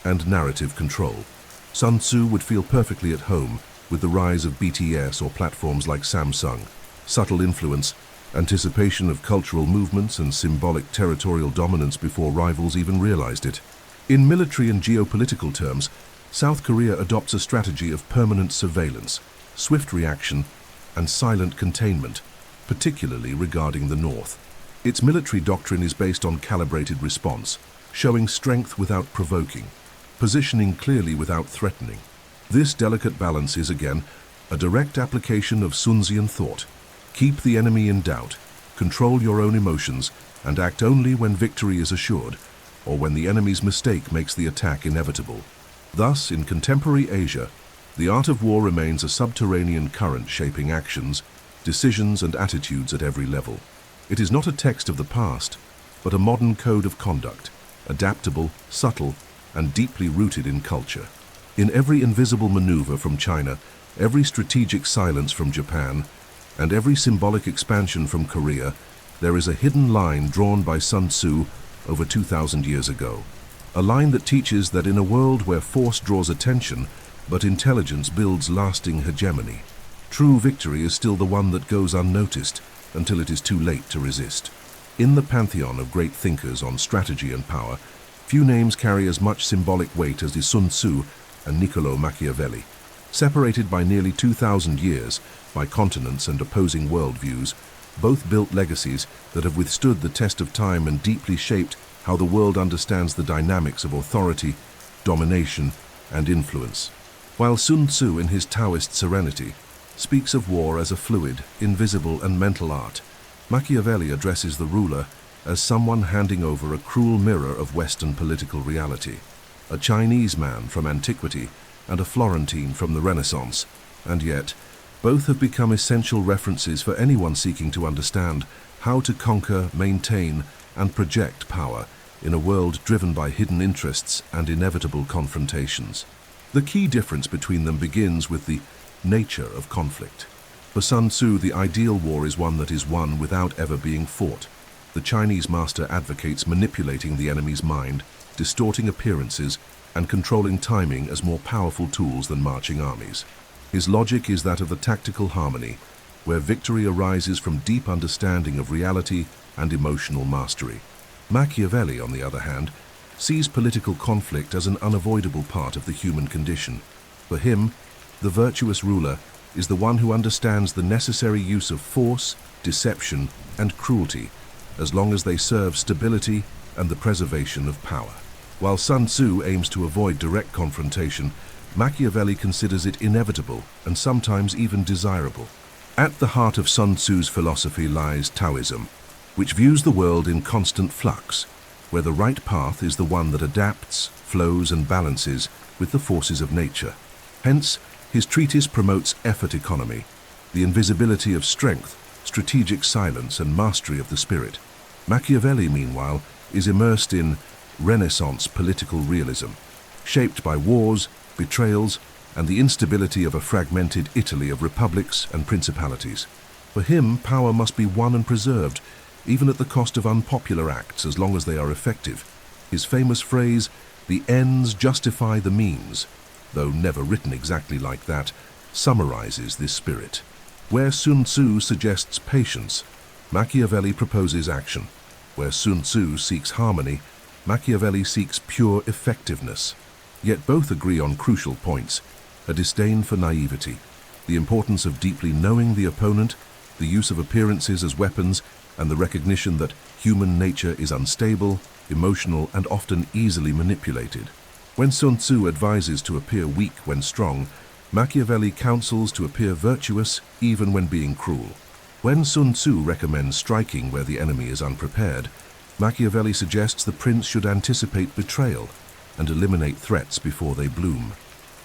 and narrative control. Sun Tzu would feel perfectly at home with the rise of BTS or platforms like Samsung. Subtle influence, anticipation of cultural movements, and symbolic territorial dominance before rivals even realized it. In military and geopolitical terms, South Korea adopts a strategy of permanent surveillance, swift reaction, and silent containment, particularly regarding the North. Its military doctrine is based on calibrated response, showing strength without provoking, positioning clearly without threatening. This delicate balance is, again, a direct application of Sun Tzuan thought. Keep the enemy in doubt, control your own emotions, and act only when victory is assured, or when the enemy's mistake makes the attack inevitable. Thus, in contemporary Asia, the art of war remains a subterranean current shaping actions, decisions, and attitudes at every level. It is not a text of the past, but a modern code of conduct, adaptable, subtle, and deeply rooted in culture. In every invisible maneuver from China, every strategic silence from Japan, and every symbolic expansion from Korea, there is a hidden line drawn by Sun Tzu over 2,000 years ago. A line that teaches that in a world where force draws attention, but intelligence builds lasting hegemony, true victory is still the one that goes unnoticed until it is too late to resist. In the pantheon of great thinkers on strategy and power, few names carry as much symbolic weight as Sun Tzu and Niccolò Machiavelli. Separated by nearly 2,000 years by continents and opposing worldviews, both built legacies that have withstood the test of time and deeply shaped how the world understands the dynamics of authority, domination, and influence. While Sun Tzu, in his Taoist Serenity, speaks of war as a fluid, invisible, and mental art, Machiavelli addresses the ruler as someone handing over a cruel mirror of Western political reality. A Chinese man from antiquity and a Florentine from the Renaissance, and yet, both have become essential references for anyone seeking to understand how to conquer, maintain, and project power in a world driven by hidden interests and inevitable confrontations. The key difference between them begins with the nature of conflict. For Sun Tzu, the ideal war is one that is won without ever being fought. The Chinese master advocates manipulating the enemy's mind, distorting appearances, and controlling timing as more powerful tools than marching armies. His logic is that of the tactical harmony, where victory arises from deep understanding of reality and emotional mastery. Machiavelli, on the other hand, sees political conflict as an unavoidable part of the human condition. For him, the virtuous ruler is the one who understands the necessary use of force, deception, and cruelty, as long as they serve stability and the preservation of power. While Sun Tzu aims to avoid direct confrontation, Machiavelli considers it inevitable and sometimes even desirable. At the heart of Sun Tzu's philosophy lies Taoism, which views the world in constant flux, where the right path is the one that adapts, flows, and balances with the forces of nature. Hence, his treatise promotes effort economy, the invisibility of strength, strategic silence, and mastery of the spirit. Machiavelli, meanwhile, is immersed in Renaissance political realism, shaped by wars, betrayals, and the instability of a fragmented Italy of republics and principalities. For him, power must be won and preserved, even at the cost of unpopular acts, as long as they are effective. His famous phrase, "The ends justify the means," though never written exactly like that, summarizes this spirit. Where Sun Tzu suggests patience, Machiavelli proposes action. Where Sun Tzu seeks harmony, Machiavelli seeks pure effectiveness. Yet both agree on crucial points: a disdain for naivety, the importance of deeply knowing the opponent, the use of appearances as weapons, and the recognition that human nature is unstable, emotional, and often easily manipulated. When Sun Tzu advises to appear weak when strong, Machiavelli counsels to appear virtuous even when being cruel. When Sun Tzu recommends striking where the enemy is unprepared, Machiavelli suggests the prince should anticipate betrayal and eliminate threats before they bloom.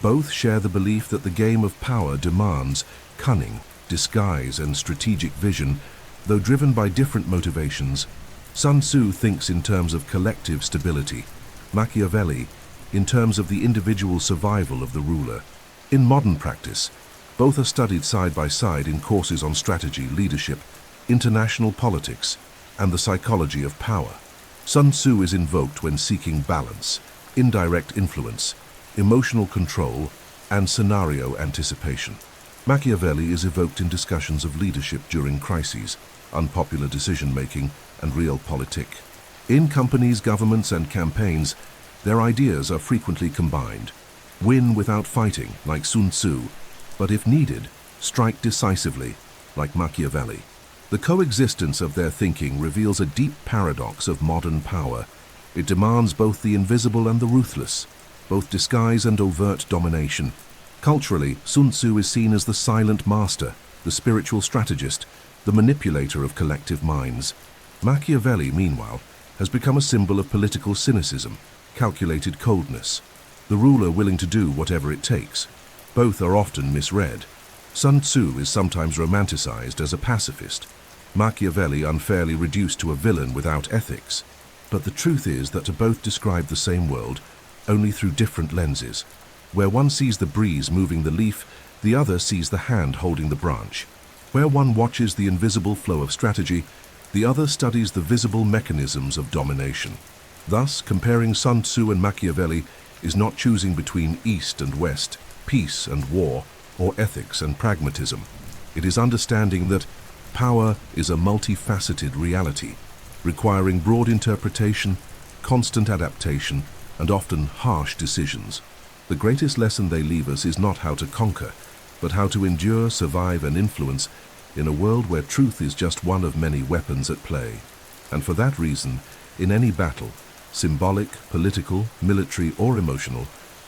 Both share the belief that the game of power demands cunning, disguise, and strategic vision, though driven by different motivations. Sun Tzu thinks in terms of collective stability, Machiavelli in terms of the individual survival of the ruler. In modern practice, both are studied side by side in courses on strategy, leadership, international politics, and the psychology of power. Sun Tzu is invoked when seeking balance, indirect influence, emotional control, and scenario anticipation. Machiavelli is evoked in discussions of leadership during crises, unpopular decision-making, and realpolitik. In companies, governments, and campaigns, their ideas are frequently combined. Win without fighting, like Sun Tzu, but if needed, strike decisively, like Machiavelli. The coexistence of their thinking reveals a deep paradox of modern power. It demands both the invisible and the ruthless, both disguise and overt domination. Culturally, Sun Tzu is seen as the silent master, the spiritual strategist, the manipulator of collective minds. Machiavelli, meanwhile, has become a symbol of political cynicism, calculated coldness, the ruler willing to do whatever it takes. Both are often misread. Sun Tzu is sometimes romanticized as a pacifist, Machiavelli unfairly reduced to a villain without ethics. But the truth is that both describe the same world, only through different lenses. Where one sees the breeze moving the leaf, the other sees the hand holding the branch. Where one watches the invisible flow of strategy, the other studies the visible mechanisms of domination. Thus, comparing Sun Tzu and Machiavelli is not choosing between East and West, peace and war, or ethics and pragmatism. It is understanding that power is a multifaceted reality, requiring broad interpretation, constant adaptation, and often harsh decisions. The greatest lesson they leave us is not how to conquer, but how to endure, survive, and influence in a world where truth is just one of many weapons at play. And for that reason, in any battle, symbolic, political, military, or emotional,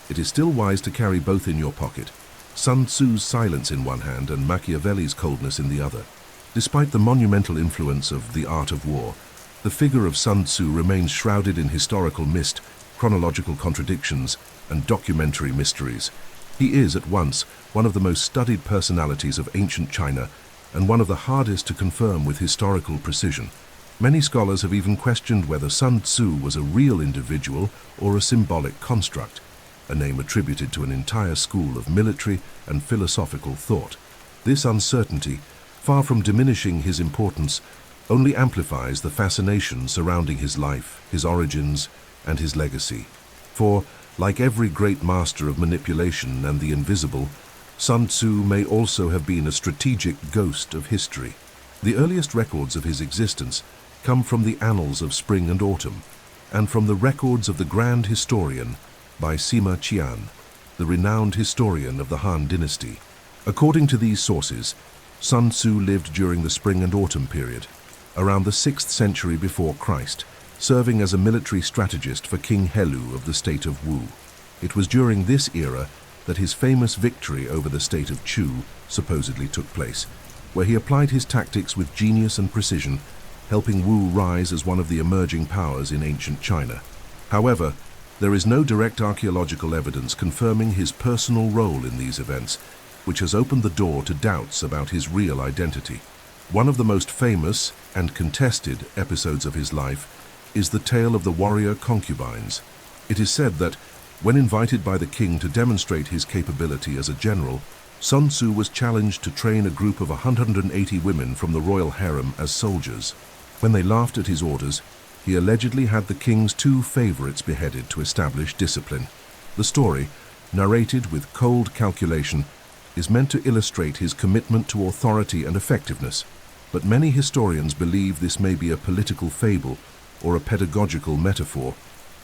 it is still wise to carry both in your pocket, Sun Tzu's silence in one hand and Machiavelli's coldness in the other. Despite the monumental influence of The Art of War, the figure of Sun Tzu remains shrouded in historical mist, chronological contradictions, and documentary mysteries. He is, at once, one of the most studied personalities of ancient China and one of the hardest to confirm with historical precision. Many scholars have even questioned whether Sun Tzu was a real individual or a symbolic construct, a name attributed to an entire school of military and philosophical thought. This uncertainty, far from diminishing his importance, only amplifies the fascination surrounding his life, his origins, and his legacy. For, like every great master of manipulation and the invisible, Sun Tzu may also have been a strategic ghost of history. The earliest records of his existence come from the annals of spring and autumn, and from the records of the Grand Historian by Sima Qian, the renowned historian of the Han dynasty. According to these sources, Sun Tzu lived during the spring and autumn period, around the 6th century before Christ, serving as a military strategist for King Helu of the state of Wu. It was during this era that his famous victory over the state of Chu supposedly took place, where he applied his tactics with genius and precision, helping Wu rise as one of the emerging powers in ancient China. However, there is no direct archaeological evidence confirming his personal role in these events, which has opened the door to doubts about his real identity. One of the most famous and contested episodes of his life is the tale of the warrior concubines. It is said that, when invited by the king to demonstrate his capability as a general, Sun Tzu was challenged to train a group of 180 women from the royal harem as soldiers. When they laughed at his orders, he allegedly had the king's 2 favorites beheaded to establish discipline. The story, narrated with cold calculation, is meant to illustrate his commitment to authority and effectiveness, but many historians believe this may be a political fable or a pedagogical metaphor,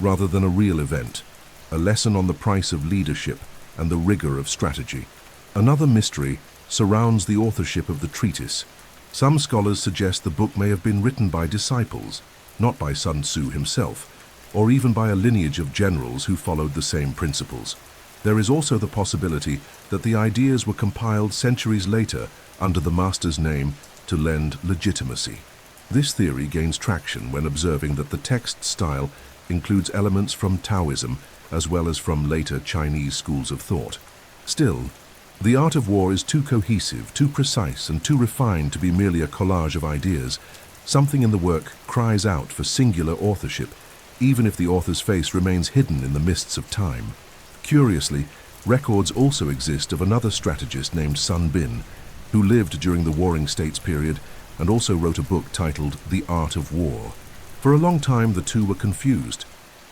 rather than a real event, a lesson on the price of leadership and the rigor of strategy. Another mystery surrounds the authorship of the treatise. Some scholars suggest the book may have been written by disciples, not by Sun Tzu himself, or even by a lineage of generals who followed the same principles. There is also the possibility that the ideas were compiled centuries later under the master's name to lend legitimacy. This theory gains traction when observing that the text style includes elements from Taoism as well as from later Chinese schools of thought. Still, The Art of War is too cohesive, too precise, and too refined to be merely a collage of ideas. Something in the work cries out for singular authorship, even if the author's face remains hidden in the mists of time. Curiously, records also exist of another strategist named Sun Bin, who lived during the Warring States period and also wrote a book titled The Art of War. For a long time, the two were confused,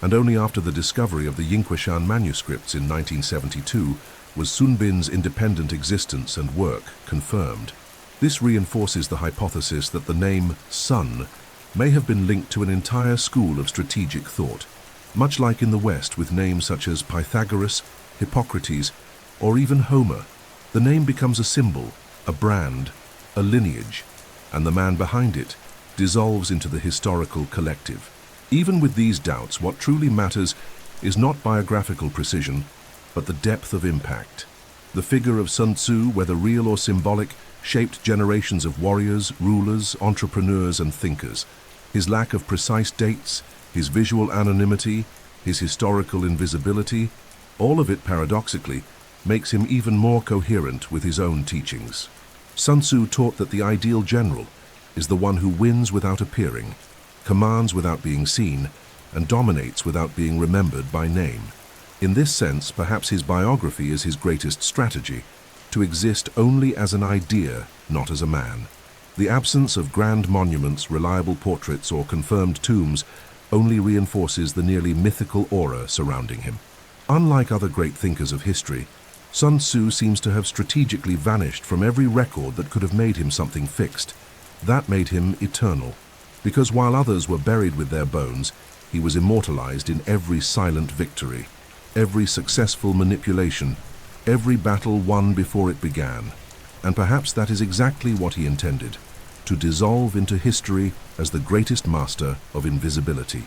and only after the discovery of the Yingquishan manuscripts in 1972 was Sun Bin's independent existence and work confirmed. This reinforces the hypothesis that the name Sun may have been linked to an entire school of strategic thought, much like in the West with names such as Pythagoras, Hippocrates, or even Homer, the name becomes a symbol, a brand, a lineage, and the man behind it dissolves into the historical collective. Even with these doubts, what truly matters is not biographical precision, but the depth of impact. The figure of Sun Tzu, whether real or symbolic, shaped generations of warriors, rulers, entrepreneurs, and thinkers. His lack of precise dates, his visual anonymity, his historical invisibility, all of it paradoxically makes him even more coherent with his own teachings. Sun Tzu taught that the ideal general is the one who wins without appearing, commands without being seen, and dominates without being remembered by name. In this sense, perhaps his biography is his greatest strategy, to exist only as an idea, not as a man. The absence of grand monuments, reliable portraits, or confirmed tombs only reinforces the nearly mythical aura surrounding him. Unlike other great thinkers of history, Sun Tzu seems to have strategically vanished from every record that could have made him something fixed. That made him eternal, because while others were buried with their bones, he was immortalized in every silent victory, every successful manipulation, every battle won before it began. And perhaps that is exactly what he intended, to dissolve into history as the greatest master of invisibility.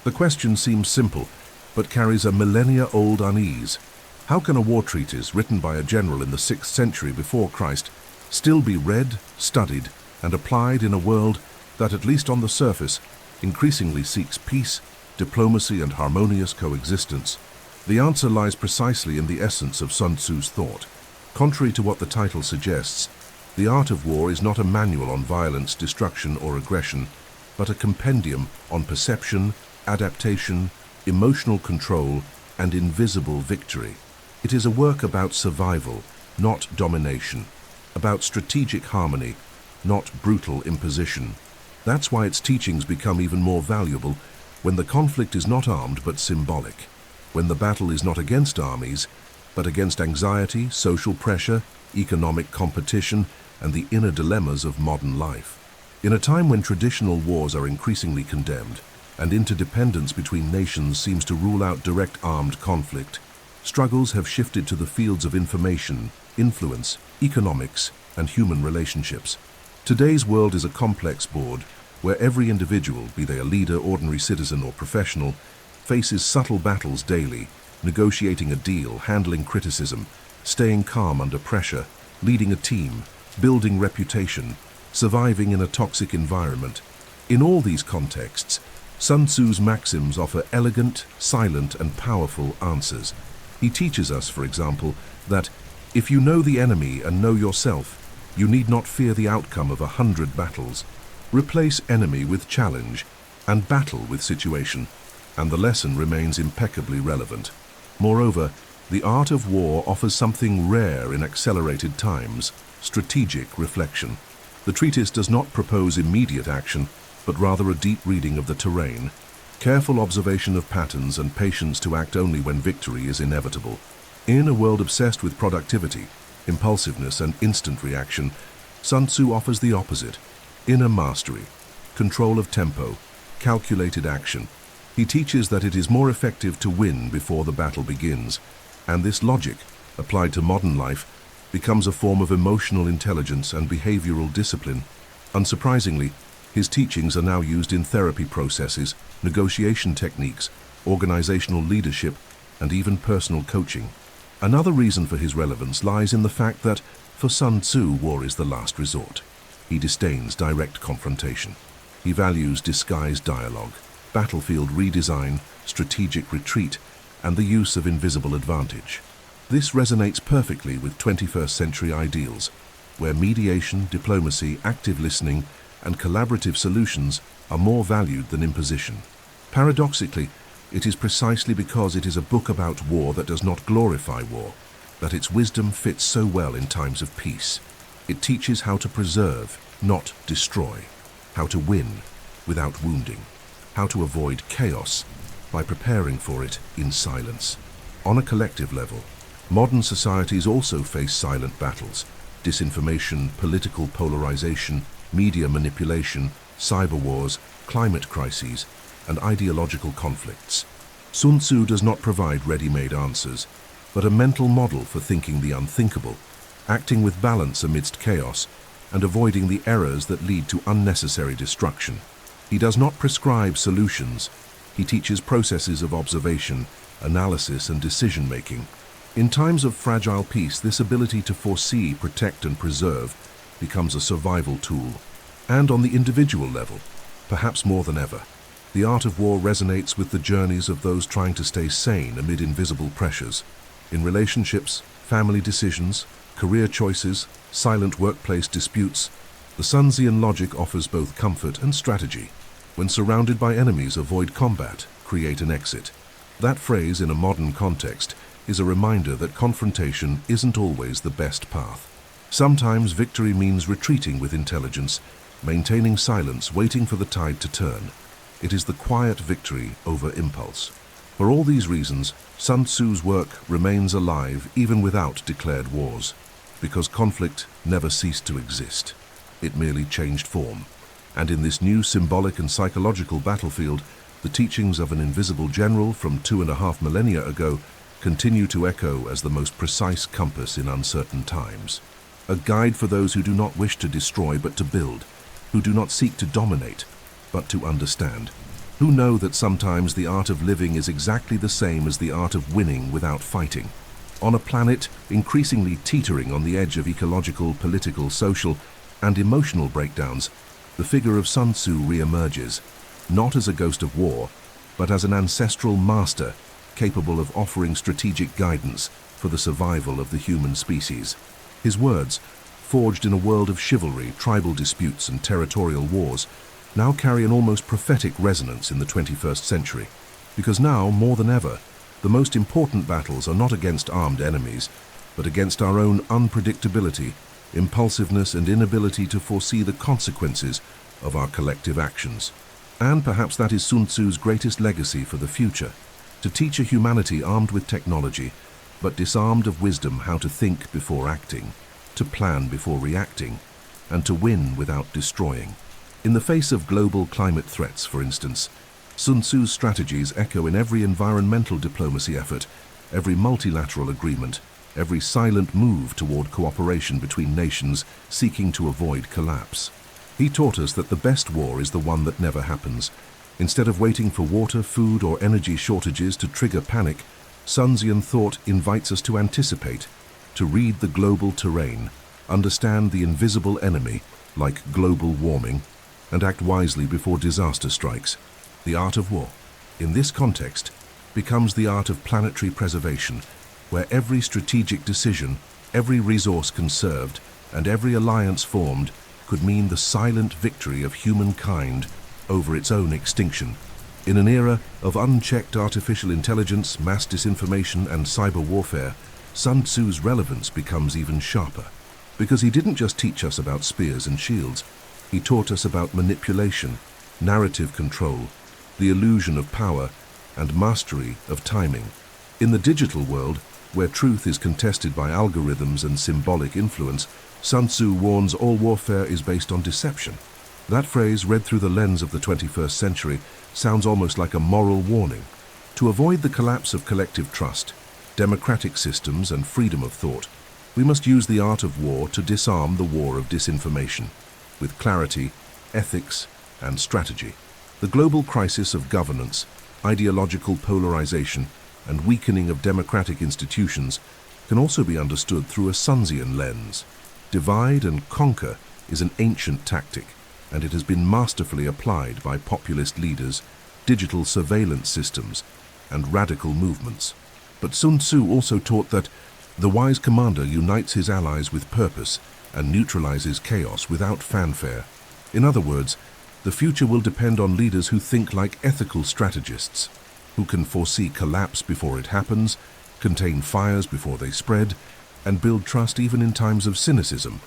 The question seems simple, but carries a millennia-old unease. How can a war treatise written by a general in the 6th century before Christ still be read, studied, and applied in a world that, at least on the surface, increasingly seeks peace, diplomacy, and harmonious coexistence? The answer lies precisely in the essence of Sun Tzu's thought. Contrary to what the title suggests, the art of war is not a manual on violence, destruction, or aggression, but a compendium on perception, adaptation, emotional control, and invisible victory. It is a work about survival, not domination, about strategic harmony, not brutal imposition. That's why its teachings become even more valuable when the conflict is not armed but symbolic, when the battle is not against armies, but against anxiety, social pressure, economic competition, and the inner dilemmas of modern life. In a time when traditional wars are increasingly condemned, and interdependence between nations seems to rule out direct armed conflict, struggles have shifted to the fields of information, influence, economics, and human relationships. Today's world is a complex board where every individual, be they a leader, ordinary citizen, or professional, faces subtle battles daily, negotiating a deal, handling criticism, staying calm under pressure, leading a team, building reputation, surviving in a toxic environment. In all these contexts, Sun Tzu's maxims offer elegant, silent, and powerful answers. He teaches us, for example, that if you know the enemy and know yourself, you need not fear the outcome of 100 battles. Replace enemy with challenge and battle with situation, and the lesson remains impeccably relevant. Moreover, the art of war offers something rare in accelerated times: strategic reflection. The treatise does not propose immediate action, but rather a deep reading of the terrain, careful observation of patterns, and patience to act only when victory is inevitable. In a world obsessed with productivity, impulsiveness, and instant reaction, Sun Tzu offers the opposite: inner mastery, control of tempo, calculated action. He teaches that it is more effective to win before the battle begins, and this logic, applied to modern life, becomes a form of emotional intelligence and behavioral discipline. Unsurprisingly, his teachings are now used in therapy processes, negotiation techniques, organizational leadership, and even personal coaching. Another reason for his relevance lies in the fact that, for Sun Tzu, war is the last resort. He disdains direct confrontation. He values disguised dialogue, battlefield redesign, strategic retreat, and the use of invisible advantage. This resonates perfectly with 21st century ideals, where mediation, diplomacy, active listening, and collaborative solutions are more valued than imposition. Paradoxically, it is precisely because it is a book about war that does not glorify war, that its wisdom fits so well in times of peace. It teaches how to preserve, not destroy, how to win without wounding, how to avoid chaos by preparing for it in silence. On a collective level, modern societies also face silent battles: disinformation, political polarization, media manipulation, cyber wars, climate crises, and ideological conflicts. Sun Tzu does not provide ready-made answers. but a mental model for thinking the unthinkable, acting with balance amidst chaos, and avoiding the errors that lead to unnecessary destruction. He does not prescribe solutions. He teaches processes of observation, analysis, and decision-making. In times of fragile peace, this ability to foresee, protect, and preserve becomes a survival tool. And on the individual level, perhaps more than ever, the art of war resonates with the journeys of those trying to stay sane amid invisible pressures. In relationships, family decisions, career choices, silent workplace disputes, the Sun Tzu logic offers both comfort and strategy. When surrounded by enemies, avoid combat, create an exit. That phrase, in a modern context, is a reminder that confrontation isn't always the best path. Sometimes victory means retreating with intelligence, maintaining silence, waiting for the tide to turn. It is the quiet victory over impulse. For all these reasons, Sun Tzu's work remains alive even without declared wars, because conflict never ceased to exist. It merely changed form. And in this new symbolic and psychological battlefield, the teachings of an invisible general from 2.5 millennia ago continue to echo as the most precise compass in uncertain times. A guide for those who do not wish to destroy but to build, who do not seek to dominate but to understand, who know that sometimes the art of living is exactly the same as the art of winning without fighting. On a planet increasingly teetering on the edge of ecological, political, social, and emotional breakdowns, the figure of Sun Tzu re-emerges, not as a ghost of war, but as an ancestral master capable of offering strategic guidance for the survival of the human species. His words, forged in a world of chivalry, tribal disputes, and territorial wars, now carry an almost prophetic resonance in the 21st century. Because now, more than ever, the most important battles are not against armed enemies, but against our own unpredictability, impulsiveness, and inability to foresee the consequences of our collective actions. And perhaps that is Sun Tzu's greatest legacy for the future, to teach a humanity armed with technology, but disarmed of wisdom how to think before acting, to plan before reacting, and to win without destroying. In the face of global climate threats, for instance, Sun Tzu's strategies echo in every environmental diplomacy effort, every multilateral agreement, every silent move toward cooperation between nations seeking to avoid collapse. He taught us that the best war is the one that never happens. Instead of waiting for water, food, or energy shortages to trigger panic, Sun Tzu thought invites us to anticipate, to read the global terrain, understand the invisible enemy, like global warming, and act wisely before disaster strikes. The art of war, in this context, becomes the art of planetary preservation, where every strategic decision, every resource conserved, and every alliance formed could mean the silent victory of humankind over its own extinction. In an era of unchecked artificial intelligence, mass disinformation, and cyber warfare, Sun Tzu's relevance becomes even sharper. Because he didn't just teach us about spears and shields, he taught us about manipulation, narrative control, the illusion of power, and mastery of timing. In the digital world, where truth is contested by algorithms and symbolic influence, Sun Tzu warns all warfare is based on deception. That phrase, read through the lens of the 21st century, sounds almost like a moral warning. To avoid the collapse of collective trust, democratic systems, and freedom of thought, we must use the art of war to disarm the war of disinformation, with clarity, ethics, and strategy. The global crisis of governance, ideological polarization, and weakening of democratic institutions can also be understood through a Sun Tzu lens. Divide and conquer is an ancient tactic, and it has been masterfully applied by populist leaders, digital surveillance systems, and radical movements. But Sun Tzu also taught that the wise commander unites his allies with purpose and neutralizes chaos without fanfare. In other words, the future will depend on leaders who think like ethical strategists, who can foresee collapse before it happens, contain fires before they spread, and build trust even in times of cynicism.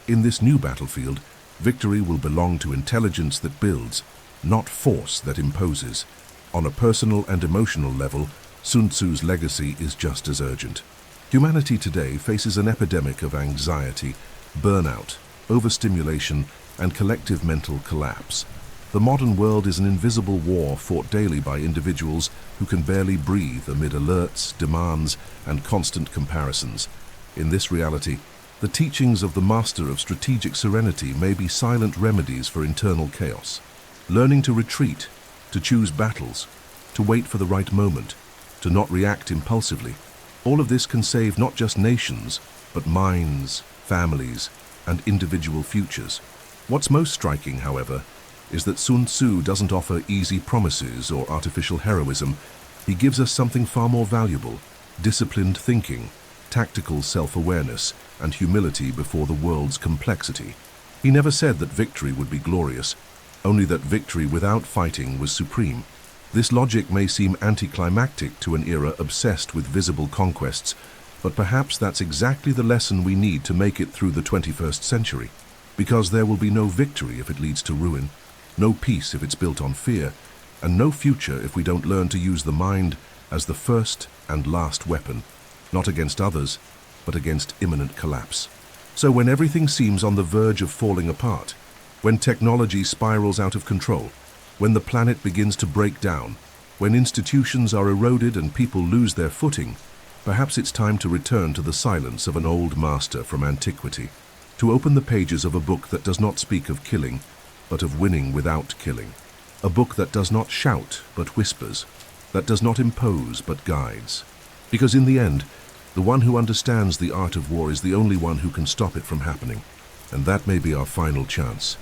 In this new battlefield, victory will belong to intelligence that builds, not force that imposes. On a personal and emotional level, Sun Tzu's legacy is just as urgent. Humanity today faces an epidemic of anxiety, burnout, overstimulation, and collective mental collapse. The modern world is an invisible war fought daily by individuals who can barely breathe amid alerts, demands, and constant comparisons. In this reality, the teachings of the master of strategic serenity may be silent remedies for internal chaos. Learning to retreat, to choose battles, to wait for the right moment, to not react impulsively. All of this can save not just nations, but minds, families, and individual futures. What's most striking, however, is that Sun Tzu doesn't offer easy promises or artificial heroism. He gives us something far more valuable: disciplined thinking, tactical self-awareness, and humility before the world's complexity. He never said that victory would be glorious, only that victory without fighting was supreme. This logic may seem anticlimactic to an era obsessed with visible conquests, but perhaps that's exactly the lesson we need to make it through the 21st century. Because there will be no victory if it leads to ruin, no peace if it's built on fear, and no future if we don't learn to use the mind as the first and last weapon, not against others, but against imminent collapse. So when everything seems on the verge of falling apart, when technology spirals out of control, when the planet begins to break down, when institutions are eroded and people lose their footing, perhaps it's time to return to the silence of an old master from antiquity, to open the pages of a book that does not speak of killing, but of winning without killing. A book that does not shout, but whispers, that does not impose, but guides. Because in the end, the one who understands the art of war is the only one who can stop it from happening. And that may be our final chance.